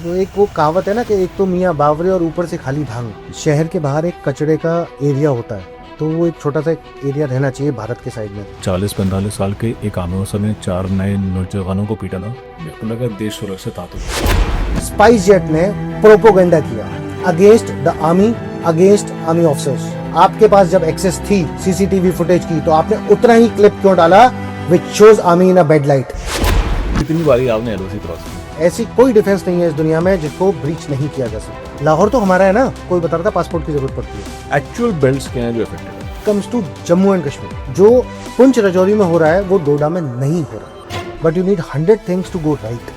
तो एक वो कहावत है ना कि एक तो मियाँ बावरे और ऊपर से खाली भांग। शहर के बाहर एक कचड़े का एरिया होता है, तो वो एक छोटा सा एरिया रहना चाहिए भारत के साइड में। 40-45 साल के एक आर्मी अफसर ने 4 नए नौजवानों को पीटा था। मेरे को लगा देश सुरक्षित था। तो स्पाइस जेट ने प्रोपोगेंडा किया against the army, against army officers. आपके पास जब एक्सेस थी सीसीटीवी फुटेज की, तो आपने उतना ही क्लिप क्यों डाला which shows army in a bad light? कितनी बारी आपने एलओसी क्रॉस की? ऐसी कोई डिफेंस नहीं है इस दुनिया में जिसको ब्रीच नहीं किया जा सकता। लाहौर तो हमारा है ना, कोई बता रहा था पासपोर्ट की जरूरत पड़ती है। एक्चुअल बेल्ट्स क्या हैं जो इफेक्टेड है? Comes to Jammu and Kashmir, जो पुंछ राजौरी में हो रहा है वो डोडा में नहीं हो रहा। But you need 100 things to go right,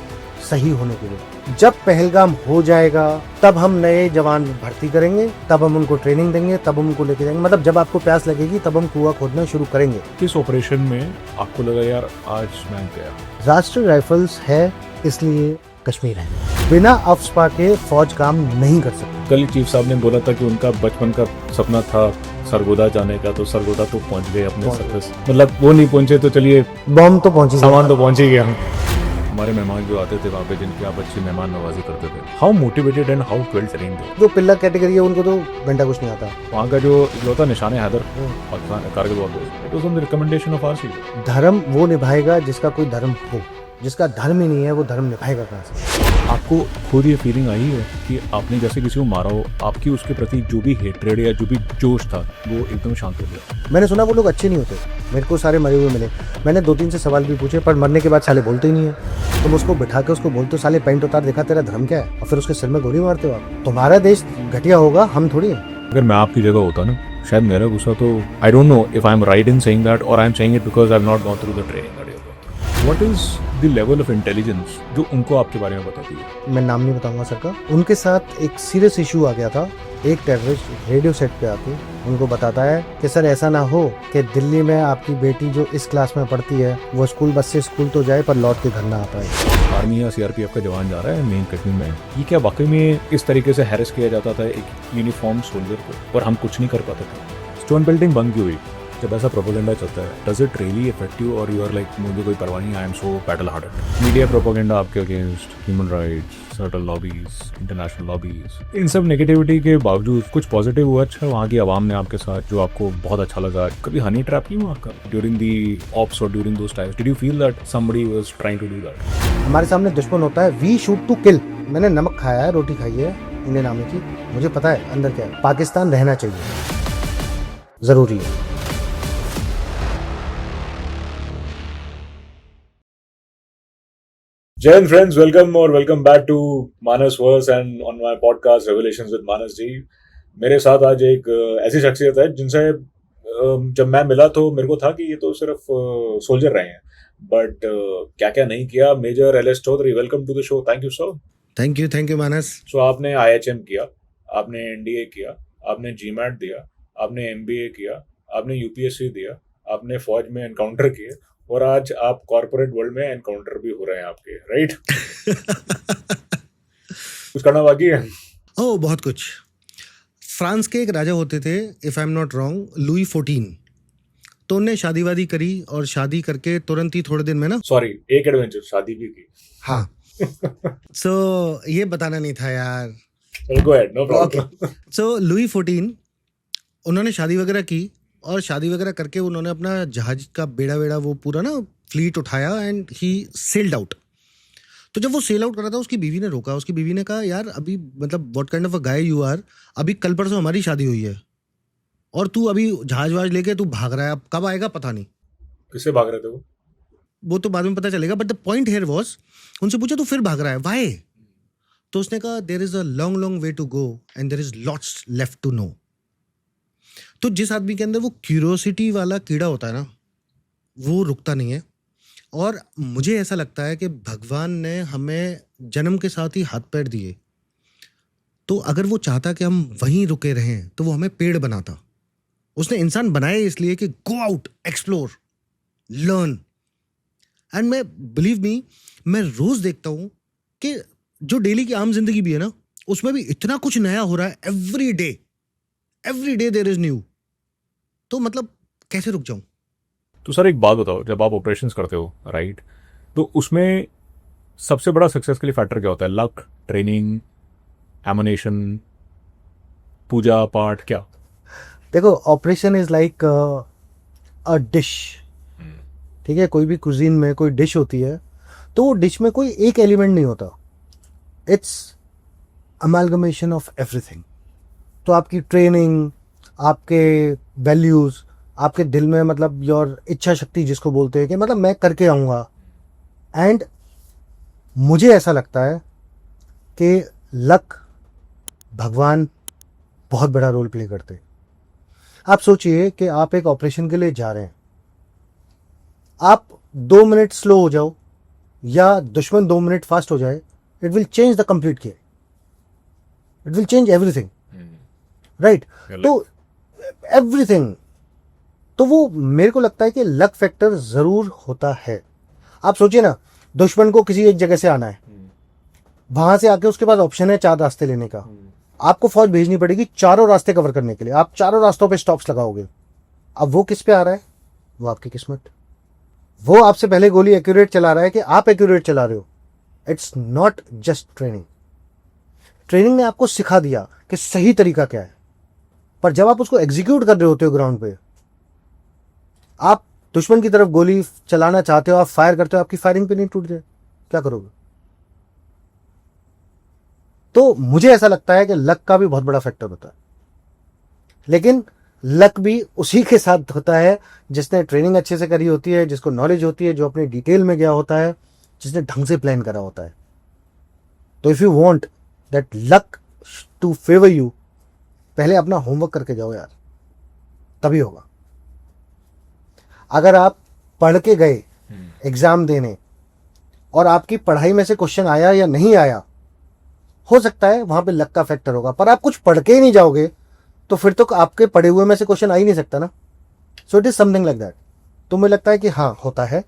सही होने के लिए। जब पहलगाम हो जाएगा तब हम नए जवान भर्ती करेंगे, तब हम उनको ट्रेनिंग देंगे, तब हम उनको लेके जाएंगे। मतलब जब आपको प्यास लगेगी तब हम कुआं खोदना शुरू करेंगे। किस ऑपरेशन में आपको लगा यार आज मैं गया? राष्ट्रीय राइफल्स है इसलिए कश्मीर है। बिना अफस्पा के फौज काम नहीं कर सकती। कल चीफ साहब ने बोला था कि उनका बचपन का सपना था सरगोदा जाने का, तो सरगोदा तो पहुंच गए अपने सक्सेस। मतलब वो नहीं पहुंचे तो चलिए बॉम्ब तो पहुंची, सामान तो पहुंच ही गया। हमारे मेहमान जो आते थे वहाँ पे, जिनकी आप अच्छी मेहमान नवाजी करते थे, how motivated and how well trained थे। जो पिल्ला कैटेगरी है उनको तो घंटा कुछ नहीं आता। वहाँ का जो इकलौता निशान है Haider Pakistan Kargil war, it was on the recommendation of RC. धर्म वो निभाएगा जिसका कोई धर्म हो, जिसका धर्म ही नहीं है वो धर्म निभाएगा कहाँ से? आपको खुद ये फीलिंग आई है कि आपने जैसे किसी को मारा हो, आपकी उसके प्रति जो भी हेट्रेड या जो भी जोश था वो एकदम शांत हो गया? मैंने सुना वो लोग अच्छे नहीं होते। मेरे को सारे मरे हुए मिले। मैंने 2-3 से सवाल भी पूछे, पर मरने के बाद साले बोलते ही नहीं है। तुम उसको बिठा के उसको बोलते हो साले पैंट उतार, देखा तेरा धर्म क्या है, और फिर उसके सिर में गोली मारते हो आप। तुम्हारा देश घटिया होगा, हम थोड़ी है। अगर मैं आपकी जगह होता ना, शायद मेरा गुस्सा तो I don't know if I am right in saying that और I am saying it because I have not gone through the training that you have gone. What is the level of intelligence जो उनको आपके बारे में बताती है? मैं नाम नहीं बताऊंगा सर का। उनके साथ एक सीरियस इशू आ गया था। एक टेररिस्ट रेडियो सेट पे आके उनको बताता है कि सर ऐसा ना हो कि दिल्ली में आपकी बेटी जो इस क्लास में पढ़ती है वो स्कूल बस से स्कूल तो जाए पर लौट के घर ना आ पाए। आर्मी या सीआरपीएफ का जवान जा रहा है मेन कश्मीर में, ये क्या वाकई में इस तरीके से हैरेस किया जाता था एक यूनिफॉर्म सोल्जर को, और हम कुछ नहीं कर पाते थे? स्टोन बिल्डिंग बंद क्यों हुई? जब ऐसा प्रोपोगेंडा चलता है, does it really affect you और यू आर लाइक मुझे कोई परवाह नहीं, I am so battle hardened? Media propaganda आपके against, human rights, certain lobbies, international lobbies, इन सब नेगेटिविटी के बावजूद कुछ पॉजिटिव हुआ अच्छा वहाँ की आवाम ने आपके साथ जो आपको बहुत अच्छा लगा? कभी हनी ट्रैप नहीं हुआ आपका ड्यूरिंग दी ऑप्स और during those times? Did you feel that somebody was trying to do that? हमारे सामने दुश्मन होता है, वी शूट टू किल। मैंने नमक खाया है, रोटी खाई है इंडियन आर्मी की, मुझे पता है अंदर क्या है। पाकिस्तान रहना चाहिए, जरूरी है। जय हिंद फ्रेंड्स, वेलकम और welcome back to Manas verse and on my podcast revelations with Manas ji. मेरे साथ आज एक ऐसी शख्सियत है जिनसे जब मैं मिला तो मेरे को था कि ये तो सिर्फ सोल्जर रहे हैं, बट क्या क्या नहीं किया। Major L S. Chaudhary, welcome to the show. Thank you sir. Thank you Manas. So आपने IHM किया, आपने NDA किया, आपने GMAT दिया, आपने MBA किया, आपने UPSC दिया, आपने फौज में एनकाउंटर किए, और आज आप कॉर्पोरेट वर्ल्ड में एनकाउंटर भी हो रहे हैं आपके, राइट? कुछ करना बाकी है? ओह बहुत कुछ। फ्रांस के एक राजा होते थे, if I am not wrong, Louis 14। तो उनने शादी वादी करी और शादी करके तुरंत ही थोड़े दिन में ना, सॉरी, एक एडवेंचर शादी भी की। हाँ सो ये बताना नहीं था यार। चलो गो अहेड, नो प्रॉब्लम। सो लुई 14 उन्होंने शादी वगैरह की, और शादी वगैरह करके उन्होंने अपना जहाज का बेड़ा वेड़ा वो पूरा ना फ्लीट उठाया एंड ही सेल्ड आउट। तो जब वो सेल आउट कर रहा था उसकी बीवी ने रोका। उसकी बीवी ने कहा यार अभी मतलब what kind of a guy you are, अभी कल परसों हमारी शादी हुई है और तू अभी जहाज वाज लेके तू भाग रहा है, अब कब आएगा पता नहीं। किससे भाग रहे थे वो तो बाद में पता चलेगा, but the point here was, उनसे पूछा तू फिर भाग रहा है व्हाई? तो उसने कहा there is a long long way to go and there is lots left to know. तो जिस आदमी के अंदर वो क्यूरियोसिटी वाला कीड़ा होता है ना, वो रुकता नहीं है। और मुझे ऐसा लगता है कि भगवान ने हमें जन्म के साथ ही हाथ पैर दिए, तो अगर वो चाहता कि हम वहीं रुके रहें तो वो हमें पेड़ बनाता। उसने इंसान बनाए इसलिए कि go out, explore, learn. And मैं बिलीव मी, मैं रोज देखता हूं कि जो डेली की आम जिंदगी भी है ना, उसमें भी इतना कुछ नया हो रहा है। Every day there is new. तो मतलब कैसे रुक जाऊं? तो सर एक बात बताओ, जब आप ऑपरेशंस करते हो राइट, तो उसमें सबसे बड़ा सक्सेस के लिए फैक्टर क्या होता है? लक, ट्रेनिंग, एमोनेशन, पूजा पाठ, क्या? देखो, operation is like a dish, ठीक है? कोई भी कुजीन में कोई डिश होती है, तो वो डिश में कोई एक एलिमेंट नहीं होता, इट्स अमालगमेशन ऑफ एवरीथिंग। तो आपकी ट्रेनिंग, आपके वैल्यूज, आपके दिल में मतलब योर इच्छा शक्ति जिसको बोलते हैं कि मतलब मैं करके आऊँगा। एंड मुझे ऐसा लगता है कि लक, भगवान बहुत बड़ा रोल प्ले करते हैं। आप सोचिए कि आप एक ऑपरेशन के लिए जा रहे हैं, आप 2 मिनट स्लो हो जाओ या दुश्मन 2 मिनट फास्ट हो जाए, it will change the complete care, it will change everything, right? तो एवरीथिंग, तो वो मेरे को लगता है कि लक फैक्टर जरूर होता है। आप सोचिए ना, दुश्मन को किसी एक जगह से आना है, वहां से आके उसके पास ऑप्शन है 4 रास्ते लेने का, आपको फौज भेजनी पड़ेगी चारों रास्ते कवर करने के लिए, आप चारों रास्तों पे स्टॉप्स लगाओगे। अब वो किस पे आ रहा है? वो आपकी किस्मत। वो आपसे पहले गोली एक्यूरेट चला रहा है कि आप एक्यूरेट चला रहे हो। It's not just training. Training ने आपको सिखा दिया कि सही तरीका क्या है, पर जब आप उसको एग्जीक्यूट कर रहे होते हो ग्राउंड पे, आप दुश्मन की तरफ गोली चलाना चाहते हो, आप फायर करते हो, आपकी फायरिंग पे नहीं टूट जाए, क्या करोगे? तो मुझे ऐसा लगता है कि लक का भी बहुत बड़ा फैक्टर होता है, लेकिन लक भी उसी के साथ होता है जिसने ट्रेनिंग अच्छे से करी होती है, जिसको नॉलेज होती है, जो अपने डिटेल में गया होता है, जिसने ढंग से प्लान करा होता है। तो if you want that luck to favour you, पहले अपना होमवर्क करके जाओ यार, तभी होगा। अगर आप पढ़ के गए एग्जाम देने और आपकी पढ़ाई में से क्वेश्चन आया या नहीं आया, हो सकता है वहां पे लक का फैक्टर होगा, पर आप कुछ पढ़ के ही नहीं जाओगे तो फिर तो आपके पढ़े हुए में से क्वेश्चन आ ही नहीं सकता ना। So it is something like that. तो मुझे लगता है कि हाँ, होता है,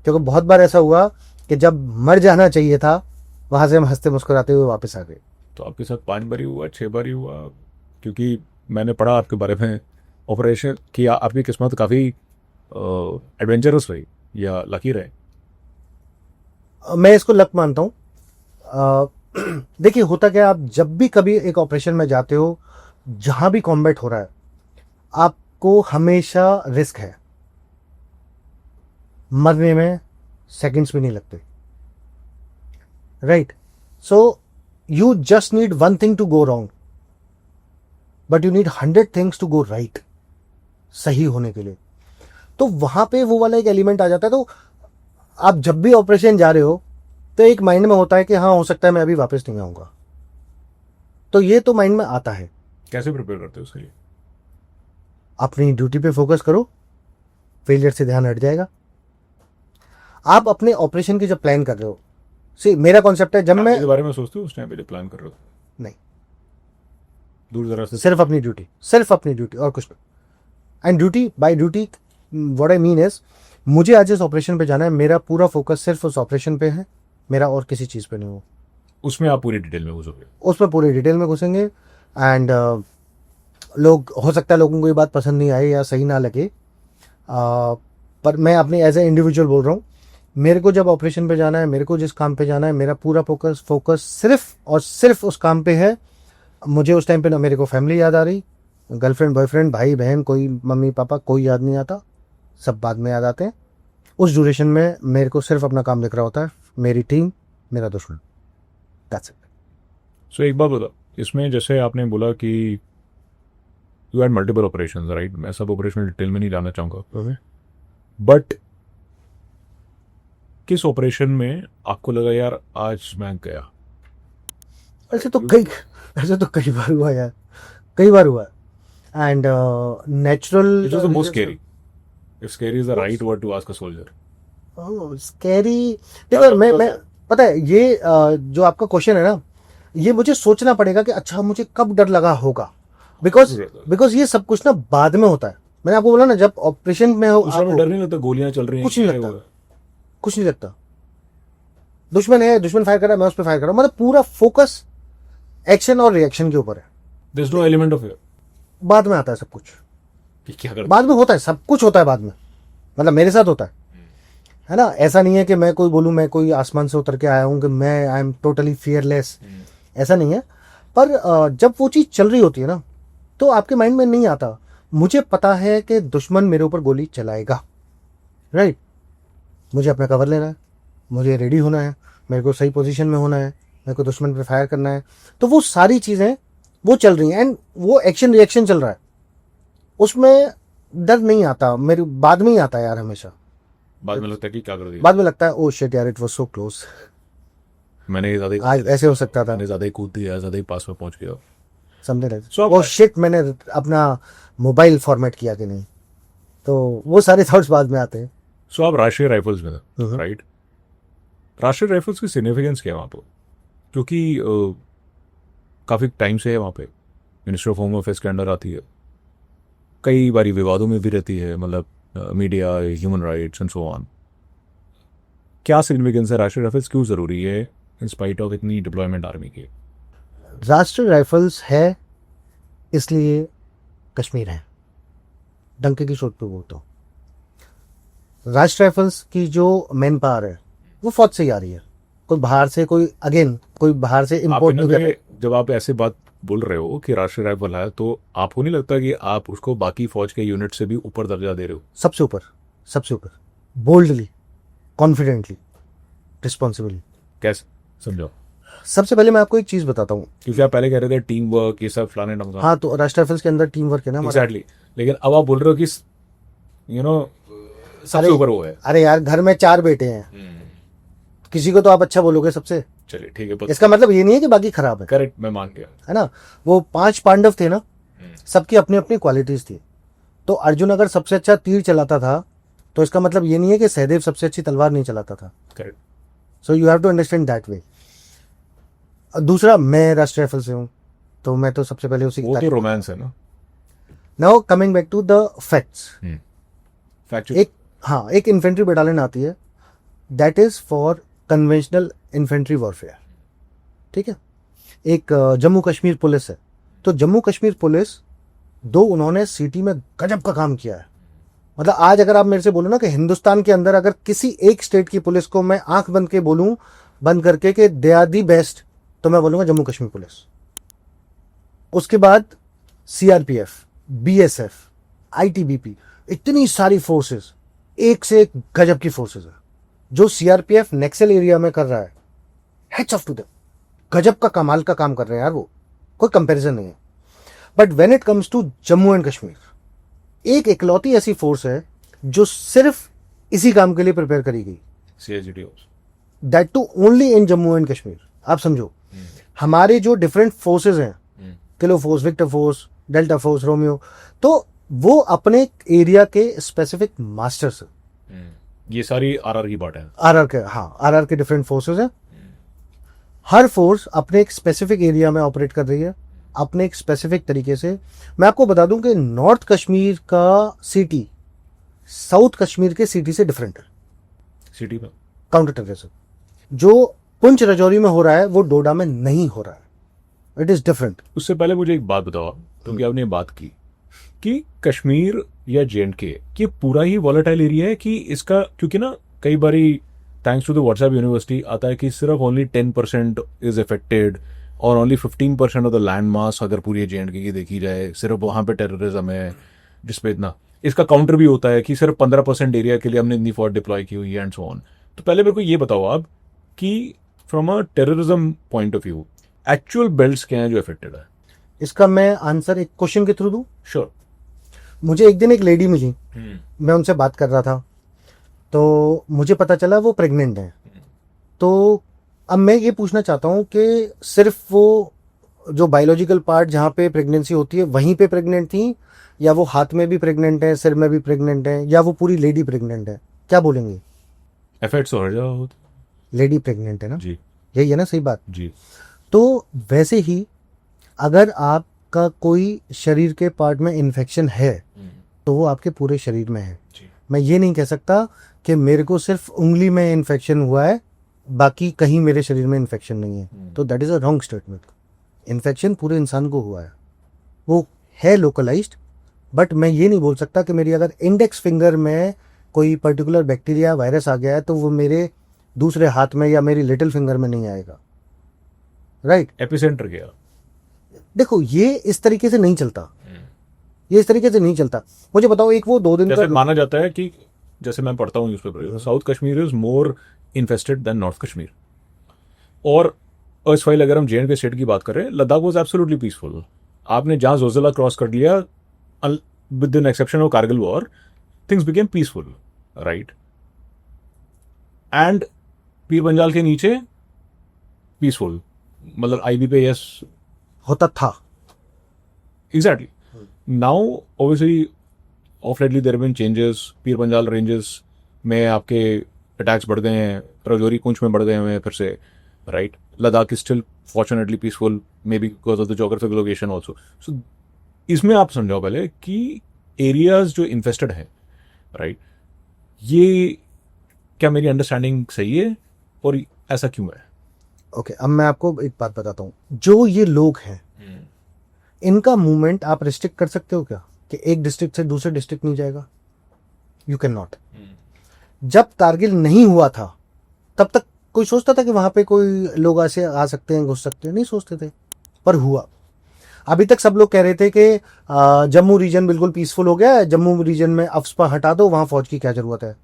क्योंकि बहुत बार ऐसा हुआ कि जब मर जाना चाहिए था, वहां से हम हंसते मुस्कुराते हुए वापस आ गए। तो आपके साथ 5 बार ही हुआ, 6 बार ही हुआ? क्योंकि मैंने पढ़ा आपके बारे में, ऑपरेशन की आपकी किस्मत काफ़ी एडवेंचरस रही या लकी रहे? मैं इसको लक मानता हूँ। देखिए, होता क्या, आप जब भी कभी एक ऑपरेशन में जाते हो, जहां भी कॉम्बैट हो रहा है, आपको हमेशा रिस्क है। मरने में सेकंड्स भी नहीं लगते, right? So you just need one thing to go wrong, but you need 100 things to go right, सही होने के लिए। तो वहां पे वो वाला एक एलिमेंट आ जाता है। तो आप जब भी ऑपरेशन जा रहे हो, तो एक माइंड में होता है कि हाँ, हो सकता है मैं अभी वापस नहीं आऊंगा। तो ये तो माइंड में आता है। कैसे प्रिपेयर करते हो उसके लिए? अपनी ड्यूटी पे फोकस करो, फेलियर से ध्यान हट जाएगा। आप अपने ऑपरेशन की जब प्लान कर रहे हो, सी मेरा कॉन्सेप्ट है, जब मैं इसके बारे में सोचते हो उस टाइम पे जब प्लान कर रहे हो? नहीं, दूर दराज से सिर्फ अपनी ड्यूटी और कुछ नहीं। And duty by duty what I mean is, मुझे आज इस ऑपरेशन पे जाना है, मेरा पूरा फोकस सिर्फ उस ऑपरेशन पे है, मेरा और किसी चीज पे नहीं हो। उसमें आप पूरी डिटेल में घुसोगे? उसमें पूरी डिटेल में घुसेंगे। एंड लोग, हो सकता है लोगों को ये बात पसंद नहीं आए या सही ना लगे, पर मैं अपने एज ए इंडिविजुअल बोल रहा हूँ, मेरे को जब ऑपरेशन पे जाना है, मेरे को जिस काम पे जाना है, मेरा पूरा फोकस सिर्फ और सिर्फ उस काम पे है। मुझे उस टाइम पे ना मेरे को फैमिली याद आ रही, गर्लफ्रेंड, बॉयफ्रेंड, भाई बहन, कोई मम्मी पापा, कोई याद नहीं आता, सब बाद में याद आते हैं। उस ड्यूरेशन में मेरे को सिर्फ अपना काम दिख रहा होता है, मेरी टीम, मेरा दुश्मन, दैट्स इट। सो एक बात बता, इसमें जैसे आपने बोला कि you had multiple operations, right? मैं सब ऑपरेशन डिटेल में नहीं जानना चाहूँगा, बट किस ऑपरेशन में आपको लगा यार आज मैं गया? ऐसे तो कई बार हुआ यार, कई बार हुआ। And natural, it was the most scary, if scary is the right word to ask a soldier. Scary, देखो मैं पता है ये जो आपका क्वेश्चन है ना, ये मुझे सोचना पड़ेगा कि अच्छा मुझे कब डर लगा होगा, बिकॉज ये सब कुछ ना बाद में होता है। मैंने आपको बोला ना, जब ऑपरेशन में हो उस समय डर नहीं लगता? गोलियां चल रही हैं, कुछ नहीं लगता। दुश्मन है, दुश्मन फायर कर रहा है, मैं उस पर फायर कर रहा हूं, मतलब पूरा फोकस एक्शन और रिएक्शन के ऊपर है। There is no element of fear. बाद में आता है सब कुछ, क्या करते? बाद में होता है, सब कुछ होता है बाद में, मतलब मेरे साथ होता है। है ना, ऐसा नहीं है कि मैं कोई बोलूँ मैं कोई आसमान से उतर के आया हूँ कि मैं आई एम टोटली फियरलेस, ऐसा नहीं है। पर जब वो चीज़ चल रही होती है ना, तो आपके माइंड में नहीं आता मुझे पता है कि दुश्मन मेरे ऊपर गोली चलाएगा, राइट, मुझे अपना कवर लेना है, मुझे रेडी होना है, मेरे को सही पोजीशन में होना है, मेरे को दुश्मन पे फायर करना है। तो वो सारी चीज़ें वो चल रही हैं एंड वो एक्शन रिएक्शन चल रहा है, उसमें डर नहीं आता, मेरे बाद में ही आता है यार हमेशा। बाद में लगता है कि क्या कर दिया, बाद में लगता है ओ शिट यार इट वाज सो क्लोज, मैंने ज़्यादा आज ऐसे हो सकता था, मैंने ज़्यादा ही कूद दिया, ज़्यादा ही पास में पहुंच गया। समझे रहे So, ओ शिट मैंने अपना मोबाइल फॉर्मेट किया कि नहीं, तो वो सारे थॉट्स बाद में आते हैं। सो आप राष्ट्रीय राइफल्स में थे, राइट? राष्ट्रीय राइफल्स की सिग्निफिकेंस क्या है वहाँ पर? क्योंकि काफ़ी टाइम से है वहाँ पे, मिनिस्टर ऑफ होम अफेयर्स के अंडर आती है, कई बारी विवादों में भी रहती है, मतलब media, human rights and so on. क्या सिग्निफिकेंस है राष्ट्रीय राइफल्स, क्यों ज़रूरी है इन स्पाइट ऑफ इतनी डिप्लॉयमेंट आर्मी की? राष्ट्रीय राइफल्स है इसलिए कश्मीर है, डंके की चोट पे बोलता हूँ। राष्ट्रीय राइफल्स की जो मैन पावर है वो फौज से ही आ रही है, कोई बाहर से कोई बाहर से इम्पोर्ट नहीं कर रहा है। जब आप ऐसे बात बोल रहे हो कि राष्ट्रीय राइफल है, तो आपको नहीं लगता कि आप उसको बाकी फौज के यूनिट से भी ऊपर दर्जा दे रहे हो? सबसे ऊपर बोल्डली, कॉन्फिडेंटली, रिस्पॉन्सिबली। कैसे, समझो। सबसे पहले मैं आपको एक चीज बताता हूँ, क्योंकि आप पहले कह रहे थे टीम वर्क, ये सब फलाने ढंग। हाँ, तो राष्ट्रीय राइफल्स के अंदर टीम वर्क है ना हमारा। एग्जैक्टली, लेकिन अब आप बोल रहे हो कि सबसे ऊपर वो है। अरे यार घर में 4 बेटे हैं, किसी को तो आप अच्छा बोलोगे सबसे, चलिए ठीक है, इसका मतलब ये नहीं है कि बाकी खराब है। करेक्ट, मैं मान गया, है ना। वो 5 पांडव थे ना, सबकी अपनी अपनी क्वालिटीज थी। तो अर्जुन अगर सबसे अच्छा तीर चलाता था तो इसका मतलब ये नहीं है कि सहदेव सबसे अच्छी तलवार नहीं चलाता था। Correct. So you have to understand that way. दूसरा, मैं राष्ट्रीय राइफल से हूँ, तो मैं तो सबसे पहले उसी वो तो रोमांस है ना। Now coming back to the facts, factual, एक इन्फेंट्री बटालियन आती है that is for conventional infantry warfare, ठीक है। एक जम्मू कश्मीर पुलिस है, तो जम्मू कश्मीर पुलिस उन्होंने सिटी में गजब का काम किया है। मतलब आज अगर आप मेरे से बोलो ना कि हिंदुस्तान के अंदर अगर किसी एक स्टेट की पुलिस को मैं आंख बंद के बोलूं, बंद करके कि दे आर दी बेस्ट, तो मैं बोलूंगा जम्मू कश्मीर पुलिस। उसके बाद सीआरपीएफ, बीएसएफ, आईटीबीपी, इतनी सारी फोर्सेस, एक से एक गजब की फोर्सेस है। जो सीआरपीएफ नेक्सल एरिया में कर रहा है, हैट्स ऑफ टू देम, गजब का कमाल का काम कर रहे हैं यार, वो कोई कंपैरिजन नहीं है। But when it comes to Jammu and Kashmir, एक इकलौती ऐसी फोर्स है जो सिर्फ इसी काम के लिए प्रिपेयर करी गई, CIGD, that too only in Jammu and Kashmir. आप समझो, हमारे जो डिफरेंट फोर्सेस हैं, kilo force, Victor force, Delta force, Romeo, तो वो अपने एरिया के स्पेसिफिक मास्टर्स हैं। ये सारी आरआर की पार्ट है। आरआर के डिफरेंट फोर्सेस हैं। हर फोर्स अपने एक स्पेसिफिक एरिया में ऑपरेट कर रही है, अपने एक स्पेसिफिक तरीके से। मैं आपको बता दूं कि नॉर्थ कश्मीर का सिटी साउथ कश्मीर के सिटी से डिफरेंट है। सिटी में काउंटर टेररिज्म जो पुंछ राजौरी में हो रहा है वो डोडा में नहीं हो रहा है, इट इज डिफरेंट। उससे पहले मुझे एक बात बताओ, क्योंकि आपने बात की कि कश्मीर या J&K ये पूरा ही वॉलेटाइल एरिया है कि इसका, क्योंकि ना कई बारी thanks to the WhatsApp university आता है कि सिर्फ ओनली 10% इज अफेक्टेड और only 15% of the land mass अगर पूरी J&K की देखी जाए, सिर्फ वहाँ पे टेररिज्म है जिसपे इतना। इसका काउंटर भी होता है कि सिर्फ 15% एरिया के लिए हमने इतनी फौज डिप्लॉय की हुई है एंड सो ऑन। तो पहले मेरे को ये बताओ आप कि from a terrorism point of view actual belts क्या है जो अफेक्टेड है? इसका मैं आंसर एक क्वेश्चन के थ्रू दूं। श्योर। मुझे एक दिन एक लेडी मिली, मैं उनसे बात कर रहा था, तो मुझे पता चला वो प्रेग्नेंट है। तो अब मैं ये पूछना चाहता हूँ कि सिर्फ वो जो बायोलॉजिकल पार्ट जहाँ पे प्रेगनेंसी होती है वहीं पे प्रेग्नेंट थी, या वो हाथ में भी प्रेग्नेंट है, सिर में भी प्रेग्नेंट है, या वो पूरी लेडी प्रेग्नेंट है? क्या बोलेंगे? इफेक्ट्स हो जाओ, लेडी प्रेग्नेंट है ना जी, यही है ना, सही बात जी। तो वैसे ही अगर आपका कोई शरीर के पार्ट में इन्फेक्शन है तो वो आपके पूरे शरीर में है। मैं ये नहीं कह सकता कि मेरे को सिर्फ उंगली में इन्फेक्शन हुआ है, बाकी कहीं मेरे शरीर में इन्फेक्शन नहीं है, तो that is a wrong statement. Infection पूरे इंसान को हुआ है, वो है लोकलाइज्ड, बट मैं ये नहीं बोल सकता कि मेरी अगर इंडेक्स फिंगर में कोई पर्टिकुलर बैक्टीरिया वायरस आ गया है तो वो मेरे दूसरे हाथ में या मेरी लिटिल फिंगर में नहीं आएगा, राइट? एपिसेंटर गया। देखो ये इस तरीके से नहीं चलता, ये इस तरीके से नहीं चलता। मुझे बताओ, एक वो 2 दिन जैसे का माना जाता है कि, जैसे मैं पढ़ता हूँ newspaper, south Kashmir is more infested than north Kashmir. और इस फाइल अगर हम जे.एंड.के स्टेट की बात करें, लद्दाख वाज एब्सोल्युटली पीसफुल। आपने जहां जोजिला क्रॉस कर लिया, with the exception of Kargil war, things became peaceful, right? And Pir Panjal के नीचे पीसफुल, मतलब आईबी पे यस होता था। Exactly. Now obviously of lately there been changes. Pir Panjal ranges में आपके अटैक्स बढ़ गए हैं, राजौरी कुंच में बढ़ गए हैं फिर से, right? Ladakh is still fortunately peaceful, may be because of the geographical location also. So इसमें आप समझाओ पहले कि एरियाज जो इन्फेस्टेड हैं, राइट, ये क्या मेरी अंडरस्टैंडिंग सही है और ऐसा क्यों है? ओके, अब मैं आपको एक बात बताता हूँ। जो ये लोग हैं, इनका मूवमेंट आप रिस्ट्रिक्ट कर सकते हो क्या कि एक डिस्ट्रिक्ट से दूसरे डिस्ट्रिक्ट नहीं जाएगा? You can not. जब कारगिल नहीं हुआ था तब तक कोई सोचता था कि वहां पे कोई लोग ऐसे आ सकते हैं, घुस सकते हैं? नहीं सोचते थे, पर हुआ। अभी तक सब लोग कह रहे थे कि जम्मू रीजन बिल्कुल पीसफुल हो गया है, जम्मू रीजन में अफस्पा हटा दो, वहां फौज की क्या जरूरत है।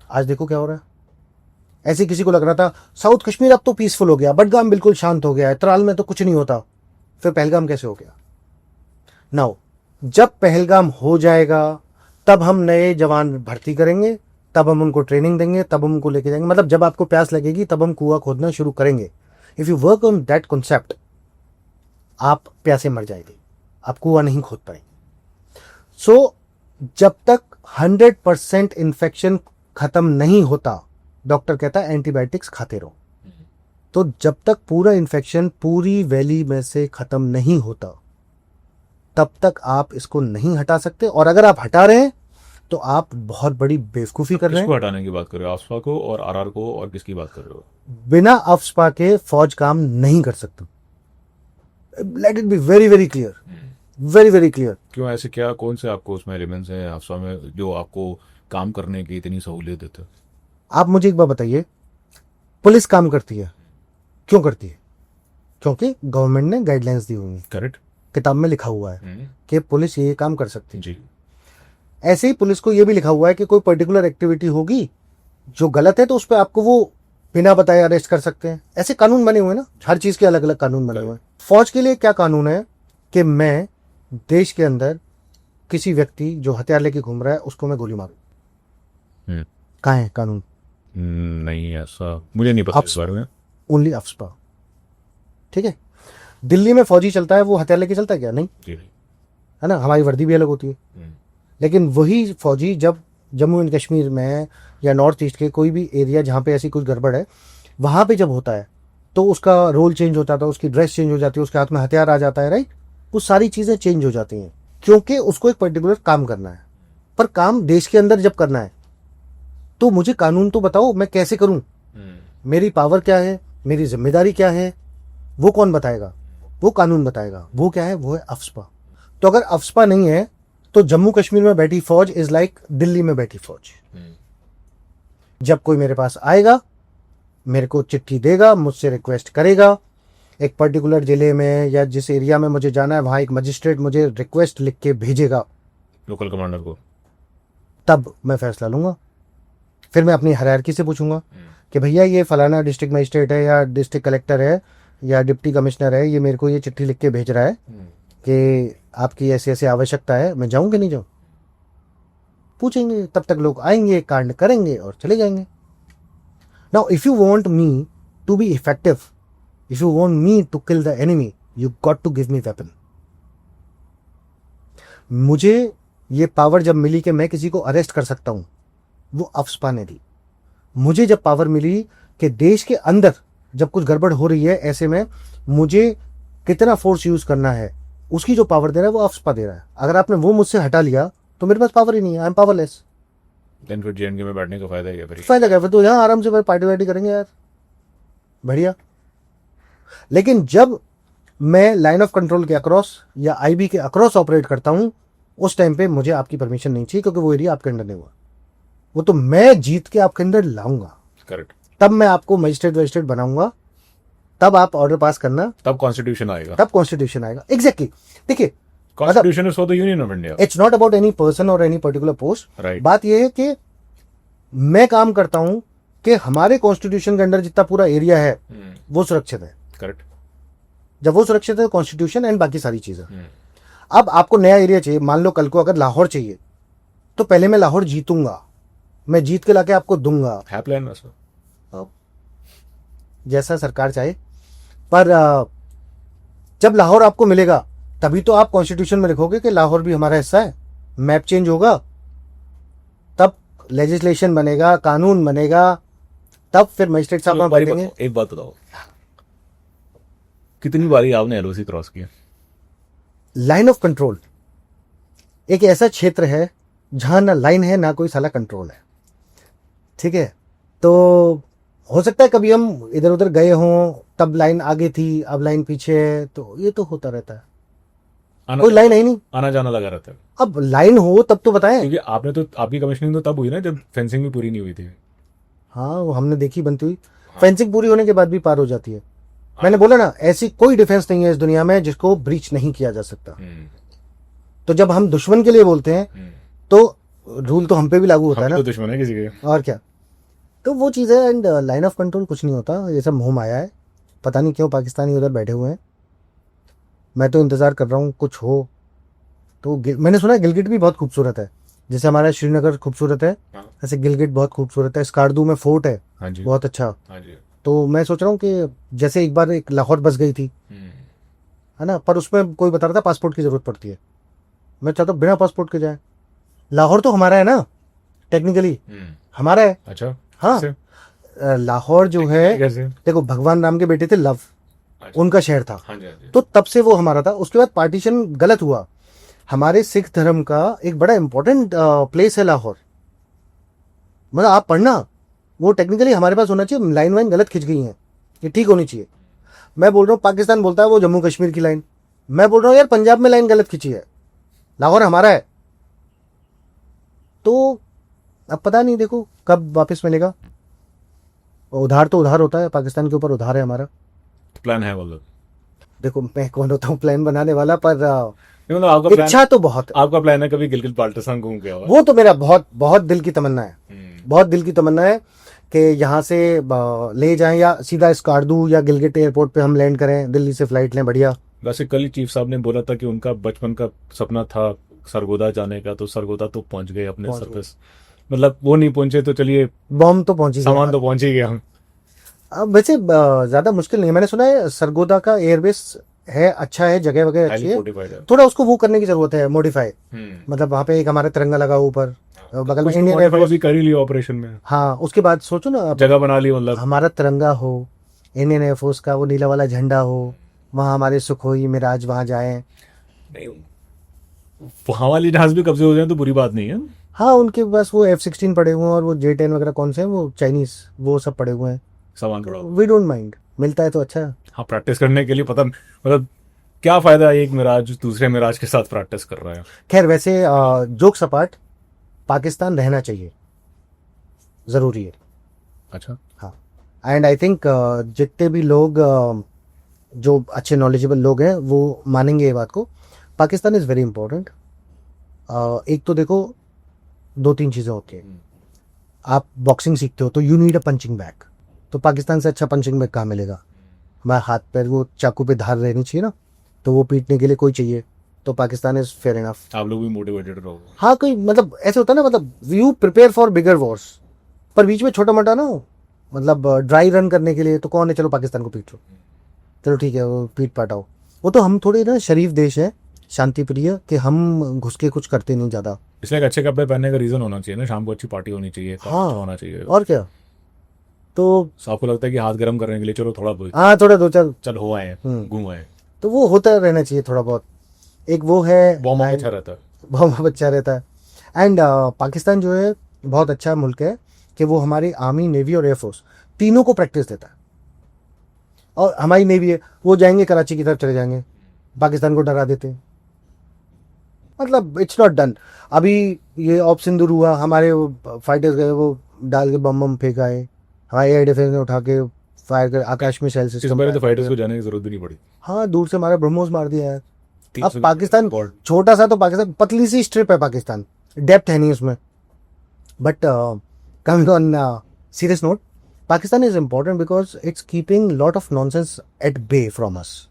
आज देखो क्या हो रहा है। ऐसे किसी को लग रहा था साउथ कश्मीर अब तो पीसफुल हो गया, बडगाम बिल्कुल शांत हो गया है, त्राल में तो कुछ नहीं होता, फिर पहलगाम कैसे हो गया? नाउ जब पहलगाम हो जाएगा तब हम नए जवान भर्ती करेंगे, तब हम उनको ट्रेनिंग देंगे, तब हम उनको लेके जाएंगे। मतलब जब आपको प्यास लगेगी तब हम कुआं खोदना शुरू करेंगे। If you work on that concept, आप प्यासे मर जाएंगे, आप कुआं नहीं खोद पाएंगे। सो जब तक 100% इन्फेक्शन खत्म नहीं होता, डॉक्टर कहता है एंटीबायोटिक्स खाते रहो। तो जब तक पूरा इन्फेक्शन पूरी वैली में से खत्म नहीं होता तब तक आप इसको नहीं हटा सकते। और अगर आप हटा रहे हैं तो आप बहुत बड़ी बेवकूफी कर रहे किसको हैं। हटाने की बात कर रहे हो? आफ्सपा को और आरआर को, और किसकी बात कर रहे हो? बिना अफस्पा के फौज काम नहीं कर सकता। Let it be very very clear, very very clear. क्यों ऐसे? क्या कौन से आपको उसमें एलिमेंट्स हैं आफ्सपा में जो आपको काम करने की इतनी सहूलियत देते हैं? आप मुझे एक बात बताइए, पुलिस काम करती है, क्यों करती है? क्योंकि गवर्नमेंट ने गाइडलाइंस दी हुई है, करेक्ट, किताब में लिखा हुआ है कि पुलिस ये काम कर सकती है। जी। ऐसे ही पुलिस को ये भी लिखा हुआ है कि कोई पर्टिकुलर एक्टिविटी होगी जो गलत है तो उस पर आपको वो बिना बताए अरेस्ट कर सकते हैं। ऐसे कानून बने हुए हैं ना, हर चीज के अलग अलग कानून बने हुए हैं। फौज के लिए क्या कानून है कि मैं देश के अंदर किसी व्यक्ति जो हथियार लेके घूम रहा है उसको मैं गोली मारूं? कहाँ है कानून? नहीं, ऐसा मुझे नहीं पता इस बारे में। ओनली अफस्पा, ठीक है? दिल्ली में फौजी चलता है, वो हथियार लेके चलता है क्या? नहीं, है ना, हमारी वर्दी भी अलग होती है। लेकिन वही फौजी जब जम्मू एंड कश्मीर में या नॉर्थ ईस्ट के कोई भी एरिया जहाँ पे ऐसी कुछ गड़बड़ है, वहाँ पे जब होता है तो उसका रोल चेंज होता है, उसकी ड्रेस चेंज हो जाती है, उसके हाथ में हथियार आ जाता है, राइट? वो सारी चीज़ें चेंज हो जाती हैं क्योंकि उसको एक पर्टिकुलर काम करना है। पर काम देश के अंदर जब करना है तो मुझे कानून तो बताओ, मैं कैसे करूं? मेरी पावर क्या है, मेरी जिम्मेदारी क्या है, वो कौन बताएगा? वो कानून बताएगा। वो क्या है? वो है अफस्पा। तो अगर अफस्पा नहीं है तो जम्मू कश्मीर में बैठी फौज इज लाइक दिल्ली में बैठी फौज। जब कोई मेरे पास आएगा, मेरे को चिट्ठी देगा, मुझसे रिक्वेस्ट करेगा, एक पर्टिकुलर जिले में या जिस एरिया में मुझे जाना है वहां एक मजिस्ट्रेट मुझे रिक्वेस्ट लिख के भेजेगा लोकल कमांडर को, तब मैं फैसला लूंगा। फिर मैं अपनी हायरार्की से पूछूंगा कि भैया ये फलाना डिस्ट्रिक्ट मजिस्ट्रेट है या डिस्ट्रिक्ट कलेक्टर है या डिप्टी कमिश्नर है, ये मेरे को ये चिट्ठी लिख के भेज रहा है कि आपकी ऐसी ऐसी आवश्यकता है, मैं जाऊं कि नहीं जाऊं? पूछेंगे, तब तक लोग आएंगे, कांड करेंगे और चले जाएंगे। Now if you want me to be effective, if you want me to kill the enemy, you got to give me weapon. मुझे ये पावर जब मिली कि मैं किसी को अरेस्ट कर सकता हूं, वो अफस्पा ने दी। मुझे जब पावर मिली कि देश के अंदर जब कुछ गड़बड़ हो रही है, ऐसे में मुझे कितना फोर्स यूज करना है, उसकी जो पावर दे रहा है वो अफस्पा दे रहा है। अगर आपने वो मुझसे हटा लिया तो मेरे पास पावर ही नहीं है, आई एम पावरलेस। देन फिर जे.एंड.के में बैठने का फायदा ही है। फायदा क्या? फिर तो यहाँ आराम से पार्टी वार्टी करेंगे यार, बढ़िया। लेकिन जब मैं लाइन ऑफ कंट्रोल के अक्रॉस या आईबी के अक्रॉस ऑपरेट करता हूं, उस टाइम पे मुझे आपकी परमिशन नहीं चाहिए क्योंकि वो एरिया आपके अंडर नहीं हुआ, वो तो मैं जीत के आपके अंदर लाऊंगा, करेक्ट, तब मैं आपको मजिस्ट्रेट बनाऊंगा, तब आप ऑर्डर पास करना, तब कॉन्स्टिट्यूशन आएगा, तब कॉन्स्टिट्यूशन आएगा। एग्जैक्टली देखिए, constitution is for the union of India, it's not about any person और एनी पर्टिकुलर पोस्ट। राइट, बात यह है कि मैं काम करता हूं कि हमारे कॉन्स्टिट्यूशन के अंदर जितना पूरा एरिया है वो सुरक्षित है। करेक्ट, जब वो सुरक्षित है, कॉन्स्टिट्यूशन एंड बाकी सारी चीजें। अब आपको नया एरिया चाहिए, मान लो कल को अगर लाहौर चाहिए, तो पहले मैं लाहौर जीतूंगा, मैं जीत के लाके आपको दूंगा, है प्लान वैसा, जैसा सरकार चाहे। पर जब लाहौर आपको मिलेगा तभी तो आप कॉन्स्टिट्यूशन में लिखोगे कि लाहौर भी हमारा हिस्सा है। मैप चेंज होगा, तब लेजिस्लेशन बनेगा, कानून बनेगा, तब फिर मजिस्ट्रेट साहब वहां बैठेंगे। एक बात बताओ, कितनी बारी आपने एलओसी क्रॉस किया? लाइन ऑफ कंट्रोल एक ऐसा क्षेत्र है जहां ना लाइन है ना कोई साला कंट्रोल है, ठीक है। तो हो सकता है कभी हम इधर उधर गए हों, तब लाइन आगे थी, अब लाइन पीछे है, तो ये तो होता रहता है। कोई लाइन है ही नहीं, आना जाना लगा रहता है। अब लाइन हो तब तो बताएं। क्योंकि आपने तो, आपकी कमीशनिंग तो तब हुई ना जब फेंसिंग भी पूरी नहीं हुई थी। हाँ, वो हमने देखी बनती हुई। फेंसिंग पूरी होने के बाद भी पार हो जाती है। मैंने बोला ना, ऐसी कोई डिफेंस नहीं है इस दुनिया में जिसको ब्रीच नहीं किया जा सकता। तो जब हम दुश्मन के लिए बोलते हैं तो रूल तो हम पे भी लागू होता है ना, तो दुश्मन है किसी के, और क्या। तो वो चीज़ है। एंड लाइन ऑफ कंट्रोल कुछ नहीं होता, ये सब मोह माया है। पता नहीं क्यों पाकिस्तानी उधर बैठे हुए हैं। मैं तो इंतज़ार कर रहा हूँ कुछ हो तो। मैंने सुना है गिलगिट भी बहुत खूबसूरत है, जैसे हमारा श्रीनगर खूबसूरत है, ऐसे गिलगिट बहुत खूबसूरत है। स्कार्दू में फोर्ट है, हाँ जी, बहुत अच्छा। हाँ जी। तो मैं सोच रहा हूँ कि जैसे एक बार एक लाहौर बस गई थी, है ना, पर उसमें कोई बता रहा था पासपोर्ट की जरूरत पड़ती है। मैं चाहता हूँ बिना पासपोर्ट के जाए। लाहौर तो हमारा है ना, टेक्निकली हमारा है। अच्छा, हाँ, लाहौर जो है, कैसे? देखो भगवान राम के बेटे थे लव, अच्छा, उनका शहर था, हाँ जी, हाँ जी। तो तब से वो हमारा था। उसके बाद पार्टीशन गलत हुआ। हमारे सिख धर्म का एक बड़ा इंपॉर्टेंट प्लेस है लाहौर। मतलब आप पढ़ना, वो टेक्निकली हमारे पास होना चाहिए। लाइन वाइन गलत खिंच गई है, ये ठीक होनी चाहिए। मैं बोल रहा हूँ पाकिस्तान बोलता है वो जम्मू कश्मीर की लाइन, मैं बोल रहा हूँ यार पंजाब में लाइन गलत खिंची है, लाहौर हमारा है। तो अब पता नहीं, देखो कब वापस मिलेगा। उधार तो उधार होता है, पाकिस्तान के ऊपर उधार है हमारा। प्लान है मतलब? देखो मैं कौन होता हूँ प्लान बनाने वाला, पर मतलब आपका प्लान, इच्छा तो बहुत है। आपका प्लान है कभी गिलगित बाल्टिस्तान घूम के आओ? वो तो मेरा बहुत बहुत दिल की तमन्ना है, बहुत दिल की तमन्ना है कि यहाँ से ले जाएं या सीधा स्कार्दू या गिलगिट एयरपोर्ट पे हम लैंड करें, दिल्ली से फ्लाइट लें, बढ़िया। वैसे कल ही चीफ साहब ने बोला था कि उनका बचपन का सपना था सरगोदा जाने का, तो सरगोदा तो पहुंच गए अपने पहुंच सर्विस। मतलब वो नहीं पहुंचे तो चलिए, बॉम्ब तो पहुंची गया। सामान तो पहुंच ही गया। अब वैसे ज्यादा मुश्किल नहीं है। मैंने सुना है सरगोदा का एयरबेस है, अच्छा है, जगह वगैरह अच्छी हाईली है। फोर्टिफाइड है। थोड़ा उसको वो करने की जरूरत है, मॉडिफाई। मतलब वहाँ पे एक हमारा तिरंगा लगा ऊपर, बगल में कुछ इंडियन तो modify एयरफोर्स। भी कर ही लिया ऑपरेशन में, हाँ, उसके बाद सोचो ना, जगह बना ली। मतलब हमारा तिरंगा हो, इंडियन एयरफोर्स का वो नीला वाला झंडा हो, वहाँ हमारे सुखोई मिराज वहाँ जाए। नहीं, वहाँ वाली जहाज भी कब्जे हो जाए तो बुरी बात नहीं है। हाँ, उनके पास वो F-16 पड़े हुए हैं और वो J-10 वगैरह कौन से हैं वो चाइनीज, वो सब पड़े हुए हैं। सामान पड़ा हो। वी डोंट माइंड, मिलता है तो अच्छा है। हाँ, प्रैक्टिस करने के लिए पता, मतलब क्या फायदा है एक मिराज दूसरे मिराज के साथ प्रैक्टिस कर रहा है। खैर वैसे जोक सपाट, पाकिस्तान रहना चाहिए, ज़रूरी है। अच्छा, हाँ, एंड आई थिंक जितने भी लोग जो अच्छे नॉलेजेबल लोग हैं वो मानेंगे ये बात को। Pakistan is very important. एक तो देखो, दो तीन चीज़ें होती हैं। आप बॉक्सिंग सीखते हो तो you need a punching bag, तो पाकिस्तान से अच्छा पंचिंग बैग कहाँ मिलेगा। हमारे हाथ पैर वो चाकू पे धार रहनी चाहिए ना, तो वो पीटने के लिए कोई चाहिए, तो पाकिस्तान इज़ फेयर इनफ। आप लोग भी मोटिवेटेड रहो। हाँ, कोई मतलब ऐसे होता है ना, मतलब you prepare for bigger Wars, पर बीच में छोटा मोटा ना, मतलब ड्राई रन करने के लिए तो कौन है, चलो पाकिस्तान को पीट लो, चलो ठीक है वो पीट पाटाओ। वो तो हम थोड़े ना शरीफ देश है, शांति प्रिय, कि हम घुस के कुछ करते नहीं ज़्यादा। इसलिए एक अच्छे कपड़े पहनने का रीजन होना चाहिए ना, शाम को अच्छी पार्टी होनी चाहिए, हाँ, अच्छा होना चाहिए। और क्या। तो आपको लगता है कि हाथ गर्म करने के लिए चलो थोड़ा बहुत हाँ, थोड़ा दो चार, चल हो आए, घूम आए, तो वो होता रहना चाहिए थोड़ा बहुत। एक वो है, बॉम्ब अच्छा रहता है। बहुत अच्छा रहता है। एंड पाकिस्तान जो है बहुत अच्छा मुल्क है कि वो हमारी आर्मी, नेवी और एयरफोर्स तीनों को प्रैक्टिस देता है। और हमारी नेवी है, वो जाएंगे कराची की तरफ चले जाएंगे, पाकिस्तान को डरा देते हैं। मतलब इट्स नॉट डन। अभी ये ऑप सिंदूर हुआ, हमारे फाइटर्स गए, वो डाल के बम फेंका है, हमारे एयर डिफेंस ने उठा के फायर कर, आकाश में शेल इस सिस्टम बार तो फाइटर्स को जाने की जरूरत भी नहीं पड़ी। हाँ, दूर से हमारा ब्रह्मोस मार दिया है। 300 अब पाकिस्तान बॉर्ड। छोटा सा, तो पाकिस्तान पतली सी स्ट्रिप है, पाकिस्तान डेप्थ है नहीं उसमें। But coming on serious note, Pakistan is important because it's keeping lot of nonsense at bay from us.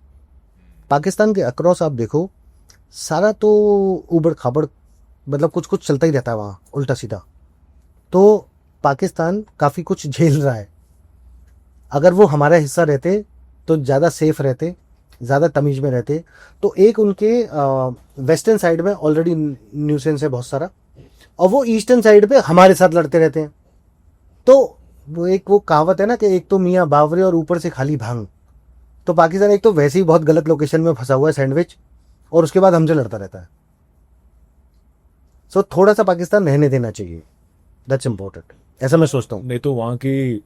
Pakistan के अक्रॉस आप देखो, सारा तो उबड़ खाबड़, मतलब कुछ कुछ चलता ही रहता है वहाँ उल्टा सीधा। तो पाकिस्तान काफ़ी कुछ झेल रहा है। अगर वो हमारा हिस्सा रहते तो ज़्यादा सेफ रहते, ज़्यादा तमीज़ में रहते। तो एक उनके वेस्टर्न साइड में ऑलरेडी न्यूसेंस है बहुत सारा, और वो ईस्टर्न साइड पे हमारे साथ लड़ते रहते हैं। तो वो कहावत है ना कि एक तो मियाँ बावरे और ऊपर से खाली भांग। तो पाकिस्तान एक तो वैसे ही बहुत गलत लोकेशन में फंसा हुआ है, सैंडविच, और उसके बाद हमसे लड़ता रहता है। सो थोड़ा सा पाकिस्तान रहने देना चाहिए, दैट्स इम्पोर्टेंट, ऐसा मैं सोचता हूँ। नहीं तो वहाँ की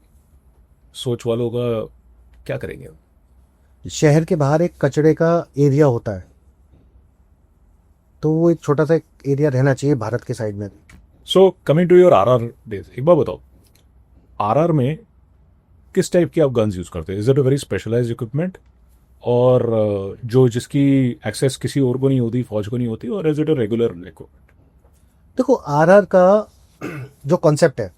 सोच वालों का क्या करेंगे? शहर के बाहर एक कचड़े का एरिया होता है, तो वो एक छोटा सा एरिया रहना चाहिए भारत के साइड में। So coming to your RR days, एक बार बताओ, आरआर में किस टाइप की आप गन्स यूज करते हैं? Is it a very specialised equipment, और जो जिसकी एक्सेस किसी और को नहीं होती, फौज को नहीं होती, और is it a regular equipment? देखो, आरआर का जो कॉन्सेप्ट है,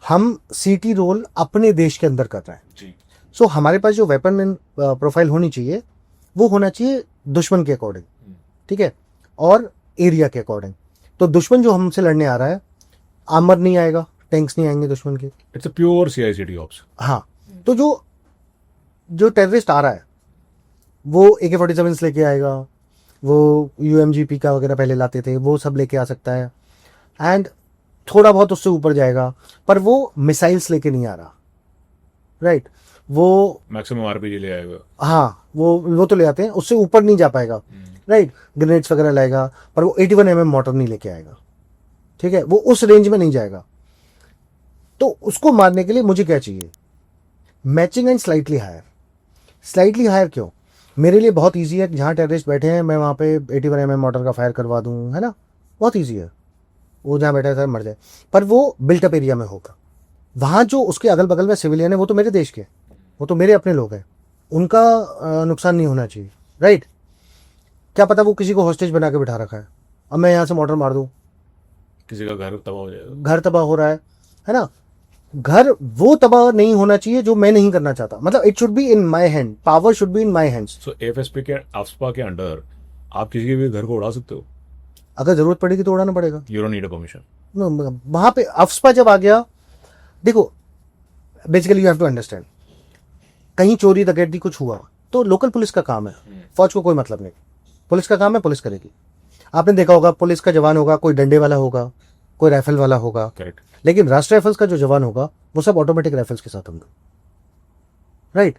हम सीटी रोल अपने देश के अंदर कर रहे हैं। जी। सो हमारे पास जो वेपन प्रोफाइल होनी चाहिए, वो होना चाहिए दुश्मन के अकॉर्डिंग, ठीक है, और एरिया के अकॉर्डिंग। तो दुश्मन जो हमसे लड़ने आ रहा है, आर्मर नहीं आएगा, टैंक्स नहीं आएंगे दुश्मन के। It's a pure CICT ops. हाँ, तो जो टेररिस्ट आ रहा है, वो AK-47 लेके आएगा, वो UMGP का वगैरह पहले लाते थे, वो सब लेके आ सकता है, एंड थोड़ा बहुत उससे ऊपर जाएगा, पर वो मिसाइल्स लेके नहीं आ रहा, राइट? वो मैक्सिमम आरपीजी ले आएगा। हाँ, वो तो ले आते हैं, उससे ऊपर नहीं जा पाएगा, राइट? ग्रेनेड्स वगैरह लाएगा, पर वो 81 mm मोटर नहीं लेके आएगा, ठीक है, वो उस रेंज में नहीं जाएगा। तो उसको मारने के लिए मुझे क्या चाहिए? Matching and slightly higher. Slightly higher क्यों? मेरे लिए बहुत ईजी है, जहाँ टेररिस्ट बैठे हैं मैं वहाँ पे 81 mm मोटर का फायर करवा दूँ, है ना, बहुत ईजी है। वो जहाँ बैठा है सर मर जाए, पर वो बिल्टअप एरिया में होगा। वहाँ जो उसके अगल बगल में सिविलियन है, वो तो मेरे देश के, वो तो मेरे अपने लोग हैं, उनका नुकसान नहीं होना चाहिए, राइट? क्या पता वो किसी को हॉस्टेज बना के बिठा रखा है, अब मैं यहाँ से मोटर मार दूँ, किसी का घर तबाह हो जाएगा। घर तबाह हो रहा है ना? घर वो तबाह नहीं होना चाहिए जो मैं नहीं करना चाहता। मतलब it should be in my hand, power should be in my hands. So FSP के आफ्सपा के अंडर आप किसी के भी घर को उड़ा सकते हो? अगर जरूरत पड़ेगी तो उड़ाना पड़ेगा। You don't need a permission. वहां पे अफ्स्पा जब आ गया, देखो basically you have to understand, कहीं चोरी डकैती कुछ हुआ तो लोकल पुलिस का काम है, फौज को कोई मतलब नहीं। पुलिस का काम है, पुलिस करेगी। आपने देखा होगा, पुलिस का जवान होगा, कोई डंडे वाला होगा, कोई राइफल वाला होगा, करेक्ट। लेकिन राष्ट्रीय राइफल्स का जो जवान होगा वो सब ऑटोमेटिक राइफल्स के साथ होंगे, राइट?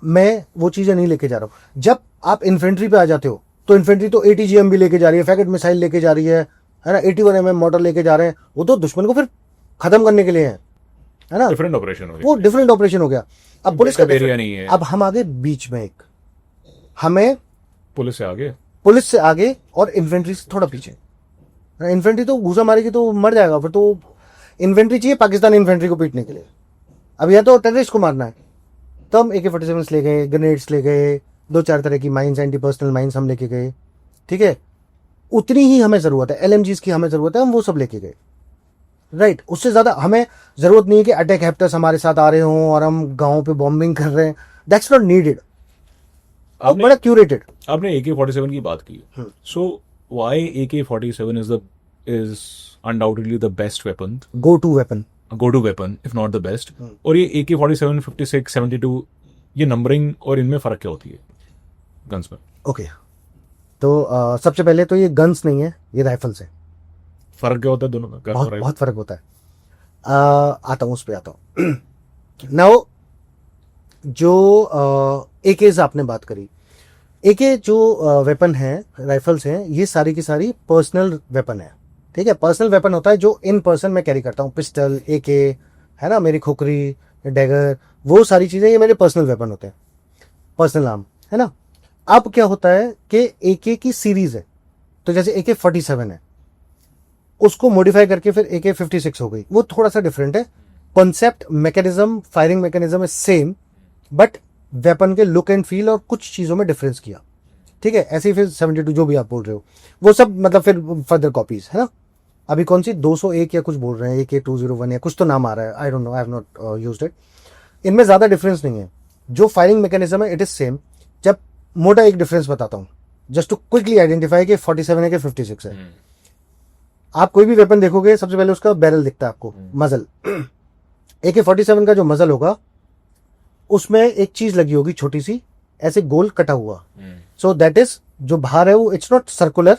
मैं वो चीजें नहीं लेके जा रहा हूं। जब आप इन्फेंट्री पे आ जाते हो तो इन्फेंट्री तो ATGM भी लेके जा रही है, फैकेट मिसाइल लेके जा रही है ना, 81 mm मोटर लेके जा रहे हैं, वो तो दुश्मन को फिर खत्म करने के लिए है ना? डिफरेंट ऑपरेशन हो गया। वो डिफरेंट ऑपरेशन हो गया। अब पुलिस का एरिया नहीं है। अब हम आगे बीच में, एक हमें पुलिस से आगे और इन्फेंट्री से थोड़ा पीछे। इन्फेंट्री तो घूसा मारेगी तो मर जाएगा, फिर तो इन्फेंट्री चाहिए पाकिस्तानी इन्फेंट्री को पीटने के लिए। अब या तो टेररिस्ट को मारना है, तो हम AK-47 ले गए, ग्रेनेड्स ले गए, 2-4 तरह की माइंस, एंटी पर्सनल माइंस हम लेके गए, ठीक है, उतनी ही हमें जरूरत है। LMGs की हमें जरूरत है, हम वो सब लेके गए, राइट? उससे ज्यादा हमें जरूरत नहीं है कि अटैक हेप्टर्स हमारे साथ आ रहे हों और हम गाँव पे बॉम्बिंग कर रहे हैं, दैट्स नॉट नीडेड। बड़ा क्यूरेटेड। आपने AK-47 की बात की, so why AK-47 is undoubtedly the best weapon, go to weapon if not the best. और ये AK-47, 56, 72, ये नंबरिंग और इनमें फर्क क्या होती है गन्स में? ओके, तो सबसे पहले तो ये गन्स नहीं है, ये राइफल्स है। फर्क क्या होता है दोनों में? बहुत फर्क होता है। आता हूँ, उस पर आता हूँ। नाउ जो AKs आपने बात करी, AK जो वेपन है, राइफल्स हैं, ये सारी की सारी पर्सनल वेपन है, ठीक है? पर्सनल वेपन होता है जो इन पर्सन मैं कैरी करता हूँ, पिस्टल, AK, है ना, मेरी खोखरी, डैगर, वो सारी चीज़ें ये मेरे पर्सनल वेपन होते हैं, पर्सनल आर्म, है ना? अब क्या होता है कि AK की सीरीज है, तो जैसे AK-47 है, उसको मॉडिफाई करके फिर AK-56 हो गई। वो थोड़ा सा डिफरेंट है, concept, mechanism, firing mechanism is same, but weapon के लुक एंड फील और कुछ चीजों में डिफरेंस किया। ठीक है, ऐसे ही फिर 72 जो भी आप बोल रहे हो वो सब मतलब फिर फर्दर कॉपीज है ना। अभी कौन सी 201 या कुछ बोल रहे हैं, AK-201 या कुछ तो नाम आ रहा है, आई don't no, I have not used it. इनमें ज्यादा डिफरेंस नहीं है, जो फायरिंग मैकेनिज्म है इट इज सेम। जब मोटा एक डिफरेंस बताता हूँ जस्ट टू क्विकली आइडेंटिफाई कि 47 है कि 56 है। आप कोई भी वेपन देखोगे सबसे पहले उसका बैरल दिखता है आपको, मजल। AK-47 का जो मजल होगा उसमें एक चीज लगी होगी छोटी सी, ऐसे गोल कटा हुआ। सो दैट इज जो बाहर है वो it's not circular,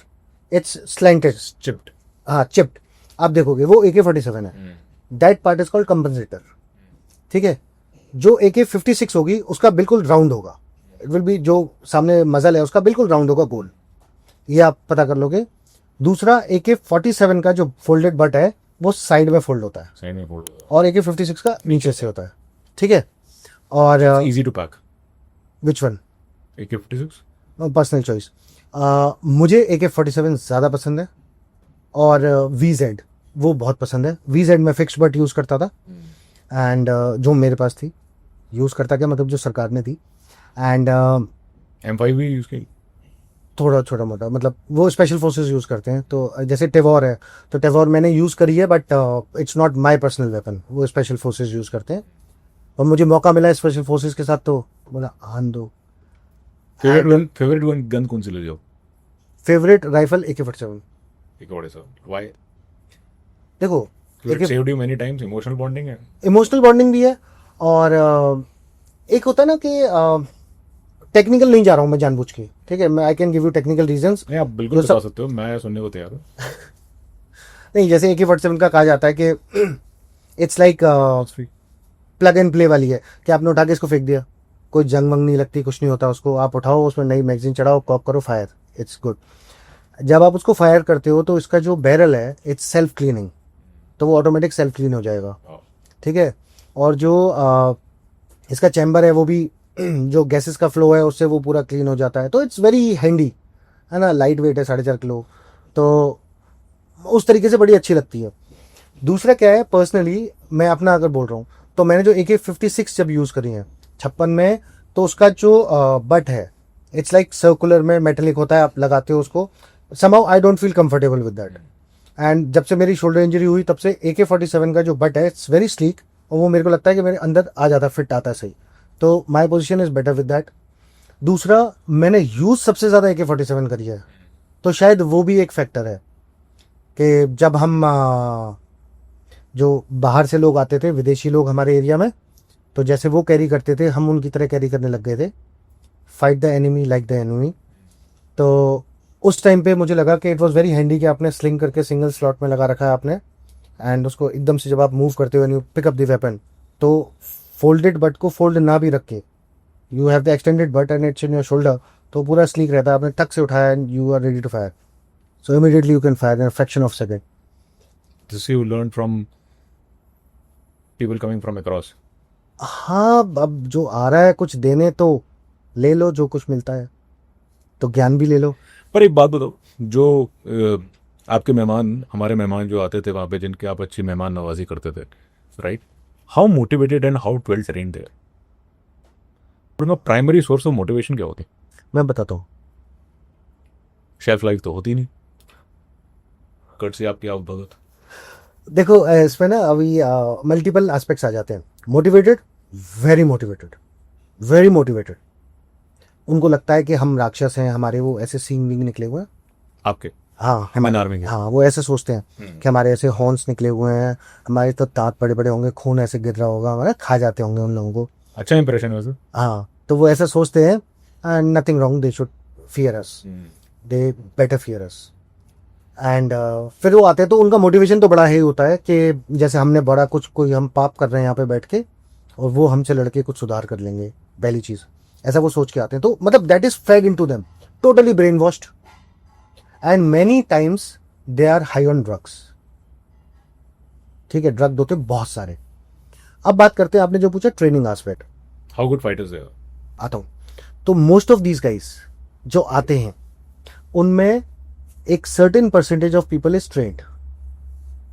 it's slanted, chipped. हाँ चिप्ड। आप देखोगे वो AK-47 है, that part is called compensator. ठीक है, जो AK-56 होगी उसका बिल्कुल राउंड होगा, इट विल बी, जो सामने मजल है उसका बिल्कुल राउंड होगा, गोल। ये आप पता कर लोगे। दूसरा AK-47 का जो फोल्डेड बट है वो साइड में फोल्ड होता है, सही नहीं बोल और AK-56 का नीचे से होता है। ठीक है, और easy to pack. Which one? AK-56 personal choice. मुझे AK-47 ज़्यादा पसंद है, और VZ वो बहुत पसंद है। VZ में फिक्स बट यूज़ करता था, एंड जो मेरे पास थी, यूज़ करता क्या मतलब जो सरकार ने थी, एंड M5 भी यूज की। थोड़ा छोटा मोटा, मतलब वो स्पेशल फोर्सेस यूज़ करते हैं। तो जैसे टेवॉर है, तो टेवॉर मैंने यूज़ करी है, but it's not my personal weapon, वो स्पेशल फोर्सेस यूज़ करते हैं। और मुझे मौका मिला स्पेशल फोर्सेस के साथ, तो बोला आन दो। फेवरेट गन कौन सी ले जाओ? Favourite rifle AK-47। Why? देखो, It saved you many times. Emotional bonding है। इमोशनल बॉन्डिंग भी है, और एक होता है ना कि टेक्निकल नहीं जा रहा हूँ मैं जानबूझ के। ठीक है, मैं I can give you technical reasons. नहीं, आप बिल्कुल बता सकते हो, मैं सुनने को तैयार हूँ। नहीं, जैसे AK-47 का कहा जाता है कि it's like plug and play वाली है, कि आपने उठा के इसको फेंक दिया, कोई जंग वंग नहीं लगती, कुछ नहीं होता उसको। आप उठाओ, उसमें नई मैगजीन चढ़ाओ, कॉक करो, फायर, इट्स गुड। जब आप उसको फायर करते हो तो इसका जो बैरल है इट्स सेल्फ क्लीनिंग, तो वो ऑटोमेटिक सेल्फ क्लीन हो जाएगा। ठीक है, और जो इसका चैम्बर है वो भी जो गैसेस का फ्लो है उससे वो पूरा क्लीन हो जाता है। तो इट्स वेरी हैंडी, है ना, लाइट वेट है, 4.5 किलो, तो उस तरीके से बड़ी अच्छी लगती है। दूसरा क्या है, पर्सनली मैं अपना अगर बोल रहा हूँ, तो मैंने जो AK-56 जब यूज़ करी है 56 में, तो उसका जो बट है इट्स लाइक सर्कुलर में मेटेलिक होता है, आप लगाते हो उसको, somehow I don't feel comfortable with that. And जब से मेरी शोल्डर इंजरी हुई तब से AK-47 का जो बट है इट्स वेरी स्लीक, और वो मेरे को लगता है कि मेरे अंदर आ जाता, फिट आता है सही। तो my position is better with that. दूसरा, मैंने यूज सबसे ज़्यादा AK-47 करी है, तो शायद वो भी एक फैक्टर है कि जब हम जो बाहर से लोग आते थे, विदेशी लोग हमारे एरिया में, तो जैसे वो कैरी करते थे हम उनकी तरह कैरी करने लग गए थे। Fight the enemy like the enemy. तो उस टाइम पे मुझे लगा कि इट वॉज वेरी हैंडी कि आपने स्लिंग करके सिंगल स्लॉट में लगा रखा है आपने, एंड उसको एकदम से जब आप मूव करते हो, you pick up the weapon, तो फोल्डेड बट को फोल्ड ना भी रख के, you have the extended butt and it's in your shoulder, तो पूरा स्लीक रहता है। आपने टक से उठाया and you are ready to fire, so immediately you can fire in a fraction of second. This you learn from people coming from across. हाँ, अब जो आ रहा है कुछ देने तो ले लो, जो कुछ मिलता है, तो ज्ञान भी ले लो। पर एक बात बताओ, जो आपके मेहमान, हमारे मेहमान जो आते थे वहाँ पे, जिनके आप अच्छी मेहमान नवाजी करते थे, right, how motivated and how well trained थे? उनका प्राइमरी सोर्स ऑफ मोटिवेशन क्या होती? मैं बताता हूँ। शेल्फ लाइफ तो होती नहीं, कट से आपकी आप भगत। देखो, इसमें ना अभी मल्टीपल एस्पेक्ट्स आ जाते हैं। Motivated, very motivated, very motivated. उनको लगता है कि हम राक्षस हैं, हमारे वो ऐसे सींग विंग निकले हुए हैं। आपके? हाँ, ह्यूमन आर्मी के? हाँ, वो ऐसे सोचते हैं कि हमारे ऐसे हॉर्न्स निकले हुए हैं, हमारे तो दांत बड़े बड़े होंगे, खून ऐसे गिर रहा होगा, हमारे खा जाते होंगे उन लोगों को। अच्छा इंप्रेशन वैसे। हाँ, तो वो ऐसा सोचते हैं, and nothing wrong, they should fear us, they better fear us. And फिर वो आते हैं तो उनका मोटिवेशन तो बड़ा ही होता है कि जैसे हमने बड़ा कुछ, कोई हम पाप कर रहे हैं यहाँ पे बैठ के, और वो हमसे लड़के कुछ सुधार कर लेंगे, पहली चीज ऐसा वो सोच के आते हैं। तो मतलब that is fed into them, totally brainwashed, and many times they are high on drugs. ठीक है, ड्रग होते बहुत सारे। अब बात करते हैं, आपने जो पूछा training aspect, how good fighters they are, आता हूं। तो मोस्ट ऑफ दीज गाइस जो आते हैं उनमें एक certain percentage of people is trained,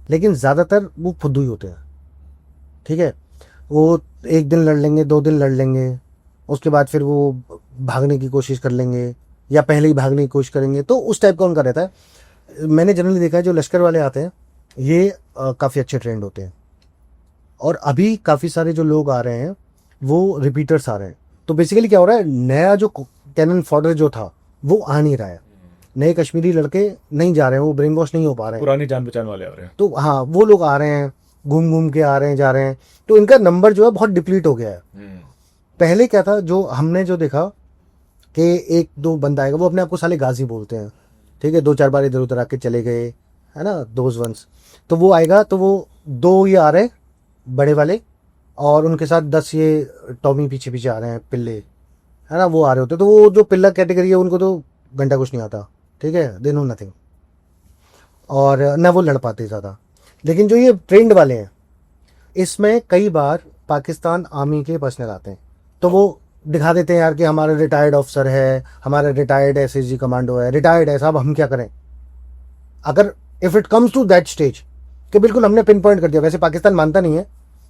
लेकिन ज़्यादातर वो फुद्दू ही होते हैं, ठीक है। वो एक दिन लड़ लेंगे, 2 दिन लड़ लेंगे, उसके बाद फिर वो भागने की कोशिश कर लेंगे या पहले ही भागने की कोशिश करेंगे, तो उस टाइप का उनका रहता है। मैंने जनरली देखा है जो लश्कर वाले आते हैं ये काफ़ी अच्छे ट्रेंड होते हैं, और अभी काफ़ी सारे जो लोग आ रहे हैं वो रिपीटर्स आ रहे हैं। तो बेसिकली क्या हो रहा है, नया जो कैनन फॉडर जो था वो आ नहीं रहा है, नए कश्मीरी लड़के नहीं जा रहे हैं, वो ब्रेन वॉश नहीं हो पा रहे हैं। पुरानी जान पहचान वाले आ रहे हैं। तो हाँ, वो लोग आ रहे हैं, घूम घूम के आ रहे हैं, जा रहे हैं, तो इनका नंबर जो है बहुत डिप्लीट हो गया है। पहले क्या था, जो हमने जो देखा कि 1-2 बंदा आएगा, वो अपने आप को साले गाजी बोलते हैं, ठीक है, 2-4 बार इधर उधर आके चले गए, है ना, दोज वंस। तो वो आएगा तो वो 2 ये आ रहे बड़े वाले, और उनके साथ 10 ये टॉमी पीछे पीछे आ रहे हैं, पिल्ले, है ना, वो आ रहे होते। तो वो जो पिल्ला कैटेगरी है उनको तो घंटा कुछ नहीं आता, ठीक है, दे नो नथिंग, और ना वो लड़ पाते ज़्यादा। लेकिन जो ये ट्रेंड वाले हैं, इसमें कई बार पाकिस्तान आर्मी के पर्सनल आते हैं, तो वो दिखा देते हैं यार कि हमारा रिटायर्ड ऑफिसर है, हमारा रिटायर्ड एसएसजी कमांडो है, रिटायर्ड है साहब, हम क्या करें। अगर if it comes to that stage कि बिल्कुल हमने पिन पॉइंट कर दिया, वैसे पाकिस्तान मानता नहीं है,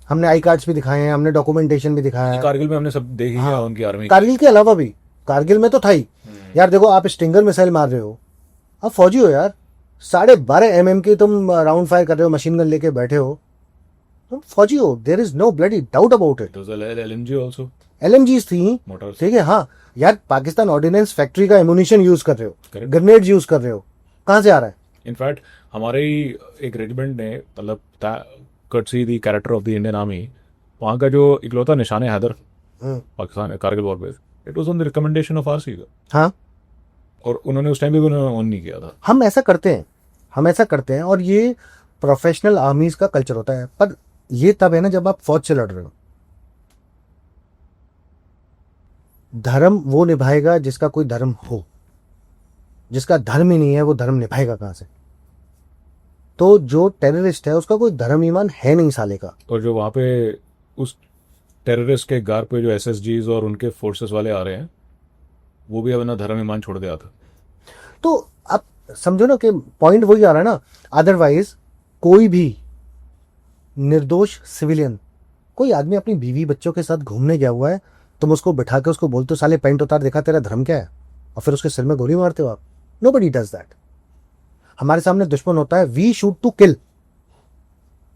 हमने आई कार्ड्स भी दिखाए हैं, हमने डॉक्यूमेंटेशन भी दिखाया है। कारगिल में हमने सब देखी है हाँ, उनकी आर्मी। कारगिल के अलावा भी, कारगिल में तो था ही यार। देखो, आप स्टिंगर मिसाइल मार रहे हो, आप फौजी हो यार, 12.5 mm की तुम राउंड फायर कर रहे हो, मशीन गन लेके बैठे हो, तुम फौजी हो, there is no bloody doubt about it. LMG also, LMGs थी, मोटर्स। ठीक है, हाँ यार, पाकिस्तान ऑर्डिनेंस फैक्ट्री का एमुनिशन यूज कर रहे हो, Correct. ग्रेनेड यूज कर रहे हो, कहाँ से आ रहा है। इनफैक्ट हमारे ही एक रेजिमेंट ने, मतलब courtesy the character of the Indian army, वहाँ का जो इकलौता निशान है Haider, Pakistan Kargil war base, it was on the recommendation of RC का। हाँ, और उन्होंने उस टाइम भी उन्होंने ऑन नहीं किया था। हम ऐसा करते हैं, हम ऐसा करते हैं, और ये प्रोफेशनल आर्मीज का कल्चर होता है। पर ये तब है ना जब आप फौज से लड़ रहे हो। धर्म वो निभाएगा जिसका कोई धर्म हो, जिसका धर्म ही नहीं है वो धर्म निभाएगा कहाँ से। तो जो टेररिस्ट है उसका कोई धर्म ईमान है नहीं साले का। और जो वहाँ पे उस टेररिस्ट के गार पे जो एसएसजीज और उनके फोर्सेस वाले आ रहे हैं, वो भी अपना धर्म ईमान छोड़ दिया था। तो आप समझो ना कि पॉइंट वही आ रहा है ना। अदरवाइज कोई भी निर्दोष सिविलियन, कोई आदमी अपनी बीवी बच्चों के साथ घूमने गया हुआ है, तुम उसको बिठा के उसको बोलते हो साले पैंट उतार, देखा तेरा धर्म क्या है, और फिर उसके सिर में गोली मारते हो आप। Nobody does that. हमारे सामने दुश्मन होता है, वी शूट टू किल,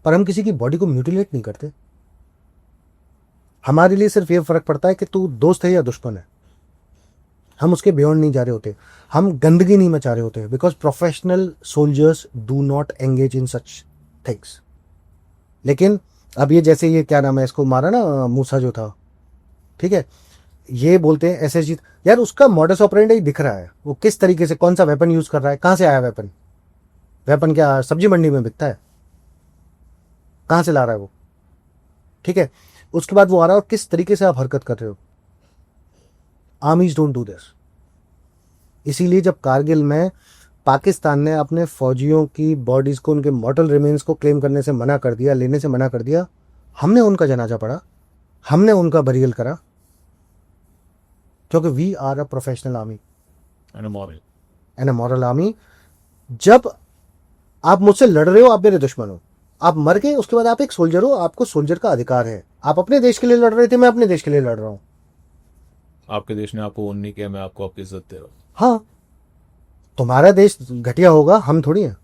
पर हम किसी की बॉडी को म्यूटिलेट नहीं करते। हमारे लिए सिर्फ ये फर्क पड़ता है कि तू दोस्त है या दुश्मन है। हम उसके बियॉन्ड नहीं जा रहे होते, हम गंदगी नहीं मचा रहे होते, because professional soldiers do not engage in such things. लेकिन अब ये जैसे ये क्या नाम है, इसको मारा ना मूसा जो था, ठीक है, ये बोलते हैं एसएसजी, यार उसका मॉडस ऑपरेंडी दिख रहा है, वो किस तरीके से कौन सा वेपन यूज कर रहा है, कहाँ से आया वेपन। वेपन क्या सब्जी मंडी में बिकता है, कहाँ से ला रहा है वो, ठीक है। उसके बाद वो आ रहा है और किस तरीके से आप हरकत कर रहे हो। आर्मीज डोंट डू दिस। इसीलिए जब कारगिल में पाकिस्तान ने अपने फौजियों की बॉडीज को, उनके मॉर्टल रिमेन्स को क्लेम करने से मना कर दिया, लेने से मना कर दिया, हमने उनका जनाजा पढ़ा, हमने उनका बरियल करा, क्योंकि we are a professional army and a moral army. जब आप मुझसे लड़ रहे हो, आप मेरे दुश्मन हो, आप मर गए, उसके बाद आप एक सोल्जर हो, आपको सोल्जर का अधिकार है। आप अपने देश के लिए लड़ रहे थे, मैं अपने देश के लिए लड़ रहा हूं। आपके देश ने आपको ओन नहीं किया, मैं आपको आपकी इज्जत दे रहा हूँ। हाँ, तुम्हारा देश घटिया होगा, हम थोड़ी हैं।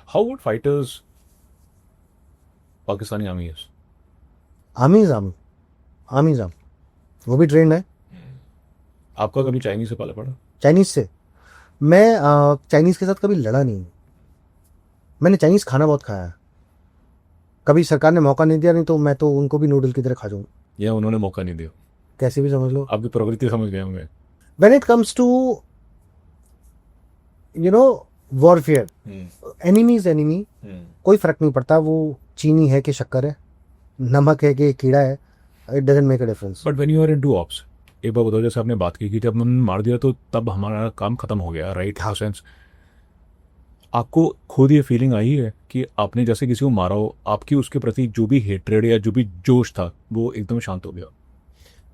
How would fighters Pakistani army is? आर्मीज army, वो भी ट्रेंड है। आपका कभी चाइनीज से पाला पड़ा? चाइनीज से मैं चाइनीज के साथ कभी लड़ा नहीं। मैंने चाइनीज खाना बहुत खाया है, कभी सरकार ने मौका नहीं दिया, नहीं तो मैं तो उनको भी नूडल की तरह खा जाऊँ। या उन्होंने मौका नहीं दिया? कैसे भी समझ लो, आपकी प्रवृत्ति समझ गए होंगे। When it comes to you know warfare, enemy is enemy, कोई फर्क नहीं पड़ता वो चीनी है कि शक्कर है, नमक है कि कीड़ा है, it doesn't make a difference. But when you are into ops, एक बार बताओ, जैसे आपने बात की कि जब हमने मार दिया तो तब हमारा काम खत्म हो गया, राइट? हाँ सेंस। आपको खुद ये फीलिंग आई है कि आपने जैसे किसी को मारा हो, आपकी उसके प्रति जो भी हेट्रेड या जो भी जोश था वो एकदम शांत हो गया?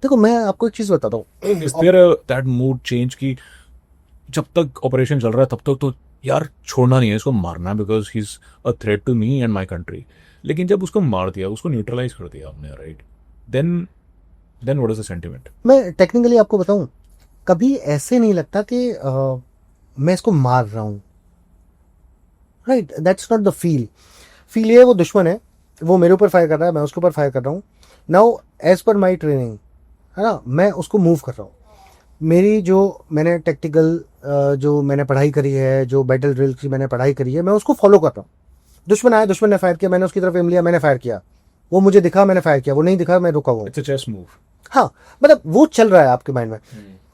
देखो, मैं आपको एक चीज बताता हूँ, is there that mood change की जब तक ऑपरेशन चल रहा है तब तक तो यार छोड़ना नहीं है, इसको मारना, because he is a threat to me and my country. लेकिन जब उसको मार दिया, उसको न्यूट्रलाइज कर दिया आपने, right, then what is the sentiment? मैं टेक्निकली आपको बताऊं, कभी ऐसे नहीं लगता कि मैं इसको मार रहा हूं, right, that's not the feel ये वो दुश्मन है, वो मेरे ऊपर फायर कर रहा है, मैं उसके ऊपर फायर कर रहा हूँ। Now as per my training, है ना, मैं उसको मूव कर रहा हूँ। मेरी जो मैंने टेक्टिकल जो मैंने पढ़ाई करी है, जो बैटल ड्रिल की मैंने पढ़ाई करी है, मैं उसको फॉलो कर रहा हूँ। दुश्मन आया, दुश्मन ने फायर किया, मैंने उसकी तरफ एम लिया, मैंने फायर किया, वो मुझे दिखा, मैंने फायर किया, वो नहीं दिखा, मैं रुका हुआ हूँ। It's a chess move. हाँ, मतलब वो चल रहा है आपके माइंड में।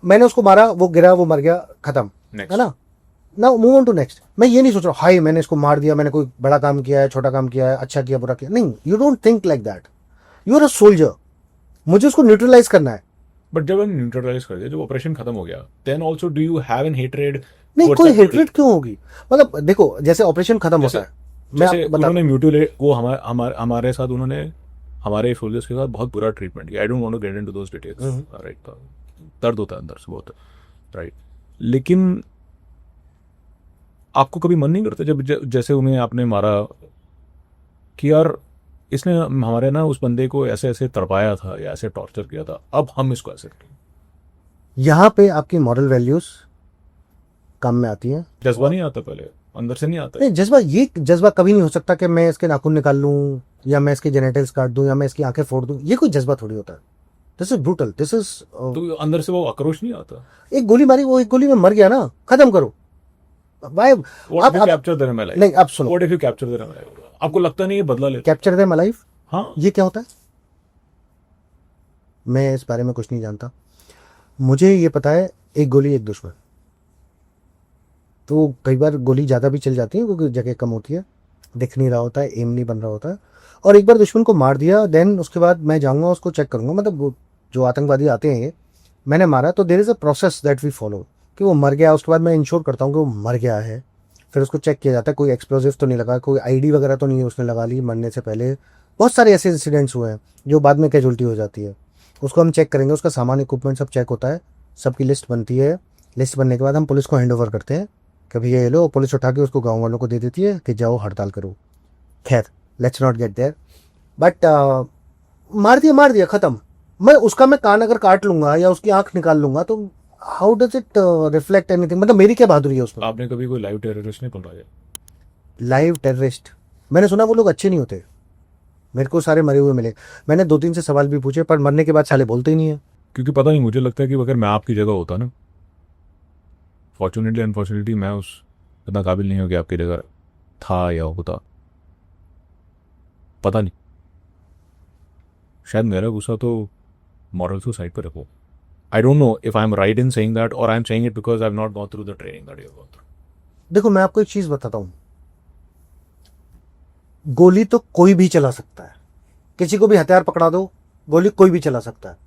मैंने उसको मारा, वो गिरा, वो मर गया, खत्म, Next. है ना। Now move on to next. मैं ये नहीं सोच रहा हाय मैंने इसको मार दिया, मैंने कोई बड़ा काम किया है, छोटा काम किया है, अच्छा किया, बुरा किया, नहीं, you don't think like that. You are a soldier, मुझे उसको न्यूट्रलाइज करना है। बट जब हम न्यूट्रलाइज कर दिया, जब ऑपरेशन खत्म हो गया, then also do you have an hatred? नहीं, कोई हेट्रेड क्यों होगी? मतलब देखो, जैसे ऑपरेशन खत्म होता है, मैं जैसे आपको बता, उन्होंने म्यूटिलेट, वो हमारे साथ उन्होंने हमारे सोल्जर्स के साथ बहुत बुरा ट्रीटमेंट किया। I don't want to get into those details, right, दर्द होता है अंदर से बहुत, राइट। लेकिन आपको कभी मन नहीं करता जब जैसे उन्हें आपने मारा कि यार इसने हमारे ना उस बंदे को ऐसे ऐसे तड़पाया था या ऐसे टॉर्चर किया था, अब हम इसको ऐसे करें? यहाँ पे आपकी मॉरल वैल्यूज काम में आती हैं। जज्बा नहीं आता पहले, अंदर से नहीं आता? नहीं, जज्बा, ये जज्बा कभी नहीं हो सकता कि मैं इसके नाखून निकाल लूं, या मैं इसके जेनेटल्स काट दूं, या मैं इसकी आंखें फोड़ दूं। ये कोई जज्बा थोड़ी होता है। This is brutal, this is. तो अंदर से वो आक्रोश नहीं आता? एक गोली मारी, वो एक गोली में मर गया ना, खत्म करो भाई। What if you capture them alive? नहीं, आप सुनो, What if you capture them alive? आपको लगता नहीं ये बदला लेता? कैप्चर देम अलाइव, हाँ, ये क्या होता है? मैं इस बारे में कुछ नहीं जानता। मुझे ये पता है, एक गोली एक दुश्मन। तो कई बार गोली ज़्यादा भी चल जाती है क्योंकि जगह कम होती है, दिख नहीं रहा होता है, एम नहीं बन रहा होता है। और एक बार दुश्मन को मार दिया, देन उसके बाद मैं जाऊँगा उसको चेक करूँगा। मतलब वो जो आतंकवादी आते हैं, ये मैंने मारा, तो there is a process that we follow कि वो मर गया। उसके बाद मैं इंश्योर करता हूँ कि वो मर गया है। फिर उसको चेक किया जाता है, कोई एक्सप्लोजिव तो नहीं लगा, कोई आईडी वगैरह तो नहीं उसने लगा ली मरने से पहले। बहुत सारे ऐसे इंसिडेंट्स हुए हैं जो बाद में कैजुअल्टी हो जाती है। उसको हम चेक करेंगे, उसका सामान, इक्विपमेंट सब चेक होता है, सबकी लिस्ट बनती है। लिस्ट बनने के बाद हम पुलिस को हैंड ओवर करते हैं, कभी ये लो, पुलिस उठा के उसको गाँव वालों को दे देती है कि जाओ हड़ताल करो। खैर, let's not get there. But मार दिया, खत्म। मैं कान अगर काट लूंगा या उसकी आंख निकाल लूंगा तो how does it reflect anything? मतलब मेरी क्या बहादुरी है उसमें? आपने कभी कोई लाइव टेररिस्ट नहीं पकड़ा? लाइव टेररिस्ट, मैंने सुना वो लोग अच्छे नहीं होते। मेरे को सारे मरे हुए मिले। मैंने 2-3 से सवाल भी पूछे, पर मरने के बाद साले बोलते ही नहीं है। क्योंकि पता नहीं, मुझे लगता है कि अगर मैं आपकी जगह होता ना, फॉर्चुनेटली अनफॉर्चुनेटली मैं उस इतना काबिल नहीं हूँ कि आपकी जगह था या होता, पता नहीं। शायद मेरा गुस्सा तो मॉरल सुसाइड पर रखो। I don't know if I am right in saying that, और I am saying it because I have not gone through the training that you have gone through. देखो, मैं आपको एक चीज बताता हूं, गोली तो कोई भी चला सकता है। किसी को भी हथियार पकड़ा दो, गोली कोई भी चला सकता है।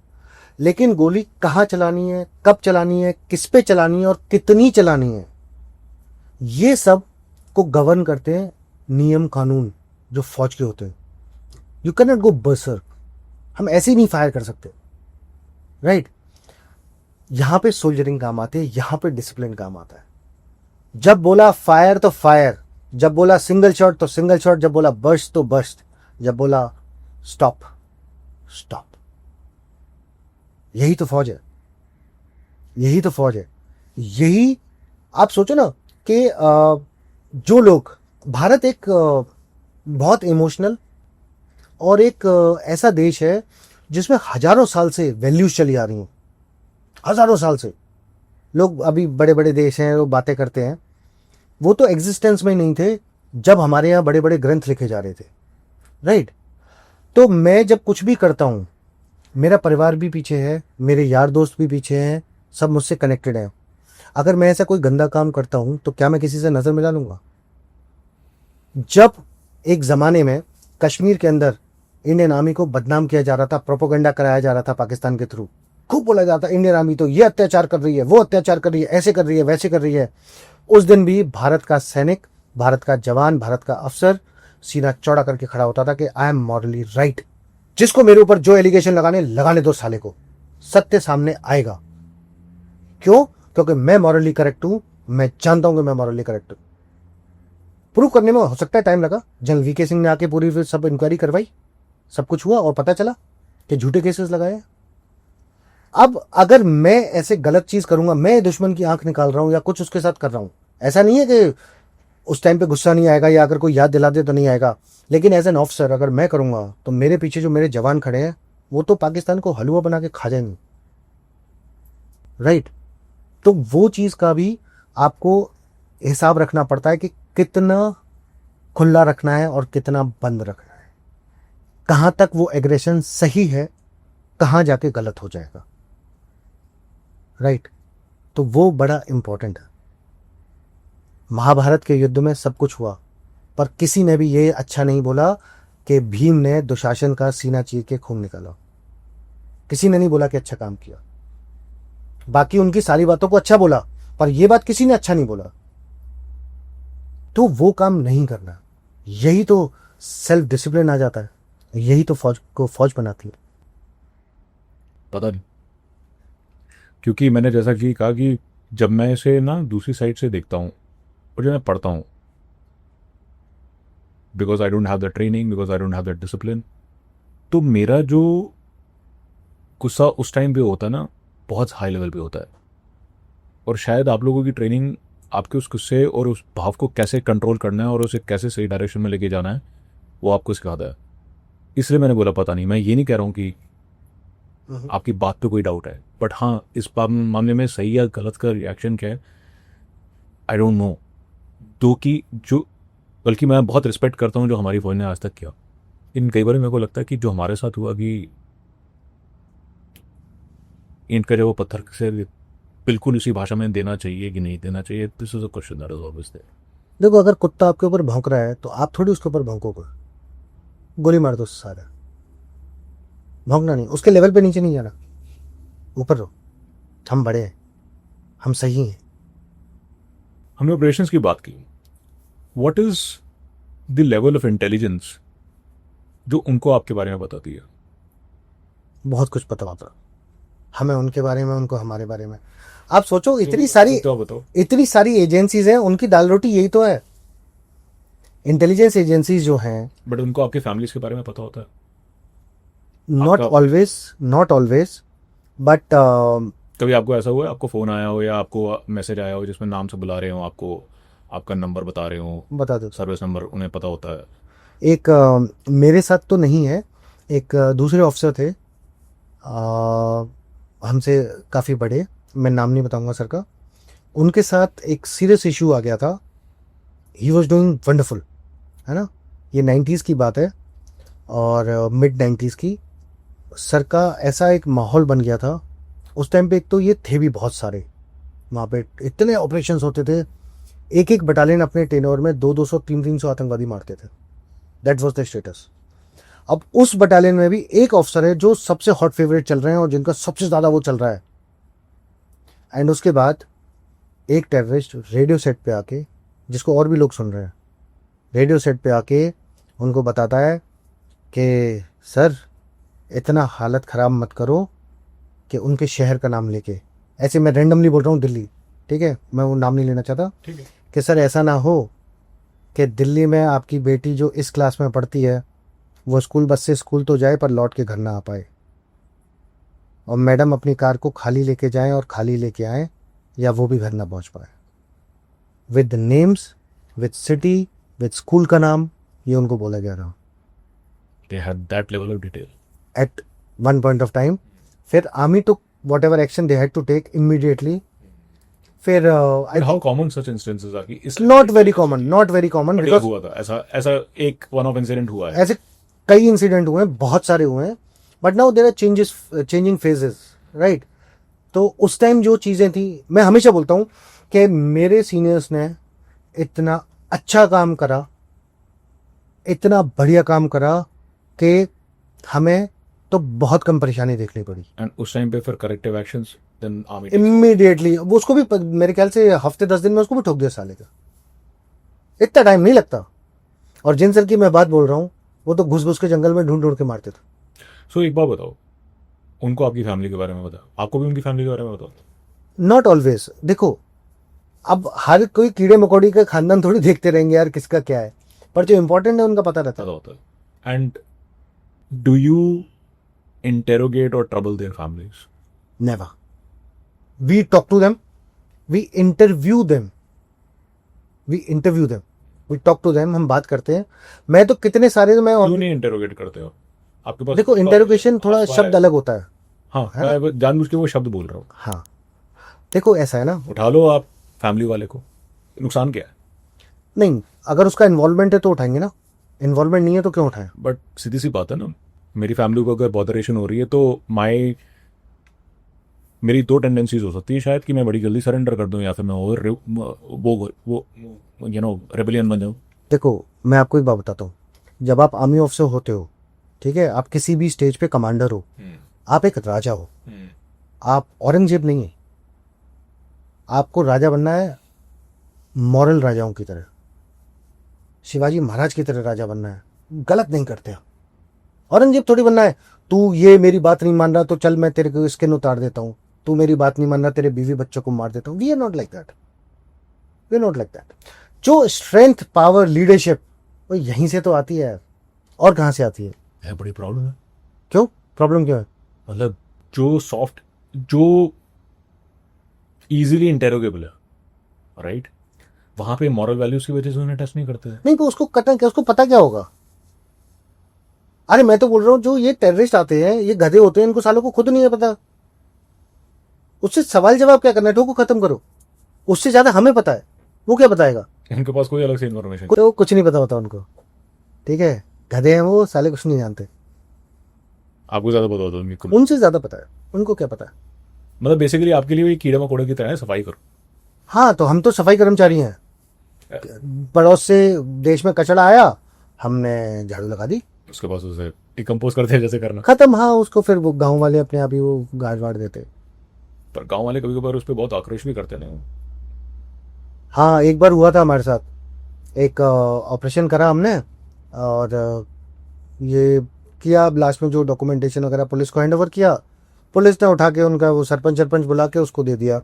लेकिन गोली कहाँ चलानी है, कब चलानी है, किस पे चलानी है और कितनी चलानी है, ये सब को गवर्न करते हैं नियम कानून जो फौज के होते हैं। You can not go बर्सर। हम ऐसे ही नहीं फायर कर सकते, राइट? यहां पे सोल्जरिंग काम आते हैं, यहां पे डिसिप्लिन काम आता है। जब बोला फायर तो फायर, जब बोला सिंगल शॉट तो सिंगल शॉट, जब बोला बर्स्ट तो बर्स्ट, जब बोला स्टॉप स्टॉप। यही तो फौज है, यही तो फौज है। यही आप सोचो ना कि जो लोग, भारत एक बहुत इमोशनल और एक ऐसा देश है जिसमें हजारों साल से वैल्यूज चली आ रही हैं। हजारों साल से लोग, अभी बड़े बड़े देश हैं वो बातें करते हैं, वो तो एग्जिस्टेंस में ही नहीं थे जब हमारे यहाँ बड़े बड़े ग्रंथ लिखे जा रहे थे, राइट? तो मैं जब कुछ भी करता हूँ, मेरा परिवार भी पीछे है, मेरे यार दोस्त भी पीछे हैं, सब मुझसे कनेक्टेड हैं। अगर मैं ऐसा कोई गंदा काम करता हूँ तो क्या मैं किसी से नजर मिला लूंगा? जब एक जमाने में कश्मीर के अंदर इंडियन आर्मी को बदनाम किया जा रहा था, प्रोपोगंडा कराया जा रहा था पाकिस्तान के थ्रू, खूब बोला जाता इंडियन आर्मी तो ये अत्याचार कर रही है, वो अत्याचार कर रही है, ऐसे कर रही है, वैसे कर रही है। उस दिन भी भारत का सैनिक, भारत का जवान, भारत का अफसर सीना चौड़ा करके खड़ा होता था कि आई एम मॉरली राइट। जिसको मेरे ऊपर जो एलिगेशन लगाने दो साले को, सत्य सामने आएगा। क्यों? क्योंकि मैं मॉरली करेक्ट हूं, मैं जानता हूं कि मैं मॉरली करेक्ट हूं। प्रूव करने में हो सकता है टाइम लगा। जनरल वीके सिंह ने आके पूरी फिर सब इंक्वायरी करवाई, सब कुछ हुआ और पता चला कि झूठे केसेस लगाए। अब अगर मैं ऐसे गलत चीज करूंगा, मैं दुश्मन की आंख निकाल रहा हूं या कुछ उसके साथ कर रहा हूं, ऐसा नहीं है कि उस टाइम पे गुस्सा नहीं आएगा या अगर कोई याद दिला दे तो नहीं आएगा, लेकिन एज एन ऑफिसर अगर मैं करूंगा तो मेरे पीछे जो मेरे जवान खड़े हैं वो तो पाकिस्तान को हलवा बना के खा जाएंगे, राइट। तो वो चीज का भी आपको हिसाब रखना पड़ता है कि कितना खुला रखना है और कितना बंद रखना है, कहां तक वो एग्रेशन सही है, कहां जाके गलत हो जाएगा, राइट। तो वो बड़ा इंपॉर्टेंट है। महाभारत के युद्ध में सब कुछ हुआ, पर किसी ने भी ये अच्छा नहीं बोला कि भीम ने दुशासन का सीना चीर के खून निकाला। किसी ने नहीं बोला कि अच्छा काम किया। बाकी उनकी सारी बातों को अच्छा बोला, पर यह बात किसी ने अच्छा नहीं बोला। तो वो काम नहीं करना, यही तो सेल्फ डिसिप्लिन आ जाता है, यही तो फौज को फौज बनाती है। पता नहीं, क्योंकि मैंने जैसा कि कहा कि जब मैं इसे ना दूसरी साइड से देखता हूँ और जब मैं पढ़ता हूँ, because I don't have the training, because I don't have the discipline, तो मेरा जो गुस्सा उस टाइम पे होता है ना, बहुत हाई लेवल पे होता है। और शायद आप लोगों की ट्रेनिंग आपके उस गुस्से और उस भाव को कैसे कंट्रोल करना है और उसे कैसे सही डायरेक्शन में लेके जाना है वो आपको सिखाता है। इसलिए मैंने बोला पता नहीं। मैं ये नहीं कह रहा हूँ कि आपकी बात पे कोई डाउट है, बट हाँ, इस मामले में सही या गलत का रिएक्शन क्या है आई डोंट नो। तो कि जो, बल्कि मैं बहुत रिस्पेक्ट करता हूँ जो हमारी फौज ने आज तक किया। इन कई बार मेरे को लगता है कि जो हमारे साथ हुआ कि इनका जब वो पत्थर से बिल्कुल उसी भाषा में देना चाहिए कि नहीं देना चाहिए, this is a question that is always there. देखो, अगर कुत्ता आपके ऊपर भौंक रहा है तो आप थोड़ी उसके ऊपर भौंकोगे, गोली मार दो सारा। भौंकना नहीं, उसके लेवल पे नीचे नहीं जाना, ऊपर रहो। हम बड़े हैं, हम सही हैं। हमने ऑपरेशंस की बात की। What is the level of intelligence जो उनको आपके बारे में बताती है? बहुत कुछ पता होता, हमें उनके बारे में, उनको हमारे बारे में। आप सोचो, इतनी सारी एजेंसीज हैं, उनकी दाल रोटी यही तो है। इंटेलिजेंस एजेंसीज जो हैं, बट उनको आपके फैमिलीज के बारे में पता होता है? नॉट ऑलवेज, बट कभी आपको ऐसा हुआ है आपको फ़ोन आया हो या आपको मैसेज आया हो जिसमें नाम से बुला रहे हो, आपको आपका नंबर बता रहे हो, बता दो। सर्विस नंबर उन्हें पता होता है? एक मेरे साथ तो नहीं है, एक दूसरे ऑफिसर थे, हमसे काफ़ी बड़े, मैं नाम नहीं बताऊंगा सर का। उनके साथ एक सीरियस इशू आ गया था। ही वॉज डूइंग वंडरफुल, है ना। ये 90s की बात है और मिड 90s की। सर का ऐसा एक माहौल बन गया था उस टाइम पे। एक तो ये थे भी बहुत सारे वहाँ पे, इतने ऑपरेशंस होते थे, एक एक बटालियन अपने टेनोर में 200 300 आतंकवादी मारते थे। That was the status. अब उस बटालियन में भी एक ऑफिसर है जो सबसे हॉट फेवरेट चल रहे हैं और जिनका सबसे ज़्यादा वो चल रहा है। एंड उसके बाद एक टेररिस्ट रेडियो सेट पे आके, जिसको और भी लोग सुन रहे हैं, रेडियो सेट पे आके उनको बताता है कि सर इतना हालत ख़राब मत करो कि उनके शहर का नाम लेके, ऐसे मैं रैंडमली बोल रहा हूँ दिल्ली, ठीक है, मैं वो नाम नहीं लेना चाहता, ठीक है। कि सर ऐसा ना हो कि दिल्ली में आपकी बेटी जो इस क्लास में पढ़ती है वो स्कूल बस से स्कूल तो जाए पर लौट के घर ना आ पाए, और मैडम अपनी कार को खाली लेके जाएं और खाली लेके आएं, या वो भी घर ना पहुंच पाए। With names, with city, with school का नाम, ये उनको बोला गया था They had that level of detail. At one point of time. फिर army took whatever action they had to take immediately. फिर But how common such instances are? कि is not very common, not very common, But because हुआ था ऐसा ऐसा एक one of incident हुआ है। ऐसे कई इंसिडेंट हुए हैं, बहुत सारे हुए हैं, but now there are changing phases, right. तो उस टाइम जो चीज़ें थी, मैं हमेशा बोलता हूँ कि मेरे सीनियर्स ने इतना अच्छा काम करा, इतना बढ़िया काम करा कि हमें तो बहुत कम परेशानी देखनी पड़ी। एंड उस टाइम पे फिर corrective actions then army immediately वो उसको भी मेरे ख्याल से हफ्ते 10 दिन में उसको भी ठोक दिया साले का। इतना टाइम नहीं लगता। और जिन सर की मैं बात बोल रहा हूँ वो तो घुस घुस के जंगल में ढूंढ ढूंढ के मारते थे। सो एक बात बताओ, उनको आपकी फैमिली के बारे में बताओ, आपको भी उनकी फैमिली के बारे में बताओ। Not always. देखो, अब हर कोई कीड़े मकोड़ी का खानदान थोड़ी देखते रहेंगे यार किसका क्या है, पर जो इंपॉर्टेंट है उनका पता रहता पता होता है. And do you interrogate or trouble their families? है. Never. We talk to them, we interview them, we talk to them. हम बात करते हैं. मैं तो कितने सारे मैं क्यों नहीं इंटेरोगेट करते हो आपके पास? देखो इंटेरोगेशन थोड़ा शब्द अलग होता है. हाँ, मैं जानबूझ के वो शब्द बोल रहा हूँ. हाँ देखो ऐसा है ना, उठा लो आप फैमिली वाले को, नुकसान क्या है? नहीं अगर उसका इन्वॉल्वमेंट है तो उठाएंगे ना, इन्वॉल्वमेंट नहीं है तो क्यों उठाएं. बट सीधी सी बात है ना, मेरी फैमिली को अगर बॉदरेशन हो रही है तो मेरी दो टेंडेंसीज हो सकती है शायद, कि मैं बड़ी जल्दी सरेंडर कर दूं या फिर मैं वो रेबेलियन बन जाऊं. देखो मैं आपको एक बात बताता हूँ. जब आप आर्मी ऑफिसर होते हो, ठीक है, आप किसी भी स्टेज पे कमांडर हो, आप एक राजा हो. आप औरंगजेब नहीं है. आपको राजा बनना है मॉरल राजाओं की तरह, शिवाजी महाराज की तरह राजा बनना है. गलत नहीं करते आप. औरंगजेब थोड़ी बनना है. तू ये मेरी बात नहीं मान रहा तो चल मैं तेरे को स्किन उतार देता हूँ, तू मेरी बात नहीं मान रहा तेरे बीवी बच्चों को मार देता हूँ. We are not like that, we are not like that. जो स्ट्रेंथ पावर लीडरशिप वो यहीं से तो आती है यार, और कहाँ से आती है. बड़ी प्रॉब्लम है. क्यों प्रॉब्लम क्यों है. मतलब जो सॉफ्ट, जो इजीली इंटेरोगेबल है, राइट, वहां पे मॉरल वैल्यूज की वजह से उन्हें टेस्ट नहीं करते. नहीं तो उसको कटना क्या, उसको पता क्या होगा. अरे मैं तो बोल रहा हूँ जो ये टेररिस्ट आते हैं ये गधे होते हैं, इनको सालों को खुद नहीं है पता. उससे सवाल जवाब क्या करना है, ठोको खत्म करो. उससे ज्यादा हमें पता है, वो क्या बताएगा. इनके पास कोई अलग से इन्फॉर्मेशन. तो कुछ नहीं पता होता उनको. ठीक है, गधे हैं वो, साले कुछ नहीं जानते. आपको ज्यादा पता होता है उनको. उनसे ज्यादा पता है, उनको क्या पता है. मतलब बेसिकली आपके लिए कीड़े मकोड़े की तरह है, सफाई करो. हाँ तो हम तो सफाई कर्मचारी हैं. पड़ोस से देश में कचरा आया, हमने झाड़ू लगा दी, उसके पास उसे डिकम्पोज करते हैं जैसे करना. खत्म. हाँ उसको फिर वो गांव वाले अपने आप ही वो गाड़ वाड़ देते. पर गांव वाले कभी कभार उस पर बहुत आक्रोश भी करते हैं. हाँ एक बार हुआ था हमारे साथ. एक ऑपरेशन करा हमने, और ये किया. लास्ट में जो डॉक्यूमेंटेशन वगैरह पुलिस को हैंड ओवर किया, पुलिस ने उठा के उनका वो सरपंच बुला के उसको दे दिया.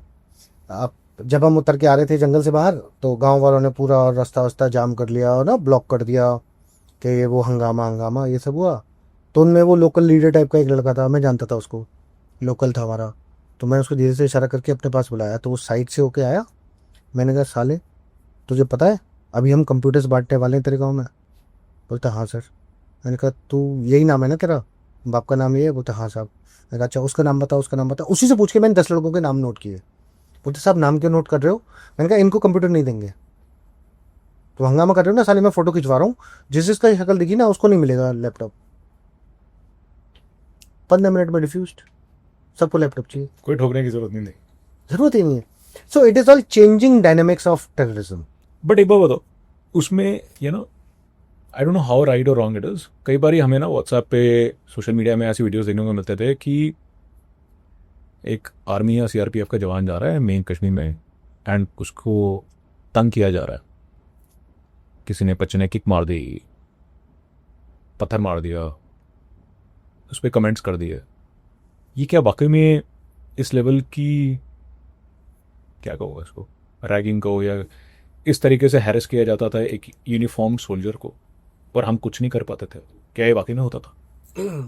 अब जब हम उतर के आ रहे थे जंगल से बाहर तो गांव वालों ने पूरा रास्ता जाम कर लिया और ना ब्लॉक कर दिया कि ये वो हंगामा ये सब हुआ. तो उनमें वो लोकल लीडर टाइप का एक लड़का था, मैं जानता था उसको, लोकल था हमारा. तो मैं उसको धीरे से इशारा करके अपने पास बुलाया, तो वो साइड से होके आया. मैंने कहा साले तुझे पता है अभी हम कंप्यूटर्स बांटने वाले हैं तेरे गाँव में. बोलता हाँ सर. मैंने कहा तू यही नाम है ना तेरा, बाप का नाम ये है. बोलता हाँ साहब. मैंने कहा अच्छा उसका नाम बताओ, उसका नाम बताओ. उसी से पूछ के मैंने 10 लड़कों के नाम नोट किए. बोलते साहब नाम क्यों नोट कर रहे हो. मैंने कहा इनको कंप्यूटर नहीं देंगे. तो हंगामा कर रहे हो ना साले, मैं फोटो खिंचवा रहा हूँ, जिसका शक्ल दिखी ना उसको नहीं मिलेगा लैपटॉप. 15 मिनट में डिफ्यूज्ड. सबको लैपटॉप चाहिए, कोई ठोकने की जरूरत नहीं. जरूरत ही नहीं है. So it is all changing dynamics of terrorism. But एक बार बताओ, उसमें आई डोंट नो हाउ राइट और रॉन्ग इट इज. कई बार हमें ना व्हाट्सएप पे, सोशल मीडिया में ऐसी वीडियोस देखने को मिलते थे कि एक आर्मी या सीआरपीएफ का जवान जा रहा है मेन कश्मीर में एंड उसको तंग किया जा रहा है. किसी ने बच्चे ने किक मार दी, पत्थर मार दिया, उस पर कमेंट्स कर दिए. ये क्या वाकई में इस लेवल की, क्या कहो इसको, रैगिंग कहो, या इस तरीके से हैरेस किया जाता था एक यूनिफॉर्म सोल्जर को और हम कुछ नहीं कर पाते थे? क्या ये वाकई में होता था?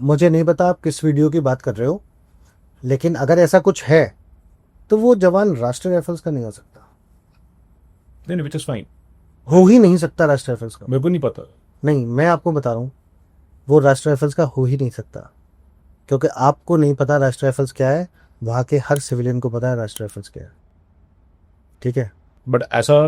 मुझे नहीं पता आप किस वीडियो की बात कर रहे हो, लेकिन अगर ऐसा कुछ है तो वो जवान राष्ट्रीय राइफल्स का नहीं हो सकता. नहीं, विच इज फाइन. हो ही नहीं सकता राष्ट्रीय राइफल्स का. मेरे को नहीं पता. नहीं मैं आपको बता रहा हूँ, वो राष्ट्रीय राइफल्स का हो ही नहीं सकता. क्योंकि आपको नहीं पता राष्ट्रीय राइफल्स क्या है, वहाँ के हर सिविलियन को पता है राष्ट्रीय राइफल्स क्या है. ठीक है. बट ऐसा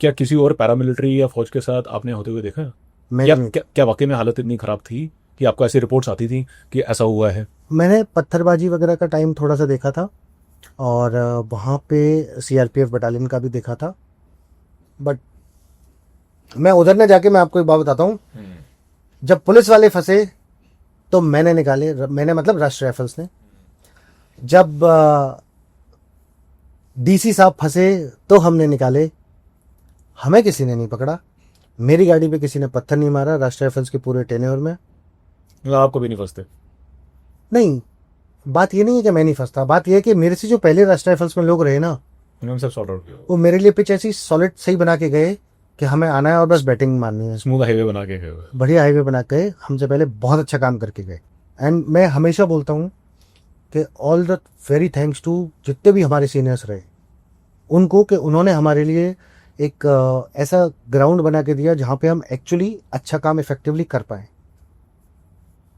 क्या किसी और पैरामिलिट्री या फौज के साथ आपने होते हुए देखा? मैं या क्या वाकई में हालत इतनी खराब थी कि आपको ऐसी रिपोर्ट्स आती थी कि ऐसा हुआ है? मैंने पत्थरबाजी वगैरह का टाइम थोड़ा सा देखा था, और वहाँ पे सीआरपीएफ बटालियन का भी देखा था. बट मैं उधर न जाके मैं आपको एक बात बताता हूँ. जब पुलिस वाले फंसे तो मैंने निकाले, मैंने मतलब राष्ट्रीय राइफल्स ने. जब डीसी साहब फंसे तो हमने निकाले. हमें किसी ने नहीं पकड़ा, मेरी गाड़ी पे किसी ने पत्थर नहीं मारा राष्ट्रीय राइफल्स के पूरे टेन्योर में. आपको भी नहीं फंसते? नहीं, बात ये नहीं है कि मैं नहीं फंसता, बात ये है कि मेरे से जो पहले राष्ट्रीय राइफल्स में लोग रहे ना उन्होंने सब सॉर्ट आउट किया, वो मेरे लिए पिच ऐसी सॉलिड सही बना के गए कि हमें आना है और बस बैटिंग मारनी है। स्मूथ हाईवे बना के गए हुए। बढ़िया हाईवे बना के हमसे पहले बहुत अच्छा काम करके गए। एंड मैं हमेशा बोलता हूँ कि all the very thanks to जितने भी हमारे सीनियर्स रहे उनको, कि उन्होंने हमारे लिए एक ऐसा ग्राउंड बना के दिया जहाँ पे हम एक्चुअली अच्छा काम इफेक्टिवली कर पाए।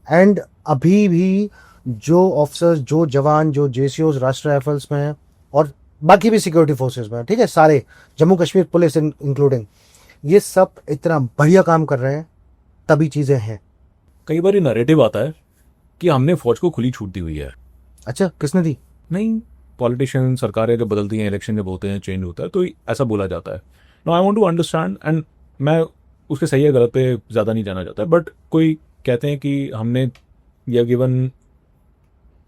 एंड अभी भी जो ऑफिसर्स, जो जवान, जो जेसीओज राष्ट्रीय राइफल्स में हैं और बाकी भी सिक्योरिटी फोर्सेस में हैं, ठीक है, सारे जम्मू कश्मीर पुलिस इंक्लूडिंग, ये सब इतना बढ़िया काम कर रहे हैं, तभी चीज़ें हैं। कई बार नैरेटिव आता है कि हमने फौज को खुली छूट दी हुई है। अच्छा, किसने दी? नहीं, पॉलिटिशियन, सरकारें जब बदलती हैं, इलेक्शन जब होते हैं, चेंज होता है, तो ऐसा बोला जाता है। No, I want to understand, and मैं उसके सही या गलत पे ज़्यादा नहीं जाना चाहता, बट कोई कहते हैं कि हमने ये given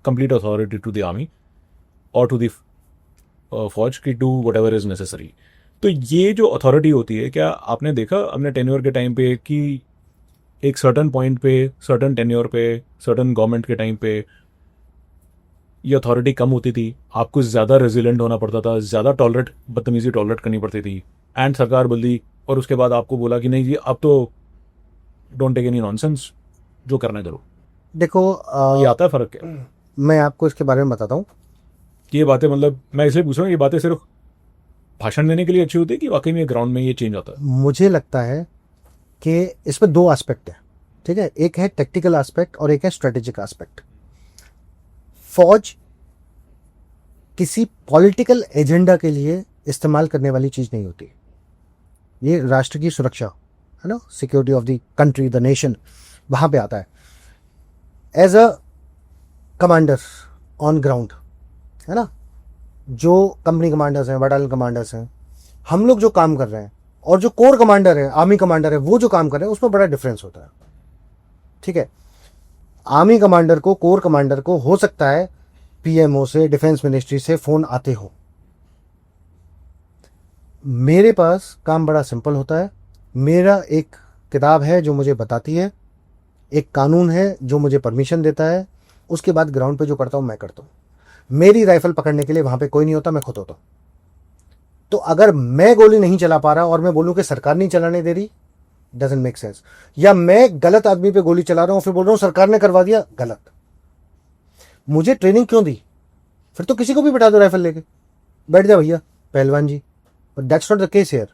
complete authority to the army और टू द फौज की do whatever is necessary. तो ये जो अथॉरिटी होती है, क्या आपने देखा अपने टेन्योर के टाइम पे कि एक सर्टन पॉइंट पे, सर्टन टेन्योर पे, सर्टन गवर्नमेंट के टाइम पे ये अथॉरिटी कम होती थी, आपको ज़्यादा रेजिलेंट होना पड़ता था, ज़्यादा बदतमीजी टॉलरेट करनी पड़ती थी, एंड सरकार बदली और उसके बाद आपको बोला कि नहीं जी अब तो डोंट टेक एनी नॉनसेंस, जो करना है करो। देखो ये आता है फर्क क्या? मैं आपको इसके बारे में बताता हूँ। कि ये बातें, मतलब मैं इसलिए पूछ रहा हूँ, ये बातें सिर्फ भाषण देने के लिए अच्छी होती है कि वाकई में ग्राउंड में ये चेंज आता है? मुझे लगता है कि इसमें दो एस्पेक्ट है, ठीक है, एक है टेक्टिकल एस्पेक्ट और एक है स्ट्रेटेजिक एस्पेक्ट। फौज किसी पॉलिटिकल एजेंडा के लिए इस्तेमाल करने वाली चीज नहीं होती। ये राष्ट्र की सुरक्षा है ना, security of the country, the nation, वहां पे आता है। As a commander on ground, है ना, जो कंपनी कमांडर्स हैं, बटालियन कमांडर्स हैं, हम लोग जो काम कर रहे हैं और जो कोर कमांडर है, आर्मी कमांडर है, वो जो काम कर रहे हैं उसमें बड़ा डिफरेंस होता है। ठीक है, आर्मी कमांडर को, कोर कमांडर को हो सकता है पीएमओ से, डिफेंस मिनिस्ट्री से फोन आते हो। मेरे पास काम बड़ा सिंपल होता है। मेरा एक किताब है जो मुझे बताती है, एक कानून है जो मुझे परमिशन देता है, उसके बाद ग्राउंड पे जो करता हूं मैं करता हूं। मेरी राइफल पकड़ने के लिए वहां पे कोई नहीं होता, मैं खुद होता हूं। तो अगर मैं गोली नहीं चला पा रहा और मैं बोलूं कि सरकार नहीं चलाने दे रही, डजंट मेक सेंस। या मैं गलत आदमी पे गोली चला रहा हूं फिर बोल रहा हूं सरकार ने करवा दिया, गलत। मुझे ट्रेनिंग क्यों दी? फिर तो किसी को भी बैठा दो राइफल लेके, बैठ जा भैया पहलवान ji. But that's not the case here.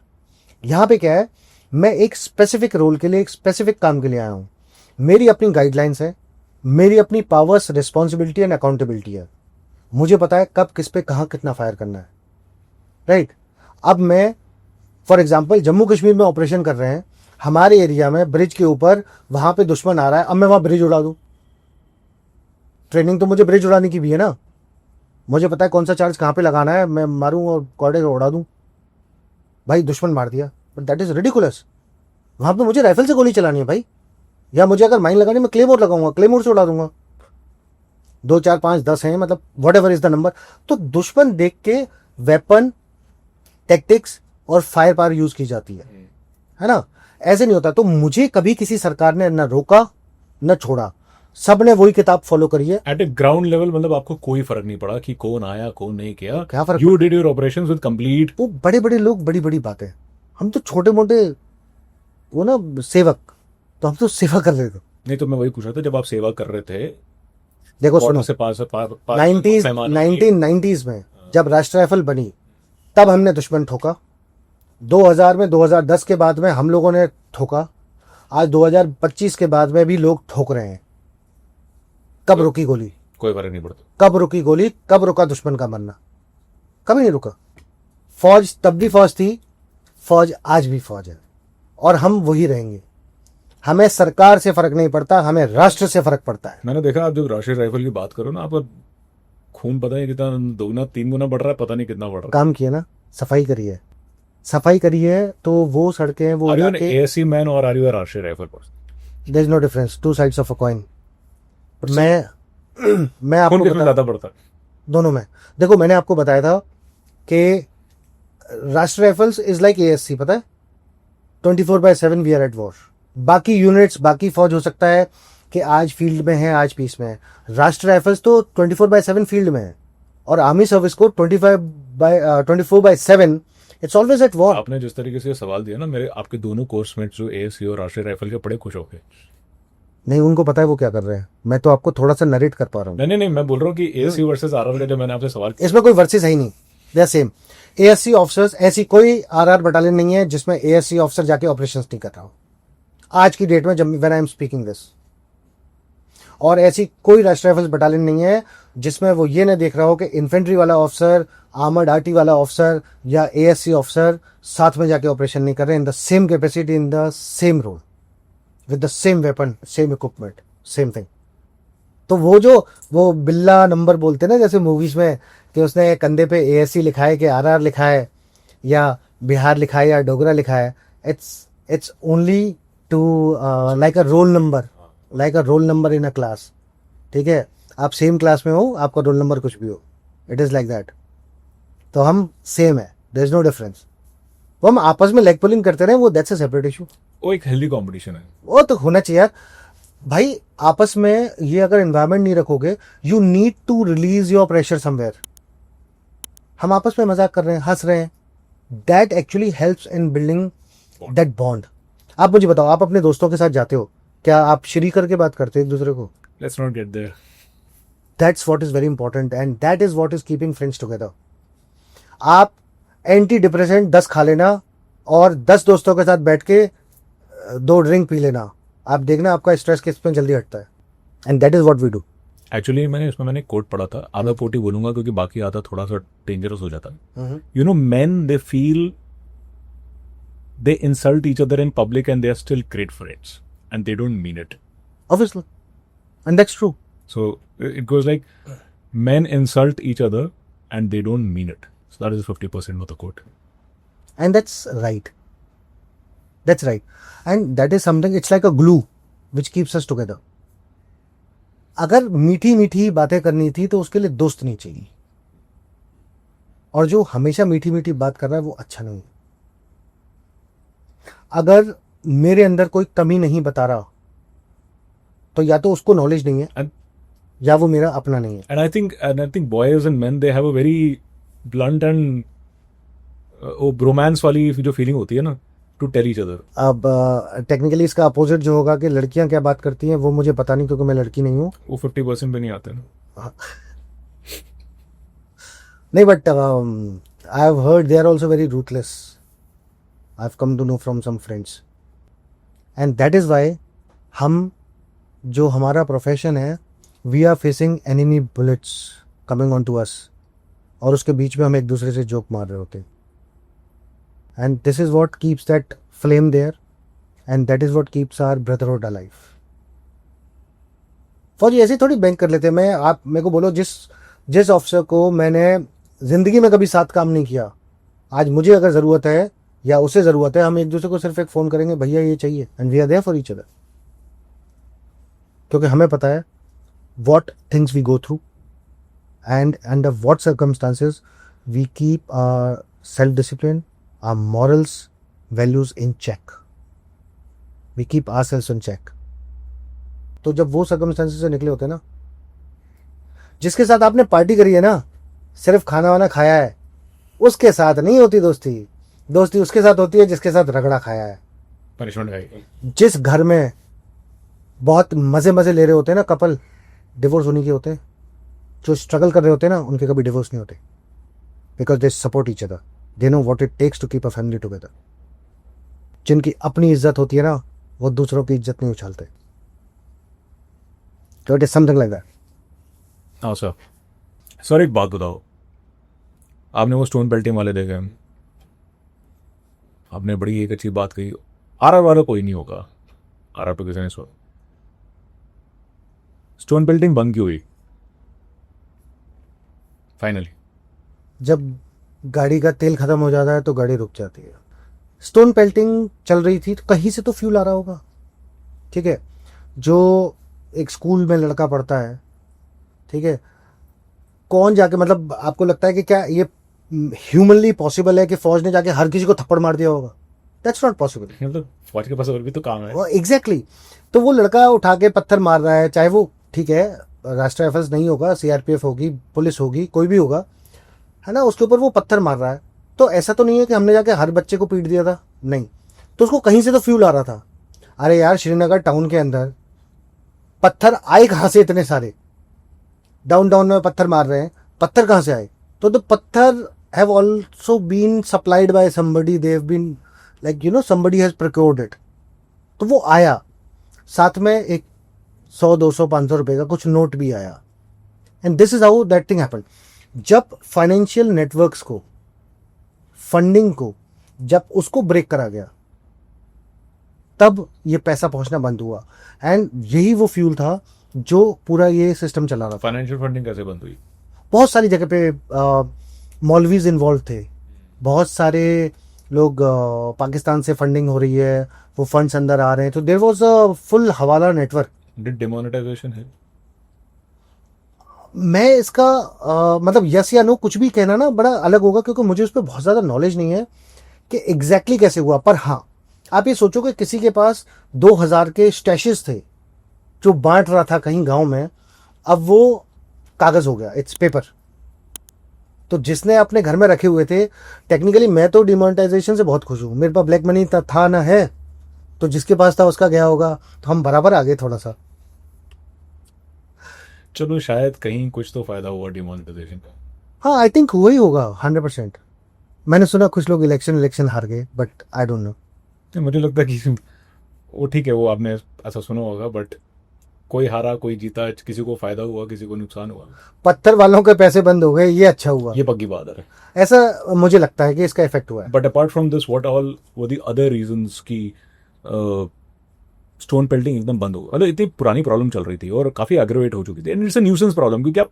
यहां पे क्या है, मैं एक स्पेसिफिक रोल के लिए, एक स्पेसिफिक काम के लिए आया हूं। मेरी अपनी गाइडलाइंस है, मेरी अपनी पावर्स, रिस्पॉन्सिबिलिटी एंड अकाउंटेबिलिटी है। मुझे पता है कब, किस पे, कहां कितना फायर करना है, राइट। अब मैं फॉर एग्जाम्पल जम्मू कश्मीर में ऑपरेशन कर रहे हैं, हमारे एरिया में ब्रिज के ऊपर वहां पे दुश्मन आ रहा है, अब मैं वहां ब्रिज उड़ा दूं? ट्रेनिंग तो मुझे ब्रिज उड़ाने की भी है ना। मुझे पता है कौन सा चार्ज कहां पे लगाना है, मैं मारूं और कॉर्डर उड़ा दूं। भाई दुश्मन मार दिया, बट दैट इज रिडिकुलस। वहां पे मुझे राइफल से गोली चलानी है भाई, या मुझे अगर माइन लगानी, मैं क्लेमोर लगाऊंगा, क्लेमोर से उड़ा दूंगा। 2 4 5 10 हैं, मतलब what ever is the number. तो दुश्मन देख के वेपन, टेक्टिक्स और फायर पावर यूज की जाती है ना। ऐसे नहीं होता। तो मुझे कभी किसी सरकार ने न रोका न छोड़ा, सबने वही किताब फॉलो करी है। एट ए ग्राउंड लेवल, मतलब आपको कोई फर्क नहीं पड़ा कि कौन आया कौन नहीं किया? क्या फर्क? You did your operations with complete. वो बड़े बड़े लोग बड़ी बड़ी बातें, हम तो छोटे मोटे वो ना सेवक, तो हम तो सेवा कर रहे थे। नहीं, तो मैं वही पूछ रहा था, जब आप सेवा कर रहे थे, देखो सुनो, से पास 1990s में जब राष्ट्र राइफल बनी तब हमने दुश्मन ठोका। 2000 में, 2010 के बाद में हम लोगों ने ठोका। आज 2025 के बाद में भी लोग ठोक रहे हैं। कब रुकी गोली? कोई फर्क नहीं पड़ता। कब रुकी गोली? कब रुका दुश्मन का मरना? कभी नहीं रुका। फौज तब भी फौज थी, फौज आज भी फौज है, और हम वही रहेंगे। हमें सरकार से फर्क नहीं पड़ता, हमें राष्ट्र से फर्क पड़ता है। मैंने देखा, आप जब राष्ट्रीय राइफल की बात करो ना, आपका खून पता नहीं कितना 2 3 गुना बढ़ रहा है, पता नहीं कितना बढ़ रहा है। काम किए ना, सफाई करी है, सफाई करी है, तो वो सड़कें वो are you an ASC man और are you a Rashtriya rifle person? There is no difference, two sides of a coin. मैं आपको खून किसमें ज्यादा पड़ता है? दोनों में। देखो मैंने आपको बताया था कि राष्ट्रीय राइफल्स इज लाइक एएससी, पता है, 24/7 वी आर एट वॉर। बाकी यूनिट्स, बाकी फौज हो सकता है कि आज फील्ड में है, आज पीस में है। राष्ट्रीय राइफल्स तो 24/7 फील्ड में है, और आर्मी सर्विस को 24/7, it's always at war. आपने जिस तरीके से ये सवाल दिया ना, मेरे आपके दोनों कोर्समेट्स जो एएससी और राष्ट्रीय राइफल के बड़े खुश हो गए। नहीं, उनको पता है वो क्या कर रहे हैं, मैं तो आपको थोड़ा सा नरेट कर पा रहा हूँ। नहीं, मैं बोल रहा हूँ कि एएससी वर्सेस आरआर का जो मैंने आपसे सवाल किया, इसमें कोई वर्सेस है ही नहीं, they are same. ASC officers, ऐसी कोई आरआर बटालियन नहीं है जिसमें एएससी ऑफिसर जाके ऑपरेशंस नहीं कर रहा हो आज की डेट में, जब when I am speaking this. और ऐसी कोई राष्ट्रीय राइफल्स बटालियन नहीं है जिसमें वो ये नहीं देख रहा हो कि इन्फेंट्री वाला ऑफिसर, आर्मर्ड आरटी वाला ऑफिसर या एएससी ऑफिसर साथ में जाके ऑपरेशन नहीं कर रहे, in the same capacity, in the same role, with the same weapon, same equipment, same thing. तो वो बिल्ला नंबर बोलते हैं ना जैसे मूवीज में, कि उसने कंधे पे एएससी लिखा है कि आरआर लिखा है या बिहार लिखा है या डोगरा लिखा है, it's only to like a roll number, like a roll number in a class. ठीक है, आप सेम क्लास में हो, आपका रोल नंबर कुछ भी हो, इट इज लाइक दैट। तो हम सेम है, देयर इज नो डिफरेंस। वो हम आपस में लेग पुलिंग करते रहे, वो दैट्स अ सेपरेट इशू। वो एक हेल्दी कंपटीशन है। वो तो होना चाहिए यार भाई, आपस में ये अगर एनवायरनमेंट नहीं रखोगे, you need to release your pressure somewhere. हम आपस में मजाक कर रहे हैं, हंस रहे हैं, that actually helps in building that bond. आप मुझे बताओ, आप अपने दोस्तों के साथ जाते हो, क्या आप श्री करके बात करते हो एक दूसरे को? Let's not get there. That's what is very important and that is what is keeping friends together. आप एंटी डिप्रेसेंट 10 खा लेना और 10 दोस्तों के साथ बैठ के 2 ड्रिंक पी लेना, आप देखना आपका स्ट्रेस किस में जल्दी हटता है। And that is what we do. Actually मैंने कोट पढ़ा था, आधा पोटी बोलूंगा क्योंकि बाकी आधा थोड़ा सा डेंजरस हो जाता है। You know, main they feel they insult each other in public and they are still great friends and they don't mean it. Obviously. And that's true. So it goes like men insult each other and they don't mean it. So that is 50% of the quote. And that's right. That's right. And that is something, it's like a glue which keeps us together. अगर मीठी मीठी बातें करनी थी तो उसके लिए दोस्त नहीं चाहिए, और जो हमेशा मीठी मीठी बात कर रहा है वो अच्छा नहीं है। अगर मेरे अंदर कोई कमी नहीं बता रहा तो या तो उसको नॉलेज नहीं है या वो मेरा अपना नहीं है। And I think boys and men, they have a very blunt and वो bromance वाली जो फीलिंग होती है ना, to tell each other. अब टेक्निकली इसका अपोजिट जो होगा कि लड़कियां क्या बात करती हैं वो मुझे पता नहीं, क्योंकि मैं लड़की नहीं हूँ। वो 50% पे नहीं आते ना। नहीं, but I have heard they are also very ruthless. I've come to know from some friends, and that is why हम जो हमारा प्रोफेशन है, we are facing enemy bullets coming on to us, और उसके बीच में हम एक दूसरे से जोक मार रहे होते हैं। And this is what keeps that flame there, and that is what keeps our brotherhood alive. फौजी ऐसे थोड़ी बैंक कर लेते हैं। आप मेरे को बोलो, जिस ऑफिसर को मैंने जिंदगी में कभी साथ काम नहीं किया, आज मुझे अगर ज़रूरत है या उसे ज़रूरत है, हम एक दूसरे को सिर्फ एक फ़ोन करेंगे, भैया ये चाहिए, and we are there for each other. क्योंकि हमें पता है what things we go through and under what circumstances we keep our self discipline, our morals, values in check, we keep ourselves in check. तो जब वो circumstances से निकले होते हैं ना, जिसके साथ आपने पार्टी करी है ना, सिर्फ खाना वाना खाया है, उसके साथ नहीं होती दोस्ती। दोस्ती उसके साथ होती है जिसके साथ रगड़ा खाया है। पनिशमेंट है। जिस घर में बहुत मजे ले रहे होते हैं ना कपल, डिवोर्स होने के होते हैं। जो स्ट्रगल कर रहे होते हैं ना, उनके कभी डिवोर्स नहीं होते, because they support each other, they know what it takes to keep a family together. जिनकी अपनी इज्जत होती है ना, वो दूसरों की इज्जत नहीं उछालते। तो it is something like that. हाँ सर एक बात बताओ, आपने वो स्टोन पेल्टिंग वाले देखे, आपने बड़ी एक अच्छी बात कही, आरआर वाला कोई नहीं होगा, आरआर पे किसी ने सुना। स्टोन पेल्टिंग बंद क्यों हुई फाइनली? जब गाड़ी का तेल खत्म हो जाता है तो गाड़ी रुक जाती है। स्टोन पेल्टिंग चल रही थी तो कहीं से तो फ्यूल आ रहा होगा, ठीक है। जो एक स्कूल में लड़का पढ़ता है, ठीक है, कौन जाके, मतलब आपको लगता है कि क्या ये ह्यूमनली पॉसिबल है कि फौज ने जाके हर किसी को थप्पड़ मार दिया होगा? That's not possible. मतलब फौज के पास और भी तो काम है। एग्जैक्टली। तो वो लड़का उठा के पत्थर मार रहा है, चाहे वो, ठीक है, राष्ट्रीय राइफल्स नहीं होगा, सीआरपीएफ होगी, पुलिस होगी, कोई भी होगा, है ना, उसके ऊपर वो पत्थर मार रहा है, तो ऐसा तो नहीं है कि हमने जाके हर बच्चे को पीट दिया था, नहीं, तो उसको कहीं से तो फ्यूल आ रहा था। अरे यार, श्रीनगर टाउन के अंदर पत्थर आए कहाँ से इतने सारे? डाउन टाउन में पत्थर मार रहे हैं, पत्थर कहाँ से आए? तो द पत्थर have also been supplied by somebody, they have been like somebody has procured it. तो वो आया, साथ में एक 100 200 500 रुपए का कुछ नोट भी आया, and this is how that thing happened. जब फाइनेंशियल नेटवर्क्स को, फंडिंग को, जब उसको ब्रेक करा गया, तब ये पैसा पहुंचना बंद हुआ, एंड यही वो फ्यूल था जो पूरा ये सिस्टम चला रहा था। फाइनेंशियल फंडिंग कैसे बंद हुई? बहुत सारी जगह पे मौलवीज इन्वॉल्व थे, बहुत सारे लोग, पाकिस्तान से फंडिंग हो रही है, वो फंड्स अंदर आ रहे हैं, तो देयर वाज अ फुल हवाला नेटवर्क। डिड डिमोनेटाइजेशन है? मैं इसका मतलब यस या नो कुछ भी कहना ना बड़ा अलग होगा, क्योंकि मुझे उस पर बहुत ज़्यादा नॉलेज नहीं है कि एग्जैक्टली कैसे हुआ। पर हाँ, आप ये सोचो कि किसी के पास 2000 के स्टैशेस थे जो बांट रहा था कहीं गांव में, अब वो कागज हो गया, इट्स पेपर। तो जिसने अपने घर में रखे हुए थे, टेक्निकली मैं तो डिमोनेटाइजेशन से बहुत खुश हूँ, मेरे पास ब्लैक मनी था ना है, तो जिसके पास था उसका गया होगा, तो हम बराबर आ गए थोड़ा सा। चलो, शायद कहीं कुछ तो फायदा हुआ डिमोनेटाइजेशन का। हाँ, आई थिंक हुआ ही होगा 100%। मैंने सुना कुछ लोग इलेक्शन हार गए, बट आई डोंट नो। नहीं, मुझे लगता है कि वो ठीक है, वो आपने ऐसा सुना होगा, बट कोई हारा कोई जीता, किसी को फायदा हुआ किसी को नुकसान हुआ। पत्थर वालों के पैसे बंद हो गए, ये अच्छा हुआ, ये पक्की बात है। ऐसा मुझे लगता है कि इसका इफेक्ट हुआ है। But apart from this, what all were the other reasons की स्टोन पेल्टिंग एकदम बंद हो गया? मतलब इतनी पुरानी प्रॉब्लम चल रही थी और काफी एग्रेवेट हो चुकी थी, and it's a nuisance problem, क्योंकि आप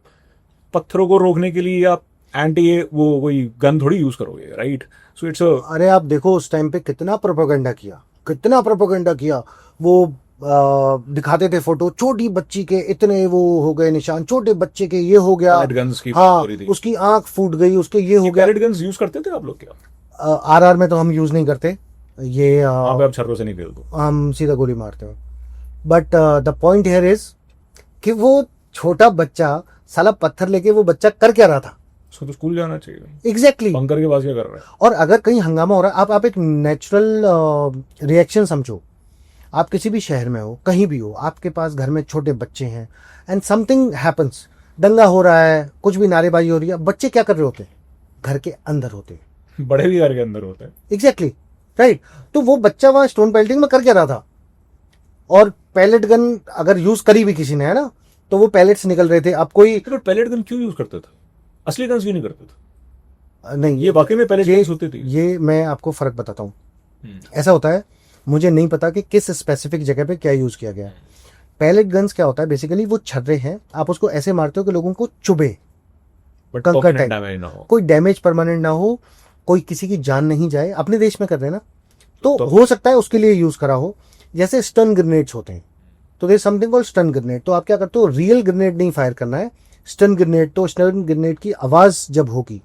पत्थरों को रोकने के लिए आप एंटी वो वही गन थोड़ी यूज करोगे, राइट? सो इट्स अरे आप देखो उस टाइम पे कितना प्रोपेगेंडा किया, कितना प्रोपेगेंडा किया। वो दिखाते थे फोटो, छोटी बच्ची के इतने वो हो गए निशान, छोटे बच्चे के ये हो गया, गन्स की हाँ हो रही थी। उसकी आंख फूट गई, उसके ये हो गया। पैलेट गन्स यूज करते थे आप लोग क्या? आरआर में तो हम यूज नहीं करते ये, आप छर्रों से नहीं खेल दो, हम सीधा गोली मारते हैं। But the point here is कि वो छोटा बच्चा साला पत्थर लेके वो बच्चा कर क्या रहा था? उसको तो स्कूल जाना चाहिए। एग्जैक्टली। बंकर के पास क्या कर रहा है? और अगर कहीं हंगामा हो रहा है, आप एक नेचुरल रिएक्शन समझो। आप किसी भी शहर में हो, कहीं भी हो, आपके पास घर में छोटे बच्चे हैं, एंड समथिंग हैपन्स, दंगा हो रहा है, कुछ भी नारेबाजी हो रही है, बच्चे क्या कर रहे होते हैं? घर के अंदर होते हैं। बड़े भी घर के अंदर होते हैं। Exactly, right. तो वो बच्चा वहां स्टोन पेल्टिंग में कर क्या रहा था? और पैलेट गन अगर यूज करी भी किसी ने, है ना, तो वो पैलेट्स निकल रहे थे। अब कोई तो पैलेट गन क्यों यूज करते थे? असली गन्स क्यों नहीं करते थे? नहीं, ये वाकई में पैलेट गन्स होती थी। ये मैं आपको फर्क बताता हूँ। ऐसा होता है, मुझे नहीं पता कि किस स्पेसिफिक जगह पे क्या यूज किया गया है। पैलेट गन्स क्या होता है बेसिकली, वो छर्रे हैं, आप उसको ऐसे मारते हो कि लोगों को चुभे, बट कंकर टाइप, डैमेज ना हो, कोई डैमेज परमानेंट ना हो, कोई किसी की जान नहीं जाए। अपने देश में कर रहे हैं ना, तो तो हो सकता है उसके लिए यूज करा हो। जैसे स्टन ग्रेनेड्स होते हैं, तो there something called stun grenade. तो आप क्या करते हो, रियल ग्रेनेड नहीं फायर करना है, स्टन ग्रेनेड। तो स्टन ग्रेनेड की आवाज जब होगी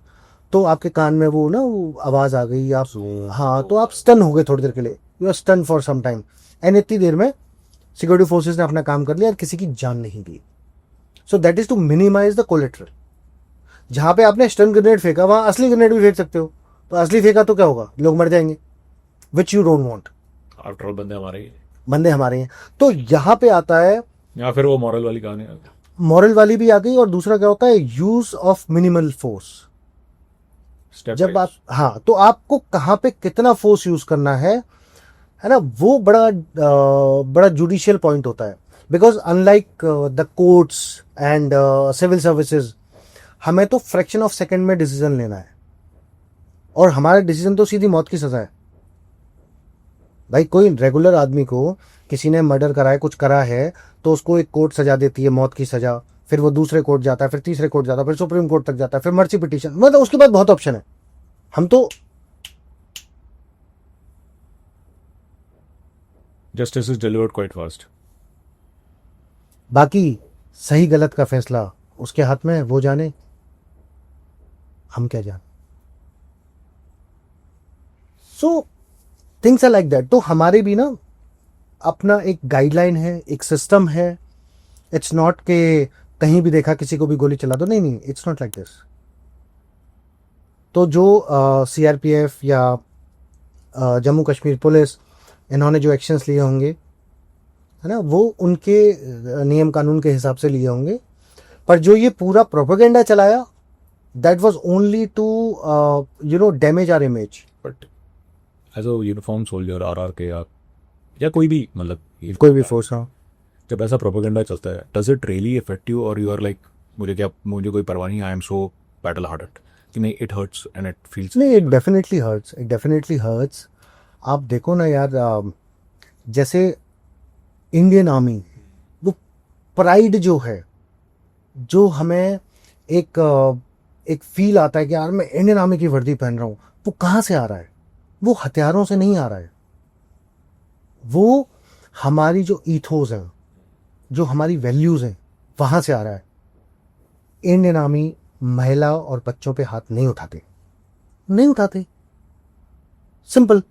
तो आपके कान में वो ना वो आवाज आ गई, आप हाँ, तो आप स्टन हो गए थोड़ी देर के लिए, you are stun for some time, and इतनी देर में सिक्योरिटी फोर्सेस ने अपना काम कर लिया और किसी की जान नहीं गई। So that is to minimize the collateral. जहां पे आपने स्टन ग्रेनेड फेंका वहां असली ग्रेनेड भी फेंक सकते हो, तो असली फेंका तो क्या होगा, लोग मर जाएंगे, which you don't want. After all बंदे हमारे ही, बंदे हमारे हैं। तो यहां पे आता है, या फिर वो मॉरल वाली कहानी आ गई। मॉरल वाली भी आ गई, और दूसरा क्या होता है, यूज ऑफ मिनिमल फोर्स। जब आप, हाँ, तो आपको कहां पे कितना फोर्स यूज करना है ना, वो बड़ा जुडिशियल पॉइंट होता है। Because unlike the courts and civil services, हमें तो फ्रैक्शन ऑफ सेकंड में डिसीजन लेना है, और हमारा डिसीजन तो सीधी मौत की सजा है। भाई कोई रेगुलर आदमी को किसी ने मर्डर करा है, कुछ करा है, तो उसको एक कोर्ट सजा देती है मौत की सजा, फिर वो दूसरे कोर्ट जाता है, फिर तीसरे कोर्ट जाता है, फिर सुप्रीम कोर्ट तक जाता है, फिर मर्सी पिटीशन, मतलब उसके बाद बहुत ऑप्शन है। हम तो justice is delivered quite fast. बाकी सही गलत का फैसला उसके हाथ में है, वो जाने, हम क्या जाने। So things are like that. तो हमारे भी ना अपना एक गाइडलाइन है, एक सिस्टम है। इट्स नॉट के कहीं भी देखा किसी को भी गोली चला दो, नहीं नहीं, इट्स नॉट लाइक दिस। तो जो CRPF या जम्मू कश्मीर पुलिस इन्होंने जो एक्शंस लिए होंगे, है ना, वो उनके नियम कानून के हिसाब से लिए होंगे। पर जो ये पूरा प्रोपेगेंडा चलाया, that was only to damage our image. But as a uniform soldier RRK या कोई भी मतलब कोई भी फोर्स हो, जब ऐसा प्रोपेगेंडा चलता है, does it really affect you और यू आर लाइक मुझे कोई परवाह नहीं, I am so battle hearted कि नहीं, it hurts and it feels? नहीं, इट डेफिनेटली हर्ट्स। आप देखो ना यार, जैसे इंडियन आर्मी, वो प्राइड जो है, जो हमें एक फील आता है कि यार मैं इंडियन आर्मी की वर्दी पहन रहा हूँ, वो कहाँ से आ रहा है? वो हथियारों से नहीं आ रहा है। वो हमारी जो ईथोस है, जो हमारी वैल्यूज हैं, वहां से आ रहा है। इंडियन आर्मी महिला और बच्चों पे हाथ नहीं उठाते, सिंपल।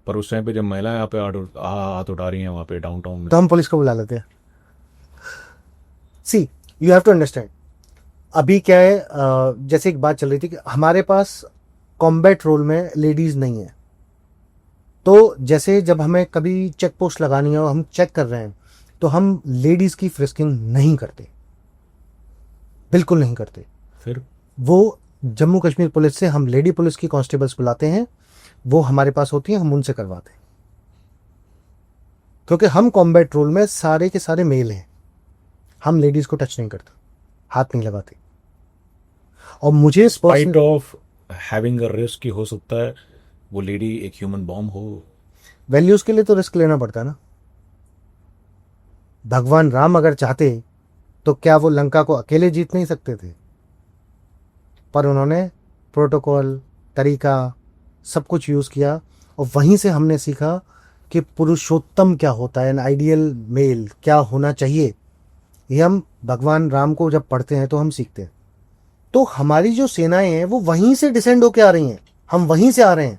पर उस टाइम पे जब महिला यहाँ पे हाथ उठा रही हैं वहाँ पे डाउनटाउन में, तो हम पुलिस को बुला लेते हैं। सी, यू हैव टू अंडरस्टैंड, अभी क्या है, जैसे एक बात चल रही थी कि हमारे पास कॉम्बैट रोल में लेडीज नहीं है। तो जैसे जब हमें कभी चेक पोस्ट लगानी है और हम चेक कर रहे हैं, तो हम लेडीज की फ्रिस्किंग नहीं करते, बिल्कुल नहीं करते। फिर वो जम्मू कश्मीर पुलिस से हम लेडी पुलिस की कांस्टेबल्स बुलाते हैं, वो हमारे पास होती हैं, हम उनसे करवाते हैं। क्योंकि हम कॉम्बैट रोल में सारे के सारे मेल हैं, हम लेडीज को टच नहीं करते, हाथ नहीं लगाते। और मुझे spite of having a risk हो सकता है वो लेडी एक ह्यूमन बॉम्ब हो। वैल्यूज के लिए तो रिस्क लेना पड़ता है ना। भगवान राम अगर चाहते तो क्या वो लंका को अकेले जीत नहीं सकते थे? पर उन्होंने प्रोटोकॉल, तरीका, सब कुछ यूज किया, और वहीं से हमने सीखा कि पुरुषोत्तम क्या होता है, एन आइडियल मेल क्या होना चाहिए। ये हम भगवान राम को जब पढ़ते हैं तो हम सीखते हैं। तो हमारी जो सेनाएं हैं वो वहीं से डिसेंड होके आ रही हैं, हम वहीं से आ रहे हैं।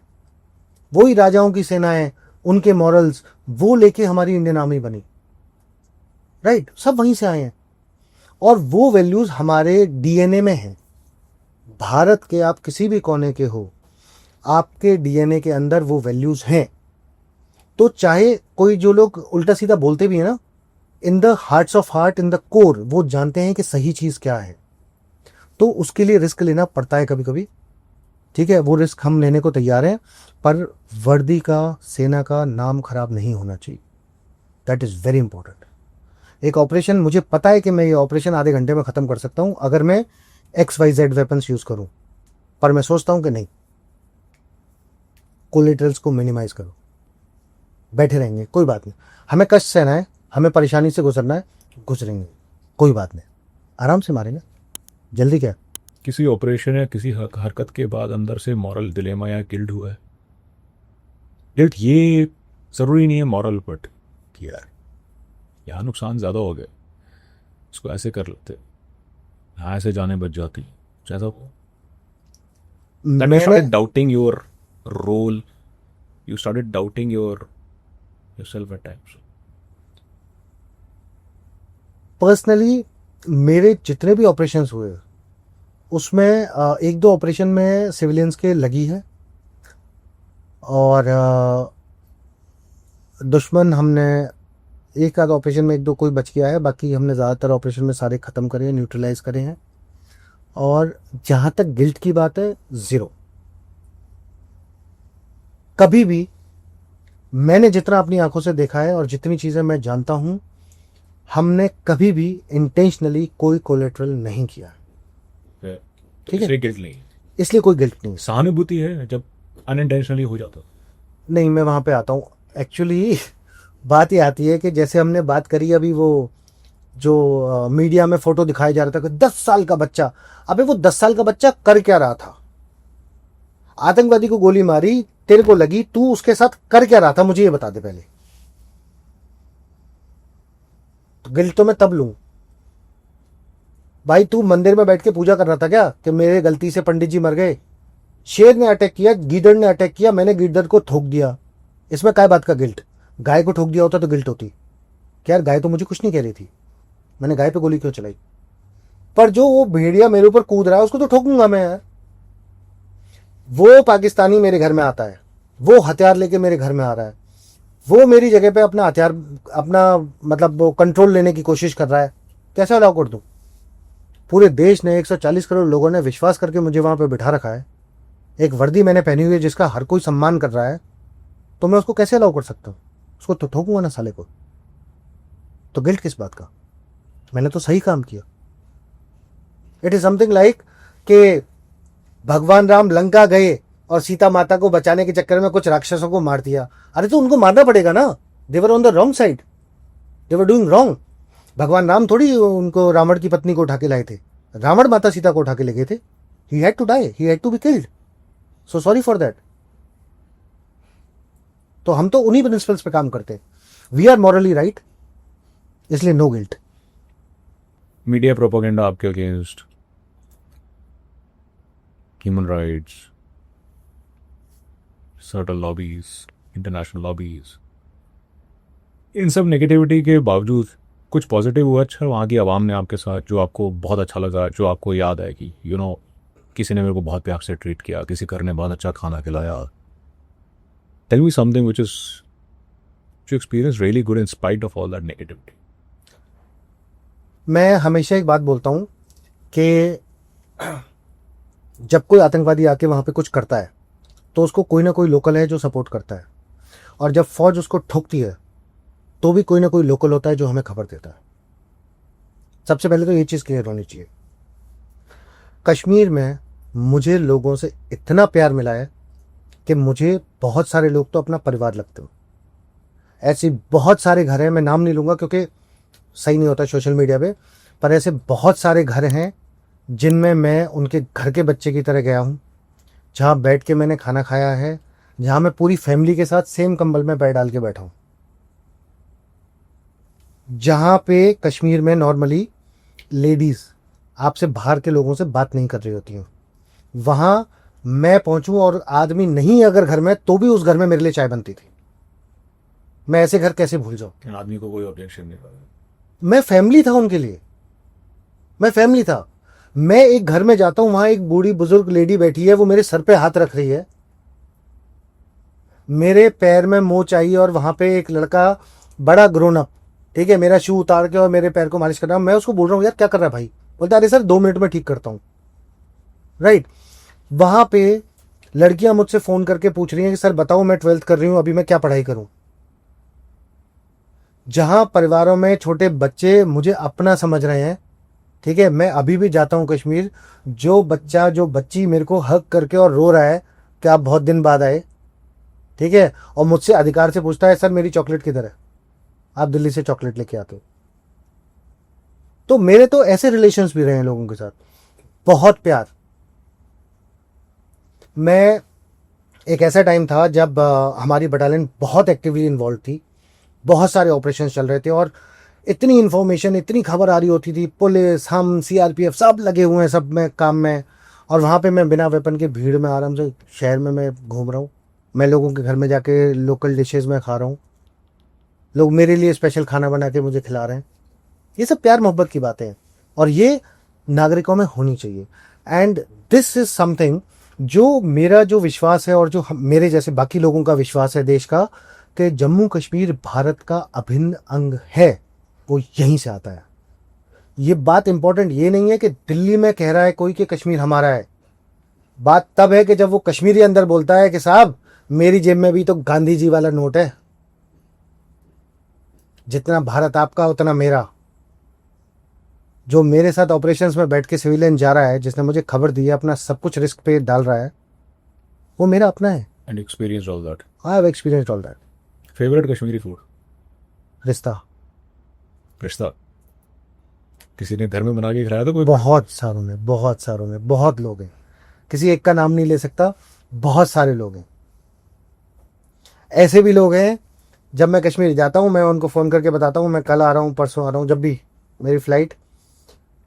वही राजाओं की सेनाएं, उनके मॉरल्स, वो लेके हमारी इंडियन आर्मी बनी, राइट? सब वहीं से आए हैं, और वो वैल्यूज हमारे DNA में हैं। भारत के आप किसी भी कोने के हो, आपके DNA के अंदर वो वैल्यूज हैं। तो चाहे कोई, जो लोग उल्टा सीधा बोलते भी है ना, in the hearts of heart, in the core, वो जानते हैं कि सही चीज क्या है। तो उसके लिए रिस्क लेना पड़ता है कभी कभी, ठीक है, वो रिस्क हम लेने को तैयार हैं। पर वर्दी का, सेना का नाम खराब नहीं होना चाहिए, दैट इज वेरी इंपॉर्टेंट। एक ऑपरेशन, मुझे पता है कि मैं ये ऑपरेशन आधे घंटे में खत्म कर सकता हूं अगर मैं XYZ वेपन्स यूज करूं, पर मैं सोचता हूं कि नहीं, कोलेटरल्स को मिनिमाइज करो, बैठे रहेंगे, कोई बात नहीं, हमें कष्ट सहना है, हमें परेशानी से गुजरना है, गुजरेंगे, कोई बात नहीं, आराम से मारेंगे, जल्दी क्या। किसी ऑपरेशन या किसी हरकत के बाद अंदर से मॉरल डिलेमा या गिल्ट हुआ है? गिल्ट ये ज़रूरी नहीं है मॉरल, बट यार यहाँ नुकसान ज़्यादा हो गया, इसको ऐसे कर लेते, यहाँ ऐसे जाने बच जाती, जैसा that you started doubting your role, you started doubting yourself at times. Personally मेरे जितने भी ऑपरेशंस हुए उसमें एक दो ऑपरेशन में सिविलियंस के लगी है, और दुश्मन हमने एक आध ऑपरेशन में एक दो कोई बच गया है, बाकी हमने ज़्यादातर ऑपरेशन में सारे ख़त्म करे हैं, न्यूट्रलाइज करे हैं। और जहाँ तक गिल्ट की बात है, ज़ीरो। कभी भी मैंने जितना अपनी आंखों से देखा है और जितनी चीज़ें मैं जानता हूँ, हमने कभी भी इंटेंशनली कोई कोलेटरल नहीं किया, ठीक है? इसलिए गिल्ट नहीं, इसलिए कोई गिल्ट नहीं। सहानुभूति है जब अनइंटेंशनली हो जाता। नहीं, मैं वहाँ पे आता हूँ। एक्चुअली बात ये आती है कि जैसे हमने बात करी अभी, वो जो मीडिया में फोटो दिखाया जा रहा था कि 10 साल का बच्चा, अबे वो 10 साल का बच्चा कर क्या रहा था? आतंकवादी को गोली मारी, तेरे को लगी, तू उसके साथ कर क्या रहा था, मुझे ये बता दे पहले। तो गिल्ट तो मैं तब लूं भाई, तू मंदिर में बैठ के पूजा कर रहा था क्या कि मेरे गलती से पंडित जी मर गए? शेर ने अटैक किया, गीदड़ ने अटैक किया, मैंने गीदड़ को ठोक दिया, इसमें क्या बात का गिल्ट? गाय को ठोक दिया होता तो गिल्ट होती क्या? यार गाय तो मुझे कुछ नहीं कह रही थी, मैंने गाय पे गोली क्यों चलाई? पर जो वो भेड़िया मेरे ऊपर कूद रहा है उसको तो ठोकूंगा मैं यार, वो पाकिस्तानी मेरे घर में आता है, वो हथियार लेके मेरे घर में आ रहा है, वो मेरी जगह पे अपना हथियार, अपना मतलब वो कंट्रोल लेने की कोशिश कर रहा है, कैसे अलाउ कर दूं? पूरे देश ने 140 करोड़ लोगों ने विश्वास करके मुझे वहां पे बिठा रखा है, एक वर्दी मैंने पहनी हुई है जिसका हर कोई सम्मान कर रहा है, तो मैं उसको कैसे अलाउ कर सकता हूँ? उसको तो ठोकूंगा ना साले को। तो गिल्ट किस बात का? मैंने तो सही काम किया। इट इज समथिंग लाइक कि भगवान राम लंका गए और सीता माता को बचाने के चक्कर में कुछ राक्षसों को मार दिया। अरे तो उनको मारना पड़ेगा ना, they were on the wrong side, they were doing wrong. भगवान राम थोड़ी उनको रावण की पत्नी को उठा के लाए थे, रावण माता सीता को उठा के ले गए थे। He had to die, he had to be killed, so sorry for that. तो हम तो उन्हीं प्रिंसिपल्स पे काम करते हैं, वी आर मॉरली राइट, इसलिए नो गिल्ट। मीडिया प्रोपोगेंडा आपके against, human rights, certain lobbies, international lobbies, इन सब नेगेटिविटी के बावजूद कुछ पॉजिटिव हुआ अच्छा वहाँ की आवाम ने आपके साथ, जो आपको बहुत अच्छा लगा, जो आपको याद है कि किसी ने मेरे को बहुत प्यार से ट्रीट किया, किसी घर ने बहुत अच्छा खाना खिलाया? Tell me something which is you experience really good in spite of all that negativity. मैं हमेशा एक बात बोलता हूं कि जब कोई आतंकवादी आके वहां पे कुछ करता है तो उसको कोई ना कोई लोकल है जो सपोर्ट करता है, और जब फौज उसको ठोकती है तो भी कोई ना कोई लोकल होता है जो हमें खबर देता है। सबसे पहले तो ये चीज़ क्लियर होनी चाहिए। कश्मीर में मुझे लोगों से इतना प्यार मिला है कि मुझे बहुत सारे लोग तो अपना परिवार लगते हो। ऐसे बहुत सारे घर हैं, मैं नाम नहीं लूँगा क्योंकि सही नहीं होता सोशल मीडिया पे, पर ऐसे बहुत सारे घर हैं जिनमें मैं उनके घर के बच्चे की तरह गया हूँ, जहाँ बैठ के मैंने खाना खाया है, जहाँ मैं पूरी फैमिली के साथ सेम कंबल में पैर डाल के बैठा हूँ। जहाँ पे कश्मीर में नॉर्मली लेडीज़ आपसे बाहर के लोगों से बात नहीं कर रही होती हैं, वहाँ मैं पहुँचूँ और आदमी नहीं अगर घर में, तो भी उस घर में मेरे लिए चाय बनती थी। मैं ऐसे घर कैसे भूल जाऊँ? आदमी को कोई ऑब्जेक्शन नहीं था। मैं फैमिली था उनके लिए, मैं फैमिली था। मैं एक घर में जाता हूँ, वहां एक बूढ़ी बुजुर्ग लेडी बैठी है, वो मेरे सर पे हाथ रख रही है, मेरे पैर में मोच आई, और वहां पे एक लड़का बड़ा ग्रोन अप, ठीक है, मेरा शू उतार के और मेरे पैर को मालिश कर रहा है। मैं उसको बोल रहा हूँ यार क्या कर रहा है भाई? बोलता अरे सर 2 मिनट में ठीक करता हूँ। राइट। वहां पे लड़कियां मुझसे फोन करके पूछ रही हैं कि सर बताओ मैं 12th कर रही हूँ, अभी मैं क्या पढ़ाई करूं। जहां परिवारों में छोटे बच्चे मुझे अपना समझ रहे हैं, ठीक है, मैं अभी भी जाता हूं कश्मीर, जो बच्चा जो बच्ची मेरे को हक करके और रो रहा है कि आप बहुत दिन बाद आए, ठीक है, और मुझसे अधिकार से पूछता है सर मेरी चॉकलेट किधर है, आप दिल्ली से चॉकलेट लेके आते हो। तो मेरे तो ऐसे रिलेशंस भी रहे हैं लोगों के साथ, बहुत प्यार। मैं एक ऐसा टाइम था जब हमारी बटालियन बहुत एक्टिवली इन्वॉल्व थी, बहुत सारे ऑपरेशन चल रहे थे, और इतनी इन्फॉर्मेशन, इतनी खबर आ रही होती थी, पुलिस, हम, सीआरपीएफ सब लगे हुए हैं सब में काम में, और वहाँ पे मैं बिना वेपन के भीड़ में आराम से शहर में मैं घूम रहा हूँ, मैं लोगों के घर में जाके लोकल डिशेज़ में खा रहा हूँ, लोग मेरे लिए स्पेशल खाना बना के मुझे खिला रहे हैं। ये सब प्यार मोहब्बत की बातें हैं, और ये नागरिकों में होनी चाहिए। एंड दिस इज समथिंग जो मेरा जो विश्वास है, और जो मेरे जैसे बाकी लोगों का विश्वास है देश का, कि जम्मू कश्मीर भारत का अभिन्न अंग है, वो यहीं से आता है। ये बात इंपॉर्टेंट ये नहीं है कि दिल्ली में कह रहा है कोई कि कश्मीर हमारा है। बात तब है कि जब वो कश्मीरी अंदर बोलता है कि साहब मेरी जेब में भी तो गांधी जी वाला नोट है, जितना भारत आपका उतना मेरा। जो मेरे साथ ऑपरेशंस में बैठ के सिविलियन जा रहा है, जिसने मुझे खबर दी है, अपना सब कुछ रिस्क पे डाल रहा है, वो मेरा अपना है। And experience all that. I have experienced all that. Favourite Kashmiri food? रिश्ता। रिश्ता किसी ने घर में बना के खिलाया? तो कोई बहुत सारों ने, बहुत सारों ने, बहुत लोग हैं, किसी एक का नाम नहीं ले सकता, बहुत सारे लोग हैं। ऐसे भी लोग हैं, जब मैं कश्मीर जाता हूँ मैं उनको फ़ोन करके बताता हूँ मैं कल आ रहा हूँ, परसों आ रहा हूँ, जब भी मेरी फ़्लाइट,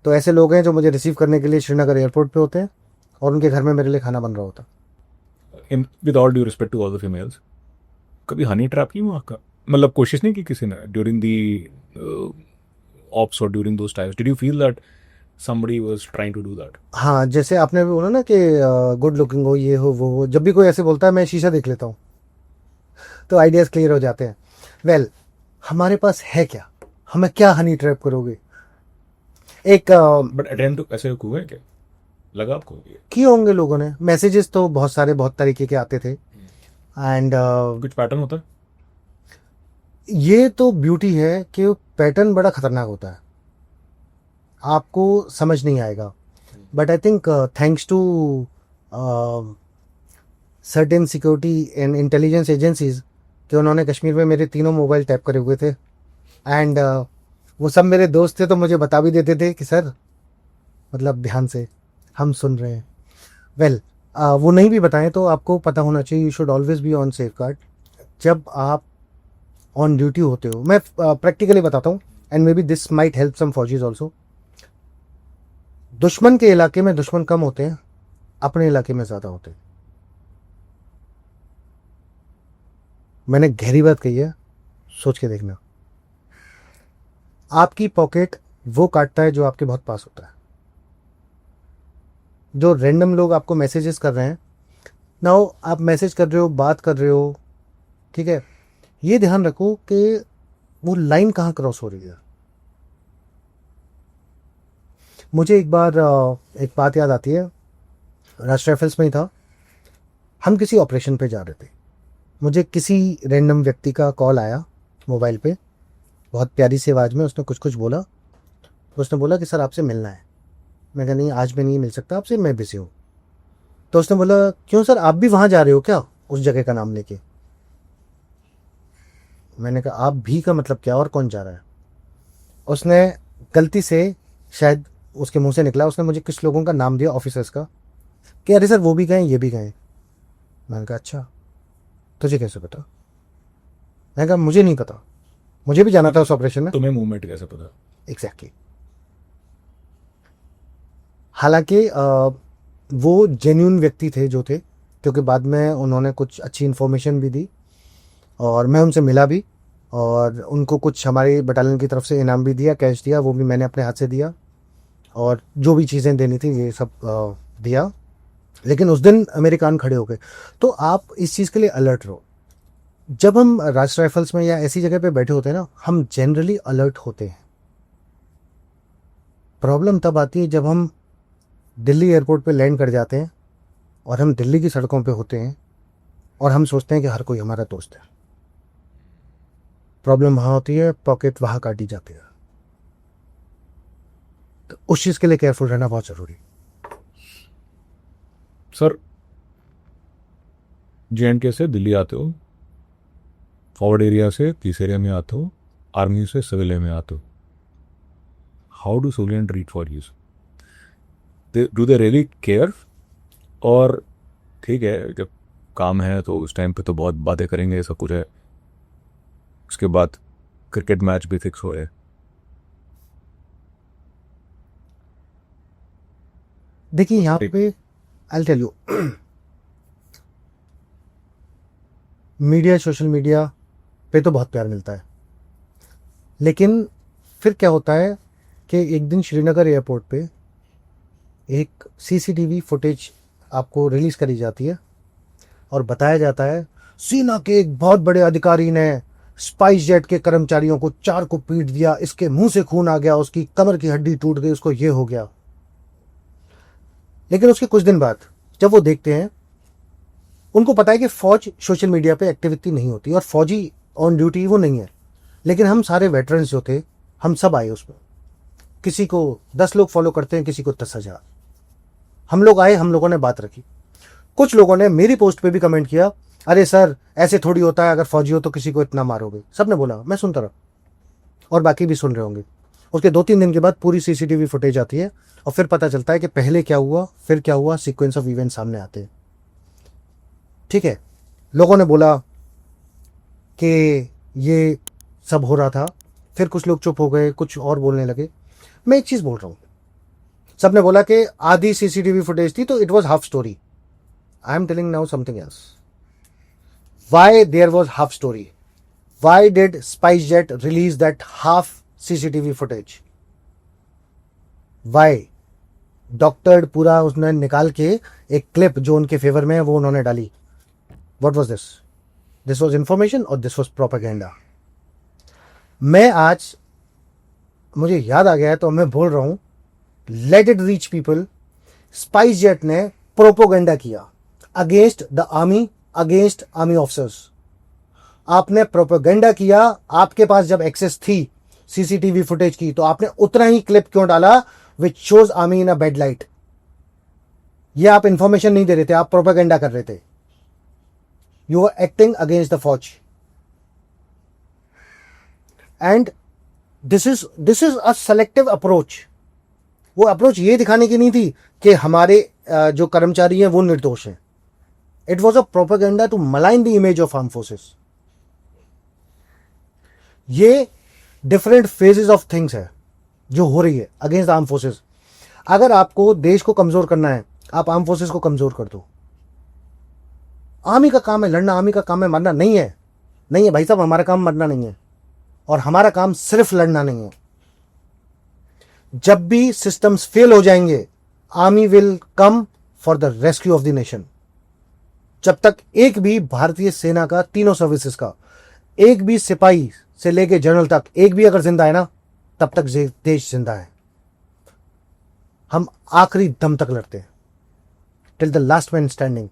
तो ऐसे लोग हैं जो मुझे रिसीव करने के लिए श्रीनगर एयरपोर्ट पे होते हैं, और उनके घर में मेरे लिए खाना बन रहा होता। With all due respect to all the females, कभी हनी ट्रैप की वहाँ का, मतलब कोशिश नहीं की किसी ने ड्यूरिंग दी ऑप्स और during those times? Did you feel that somebody was trying to do that. हाँ, जैसे आपने भी बोला ना कि गुड लुकिंग हो, ये हो, वो हो, जब भी कोई ऐसे बोलता है मैं शीशा देख लेता हूँ, तो आइडियाज क्लियर हो जाते हैं. वेल, हमारे पास है क्या? हमें क्या हनी ट्रैप करोगे? एक But attempt to ऐसे हुआ है क्या? लगा आपको ये? किए होंगे लोगों ने. मैसेजेस तो बहुत सारे बहुत तरीके के आते थे. एंड कुछ पैटर्न होता है? ये तो ब्यूटी है कि पैटर्न बड़ा खतरनाक होता है, आपको समझ नहीं आएगा. But I think thanks to certain security and intelligence agencies कि उन्होंने कश्मीर में मेरे तीनों मोबाइल टैप करे हुए थे. एंड वो सब मेरे दोस्त थे, तो मुझे बता भी देते थे कि सर मतलब ध्यान से, हम सुन रहे हैं. वेल, वो नहीं भी बताएं तो आपको पता होना चाहिए, you should always be on safe guard. जब आप ऑन ड्यूटी होते हो, मैं प्रैक्टिकली बताता हूँ, and may be this might help some फौजीज ऑल्सो. दुश्मन के इलाके में दुश्मन कम होते हैं, अपने इलाके में ज़्यादा होते हैं. मैंने गहरी बात कही है, सोच के देखना. आपकी पॉकेट वो काटता है जो आपके बहुत पास होता है. जो रैंडम लोग आपको मैसेजेस कर रहे हैं ना, आप मैसेज कर रहे हो, बात कर रहे हो, ठीक है, ये ध्यान रखो कि वो लाइन कहाँ क्रॉस हो रही है. मुझे एक बार एक बात याद आती है, राष्ट्र राइफल्स में ही था, हम किसी ऑपरेशन पे जा रहे थे. मुझे किसी रैंडम व्यक्ति का कॉल आया मोबाइल पे, बहुत प्यारी सी आवाज़ में. उसने कुछ कुछ बोला. उसने बोला कि सर आपसे मिलना है. मैं कहा नहीं, आज मैं नहीं मिल सकता आपसे, मैं बिजी हूँ. तो उसने बोला क्यों सर, आप भी वहाँ जा रहे हो क्या, उस जगह का नाम लेके. मैंने कहा आप भी का मतलब क्या, और कौन जा रहा है. उसने गलती से, शायद उसके मुंह से निकला, उसने मुझे कुछ लोगों का नाम दिया ऑफिसर्स का, कि अरे सर वो भी गए, ये भी गए. मैंने कहा अच्छा, तुझे कैसे पता. मैंने कहा मुझे नहीं पता, मुझे भी जाना था उस ऑपरेशन में. तुम्हें मूवमेंट कैसे पता? एग्जैक्टली. हालांकि वो जेन्यून व्यक्ति थे जो थे, क्योंकि बाद में उन्होंने कुछ अच्छी इन्फॉर्मेशन भी दी और मैं उनसे मिला भी, और उनको कुछ हमारी बटालियन की तरफ से इनाम भी दिया, कैश दिया, वो भी मैंने अपने हाथ से दिया, और जो भी चीज़ें देनी थी ये सब दिया. लेकिन उस दिन मेरे कान खड़े हो गए. तो आप इस चीज़ के लिए अलर्ट रहो. जब हम राष्ट्र राइफल्स में या ऐसी जगह पे बैठे होते हैं ना, हम जनरली अलर्ट होते हैं. प्रॉब्लम तब आती है जब हम दिल्ली एयरपोर्ट पे लैंड कर जाते हैं और हम दिल्ली की सड़कों पे होते हैं और हम सोचते हैं कि हर कोई हमारा दोस्त है. प्रॉब्लम वहाँ होती है, पॉकेट वहाँ काटी जाती है. तो उस चीज़ के लिए केयरफुल रहना बहुत ज़रूरी. सर, JNK से दिल्ली आते हो, फॉरवर्ड एरिया से पीस एरिया में आते हो, आर्मी से सिविल में आते हो. How do civilian treat for you? Do they really care? और ठीक है, जब काम है तो उस टाइम पे तो बहुत बातें करेंगे, सब कुछ है, उसके बाद क्रिकेट मैच भी फिक्स हो है. देखिए यहाँ पे I tell you, media, social media पे तो बहुत प्यार मिलता है, लेकिन फिर क्या होता है कि एक दिन श्रीनगर एयरपोर्ट पे एक CCTV फुटेज आपको रिलीज़ करी जाती है और बताया जाता है सेना के एक बहुत बड़े अधिकारी ने स्पाइस जेट के कर्मचारियों को 4 को पीट दिया, इसके मुंह से खून आ गया, उसकी कमर की हड्डी टूट गई, उसको ये हो गया. लेकिन उसके कुछ दिन बाद जब वो देखते हैं, उनको पता है कि फौज सोशल मीडिया पे एक्टिविटी नहीं होती और फौजी ऑन ड्यूटी वो नहीं है. लेकिन हम सारे वेटरन्स जो थे, हम सब आए उसमें. किसी को 10 लोग फॉलो करते हैं, किसी को 10,000. हम लोग आए, हम लोगों ने बात रखी. कुछ लोगों ने मेरी पोस्ट पे भी कमेंट किया, अरे सर ऐसे थोड़ी होता है, अगर फौजी हो तो किसी को इतना मारोगे. सबने बोला, मैं सुनता रहा, और बाकी भी सुन रहे होंगे. उसके 2-3 दिन के बाद पूरी CCTV फुटेज आती है और फिर पता चलता है कि पहले क्या हुआ, फिर क्या हुआ, सीक्वेंस ऑफ इवेंट सामने आते हैं. ठीक है, लोगों ने बोला कि ये सब हो रहा था, फिर कुछ लोग चुप हो गए, कुछ और बोलने लगे. मैं एक चीज़ बोल रहा हूँ, सबने बोला कि आधी CCTV फुटेज थी तो it was half story. I am telling now something else. Why there was half story? Why did SpiceJet release that half CCTV footage? Why doctor पूरा उसने निकाल के एक क्लिप जो उनके फेवर में है वो उन्होंने डाली. What was this? This was information और दिस वाज प्रोपेगेंडा. मैं आज मुझे याद आ गया है तो मैं बोल रहा हूं, let it reach people. Spice jet ने प्रोपोगेंडा किया against the army, against army officers. आपने प्रोपोगेंडा किया. आपके पास जब एक्सेस थी सीसीटीवी फुटेज की तो आपने उतना ही क्लिप क्यों डाला which shows army in a bed light? ये आप इंफॉर्मेशन नहीं दे रहे थे, आप प्रोपोगेंडा कर रहे थे. You are acting against the fauj. And this is a selective approach. वो अप्रोच ये दिखाने की नहीं थी कि हमारे जो कर्मचारी हैं वो निर्दोष हैं. It was a propaganda to malign the image of arm forces. ये डिफरेंट फेजेस ऑफ थिंग्स है जो हो रही है अगेंस्ट आर्म फोर्सेस. अगर आपको देश को कमजोर करना है, आप आर्म फोर्सेस को कमजोर कर दो. आर्मी का काम है लड़ना, आर्मी का काम है मरना. नहीं है, नहीं है भाई साहब, हमारा काम मरना नहीं है और हमारा काम सिर्फ लड़ना नहीं है. जब भी सिस्टम्स फेल हो जाएंगे, army will come for the rescue of the nation. जब तक एक भी भारतीय सेना का, तीनों सर्विसेज का, एक भी सिपाही से लेके जनरल तक एक भी अगर जिंदा है ना, तब तक देश जिंदा है. हम आखिरी दम तक लड़ते हैं, till the last man standing.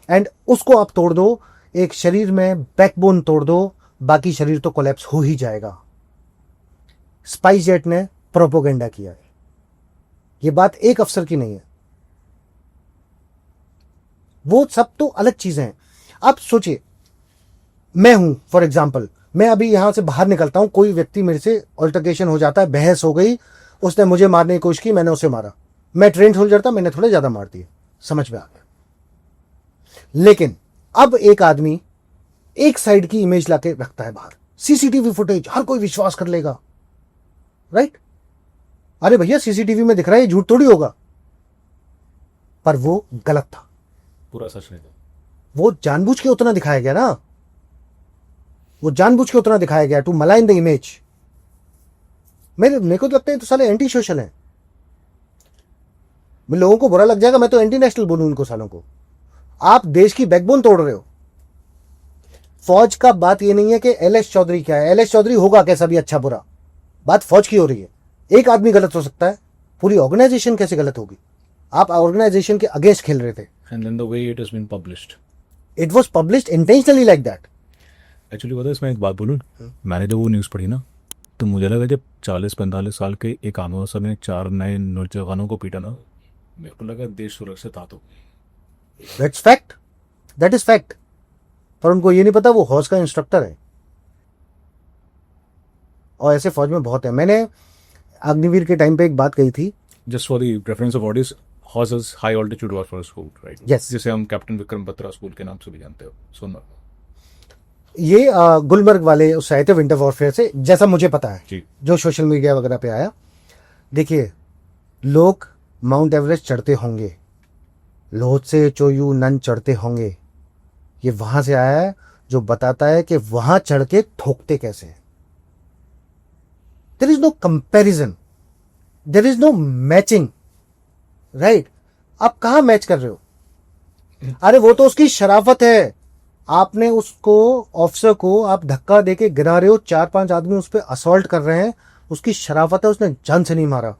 And उसको आप तोड़ दो, एक शरीर में बैकबोन तोड़ दो, बाकी शरीर तो कोलैप्स हो ही जाएगा. स्पाइस जेट ने प्रोपोगेंडा किया है. यह बात एक अफसर की नहीं है, वो सब तो अलग चीजें हैं. आप सोचिए, मैं हूं फॉर एग्जाम्पल, मैं अभी यहां से बाहर निकलता हूं, कोई व्यक्ति मेरे से अल्टरकेशन हो जाता है, बहस हो गई, उसने मुझे मारने की कोशिश की, मैंने उसे मारा. मैं ट्रेन सोल्जर था, मैंने थोड़े ज्यादा मार दिए, समझ में आ गया. लेकिन अब एक आदमी एक साइड की इमेज लाके रखता है बाहर, सीसीटीवी फुटेज, हर कोई विश्वास कर लेगा, राइट? अरे भैया सीसीटीवी में दिख रहा है, झूठ थोड़ी होगा. पर वो गलत था, पूरा सच नहीं था. वो जानबूझ के उतना दिखाया गया ना, वो जानबूझ के उतना दिखाया गया टू मलाइन द इमेज. मेरे को तो लगता है तो साले एंटी सोशल हैं. लोगों को बुरा लग जाएगा, मैं तो एंटी नेशनल बोलूं इनको सालों को. आप देश की बैकबोन तोड़ रहे हो. फौज का बात ये नहीं है कि एलएस चौधरी क्या है, एलएस चौधरी होगा कैसा भी अच्छा बुरा, बात फौज की हो रही है. एक आदमी गलत हो सकता है, पूरी ऑर्गेनाइजेशन कैसे गलत होगी? आप ऑर्गेनाइजेशन के अगेंस्ट खेल रहे थे. And then the way it has been published. It was published intentionally like that. Actually पता है, इसमें एक बात बोलूँ, मैंने जब वो न्यूज़ पढ़ी ना, तो मुझे लगा जब 40-45 साल के एक आम अफसर ने 4 नए नौजवानों को पीटा ना, मेरे को लगा देश सुरक्षित था. तो that's fact, that is fact. पर उनको ये नहीं पता वो हौज का इंस्ट्रक्टर है. और ऐसे फौज में बहुत है. मैंने अग्निवीर के टाइम पे एक बात कही थी. Just for the reference of audience, horses high altitude warfare school, right? Yes. जिसे हम कैप्टन विक्रम बत्रा स्कूल के नाम से भी जानते हो, सोनमर्ग. ये गुलमर्ग वाले उससे आए थे विंटर वॉरफेयर से, जैसा मुझे पता है, जी. जो सोशल मीडिया वगैरह पे आया. देखिए, लोग माउंट एवरेस्ट चढ़ते होंगे, लोहत्से चोयू नन चढ़ते होंगे. ये वहां से आया है जो बताता है कि वहां चढ़ के ठोकते कैसे हैं. There is no comparison, there is no matching, right? आप कहां मैच कर रहे हो? अरे वो तो उसकी शराफत है. आपने उसको, ऑफिसर को आप धक्का देके गिरा रहे हो, 4-5 आदमी उस पर असॉल्ट कर रहे हैं, उसकी शराफत है, उसने जान से नहीं मारा.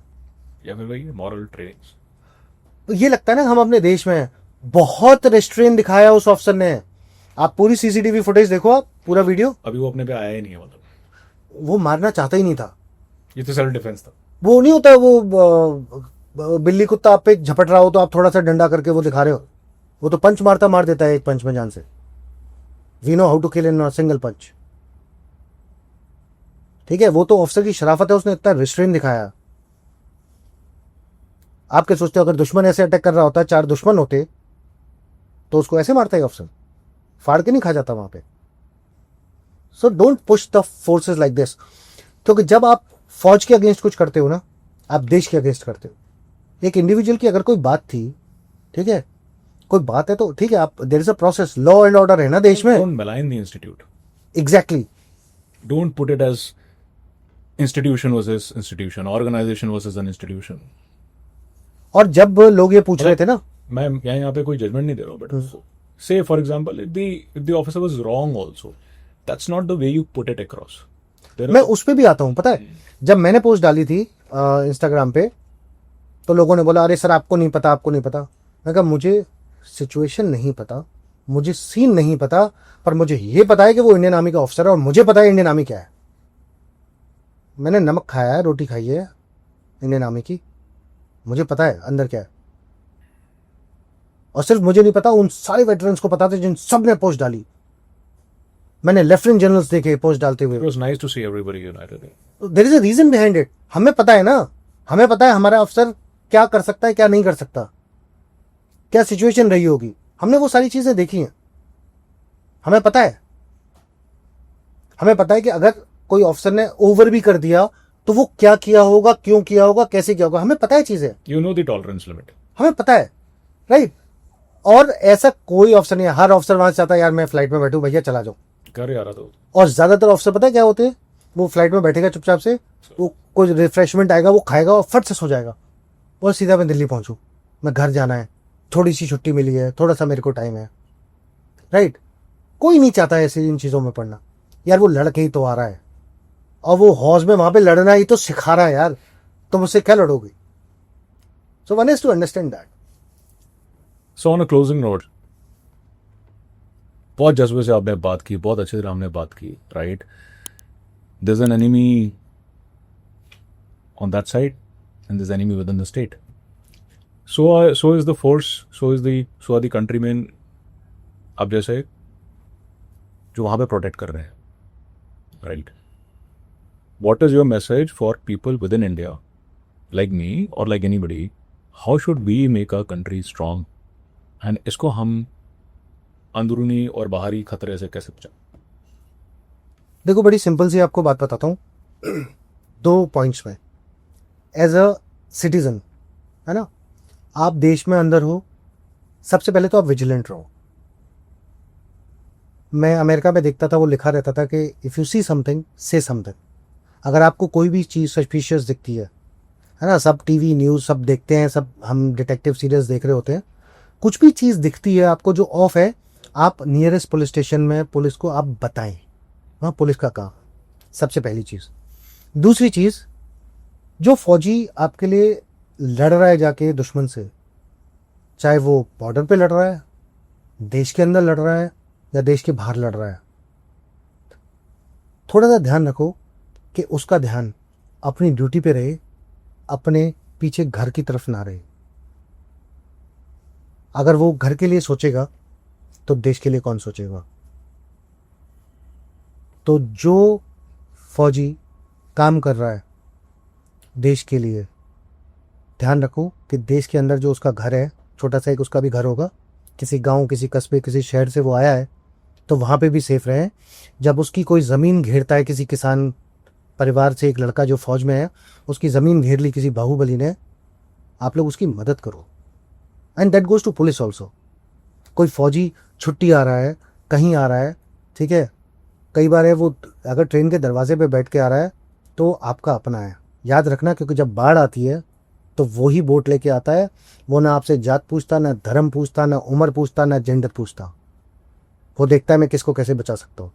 या फिर वही मॉरल ट्रेनिंग्स. तो ये लगता है ना हम अपने देश में हैं. बहुत रेस्ट्रेन दिखाया उस ऑफिसर ने. आप पूरी सीसीटीवी फुटेज देखो, आप पूरा वीडियो. अभी वो अपने पे आया ही नहीं है, मतलब वो मारना चाहता ही नहीं था. ये तो सेल्फ डिफेंस था. वो नहीं होता, वो बिल्ली कुत्ता आप पे झपट रहा हो तो आप थोड़ा सा डंडा करके वो दिखा रहे हो. वो तो पंच मार देता है एक पंच में जान से. We know how to kill in single punch. ठीक है, वो तो ऑफिसर की शराफत है, उसने इतना रिस्ट्रेन दिखाया. आप क्या सोचते हो अगर दुश्मन ऐसे अटैक कर रहा होता, 4 दुश्मन होते, तो उसको ऐसे मारता है ऑफिसर? फाड़ के नहीं खा जाता वहां पे. So don't push the forces like this. क्योंकि जब आप फौज के अगेंस्ट कुछ करते हो ना, आप देश के अगेंस्ट करते हो. एक इंडिविजुअल की अगर कोई बात थी, ठीक है, कोई बात है तो ठीक है, आप, there is a process, law and order है ना देश में. Don't malign the institute. Exactly. Don't put it as institution versus institution, organisation versus an institution. और जब लोग ये पूछ रहे थे ना, मैं यहाँ पे कोई जजमेंट नहीं दे रहा हूँ, but say for example if the officer was wrong also, that's not the way you put it across. मैं उस पे भी आता हूँ. पता है, जब मैंने पोस्ट डाली थी इंस्टाग्राम पे, तो लोगों ने बोला अरे सर आपको नहीं पता, आपको नहीं पता. मैं कहा मुझे सिचुएशन नहीं पता, मुझे सीन नहीं पता, पर मुझे ये पता है कि वो इंडियन आर्मी का ऑफिसर है और मुझे पता है इंडियन आर्मी क्या है. मैंने नमक खाया है, रोटी खाई है इंडियन आर्मी की, मुझे पता है अंदर क्या है. और सिर्फ मुझे नहीं पता, उन सारे वेटरन्स को पता था जिन सब ने पोस्ट डाली. मैंने लेफ्टिनेंट जनरल्स देखे पोस्ट डालते हुए. It was nice to see everybody united. There is a reason behind it. हमें पता है ना, हमें पता है हमारा अफसर क्या कर सकता है, क्या नहीं कर सकता, क्या सिचुएशन रही होगी. हमने वो सारी चीजें देखी हैं. हमें पता है, हमें पता है कि अगर कोई ऑफिसर ने ओवर भी कर दिया तो वो क्या किया होगा, क्यों किया होगा, कैसे किया होगा. हमें पता है चीजें. You know the tolerance limit. हमें पता है, राइट. और ऐसा कोई ऑफिसर नहीं है. हर ऑफिसर वहां से चाहता है यार मैं फ्लाइट में बैठूं, भैया चला जाओ. कर यार तो. और ज्यादातर ऑफिसर पता है क्या होते हैं, वो फ्लाइट में बैठेगा चुपचाप से, वो कोई रिफ्रेशमेंट आएगा वो खाएगा और फट से सो जाएगा. और सीधा मैं दिल्ली पहुंचू, मैं घर जाना है, थोड़ी सी छुट्टी मिली है, थोड़ा सा मेरे को टाइम है, राइट. कोई नहीं चाहता है ऐसी इन चीजों में पढ़ना. यार वो लड़के ही तो आ रहा है और वो हौज में वहां पे लड़ना ही तो सिखा रहा है यार, तुम उससे क्या लड़ोगे. So one is to understand that. So on a closing note, बहुत जज्बे से आपने बात की, बहुत अच्छे से हमने बात की, right. There's an enemy on that side and there's enemy within the state. So is the force, so are the countrymen अब जैसे जो वहाँ पे प्रोटेक्ट कर रहे हैं, right. What is your message for people within India, like me or like anybody? How should we make our country strong? And इसको हम अंदरूनी और बाहरी खतरे से कैसे बचाएं? देखो बड़ी सिंपल सी आपको बात बताता हूँ 2 पॉइंट्स में. एज अ सिटीजन, है ना, आप देश में अंदर हो, सबसे पहले तो आप विजिलेंट रहो. मैं अमेरिका में देखता था, वो लिखा रहता था कि इफ़ यू सी समथिंग से समथिंग. अगर आपको कोई भी चीज़ सस्पिशियस दिखती है ना, सब टीवी न्यूज़ सब देखते हैं, सब हम डिटेक्टिव सीरीज देख रहे होते हैं, कुछ भी चीज़ दिखती है आपको जो ऑफ है, आप नियरेस्ट पुलिस स्टेशन में पुलिस को आप बताएं. हाँ, पुलिस का काम सबसे पहली चीज़. दूसरी चीज़, जो फौजी आपके लिए लड़ रहा है जाके दुश्मन से, चाहे वो बॉर्डर पे लड़ रहा है, देश के अंदर लड़ रहा है या देश के बाहर लड़ रहा है, थोड़ा सा ध्यान रखो कि उसका ध्यान अपनी ड्यूटी पे रहे, अपने पीछे घर की तरफ ना रहे. अगर वो घर के लिए सोचेगा तो देश के लिए कौन सोचेगा. तो जो फौजी काम कर रहा है देश के लिए, ध्यान रखो कि देश के अंदर जो उसका घर है, छोटा सा एक उसका भी घर होगा, किसी गांव, किसी कस्बे, किसी शहर से वो आया है, तो वहाँ पे भी सेफ रहे. जब उसकी कोई ज़मीन घेरता है, किसी किसान परिवार से एक लड़का जो फौज में है, उसकी ज़मीन घेर ली किसी बाहुबली ने, आप लोग उसकी मदद करो. And that goes to police also. कोई फौजी छुट्टी आ रहा है, कहीं आ रहा है, ठीक है, कई बार है वो अगर ट्रेन के दरवाजे पे बैठ के आ रहा है तो आपका अपना है, याद रखना, क्योंकि जब बाढ़ आती है तो वो ही बोट लेके आता है. वो ना आपसे जात पूछता, ना धर्म पूछता, ना उम्र पूछता, ना जेंडर पूछता. वो देखता है मैं किसको कैसे बचा सकता हूँ.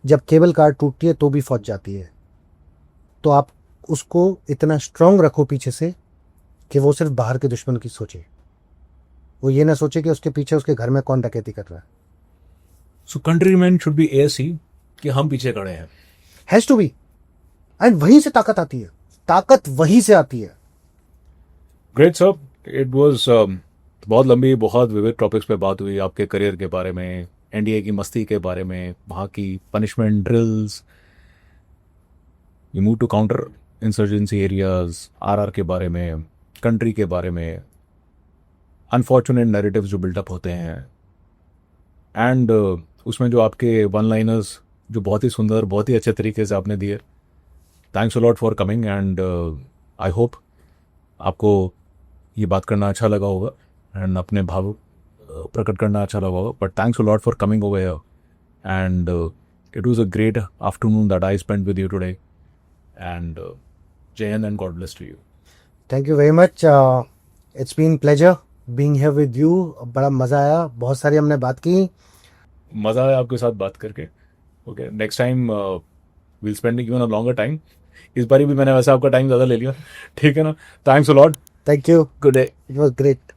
जब केबल कार टूटती है तो भी फौज जाती है. तो आप उसको इतना स्ट्रांग रखो पीछे से कि वो सिर्फ बाहर के दुश्मन की सोचे, वो ये ना सोचे कि उसके पीछे उसके घर में कौन डकैती कर रहा है. सो कंट्रीमैन शुड बी ऐसी कि हम पीछे खड़े हैं. Has to be. एंड वहीं से ताकत आती है, ताकत वहीं से आती है. ग्रेट सर, इट वाज बहुत लंबी, बहुत विविध टॉपिक्स पे बात हुई. आपके करियर के बारे में, एनडीए की मस्ती के बारे में, वहाँ की punishment drills, you move to counter insurgency areas, RR के बारे में, कंट्री के बारे में, अनफॉर्चुनेट नैरेटिव्स जो बिल्डअप होते हैं, एंड उसमें जो आपके वन लाइनर्स जो बहुत ही सुंदर, बहुत ही अच्छे तरीके से आपने दिए. Thanks a lot for coming and I hope आपको ये बात करना अच्छा लगा होगा एंड अपने भाव प्रकट करना अच्छा लगा होगा. But thanks a lot for coming over here and it was a great afternoon that I spent with you today. And Jai Hind and God bless to you. Thank you very much. It's been pleasure being here with you. बड़ा मज़ा आया, बहुत सारी हमने बात की. मज़ा आया आपके साथ बात करके. Okay, next time will spend even a longer time. इस बारी भी मैंने वैसे आपका टाइम ज़्यादा ले लिया. ठीक है ना. Thanks a lot. Thank you. Good day. It was great.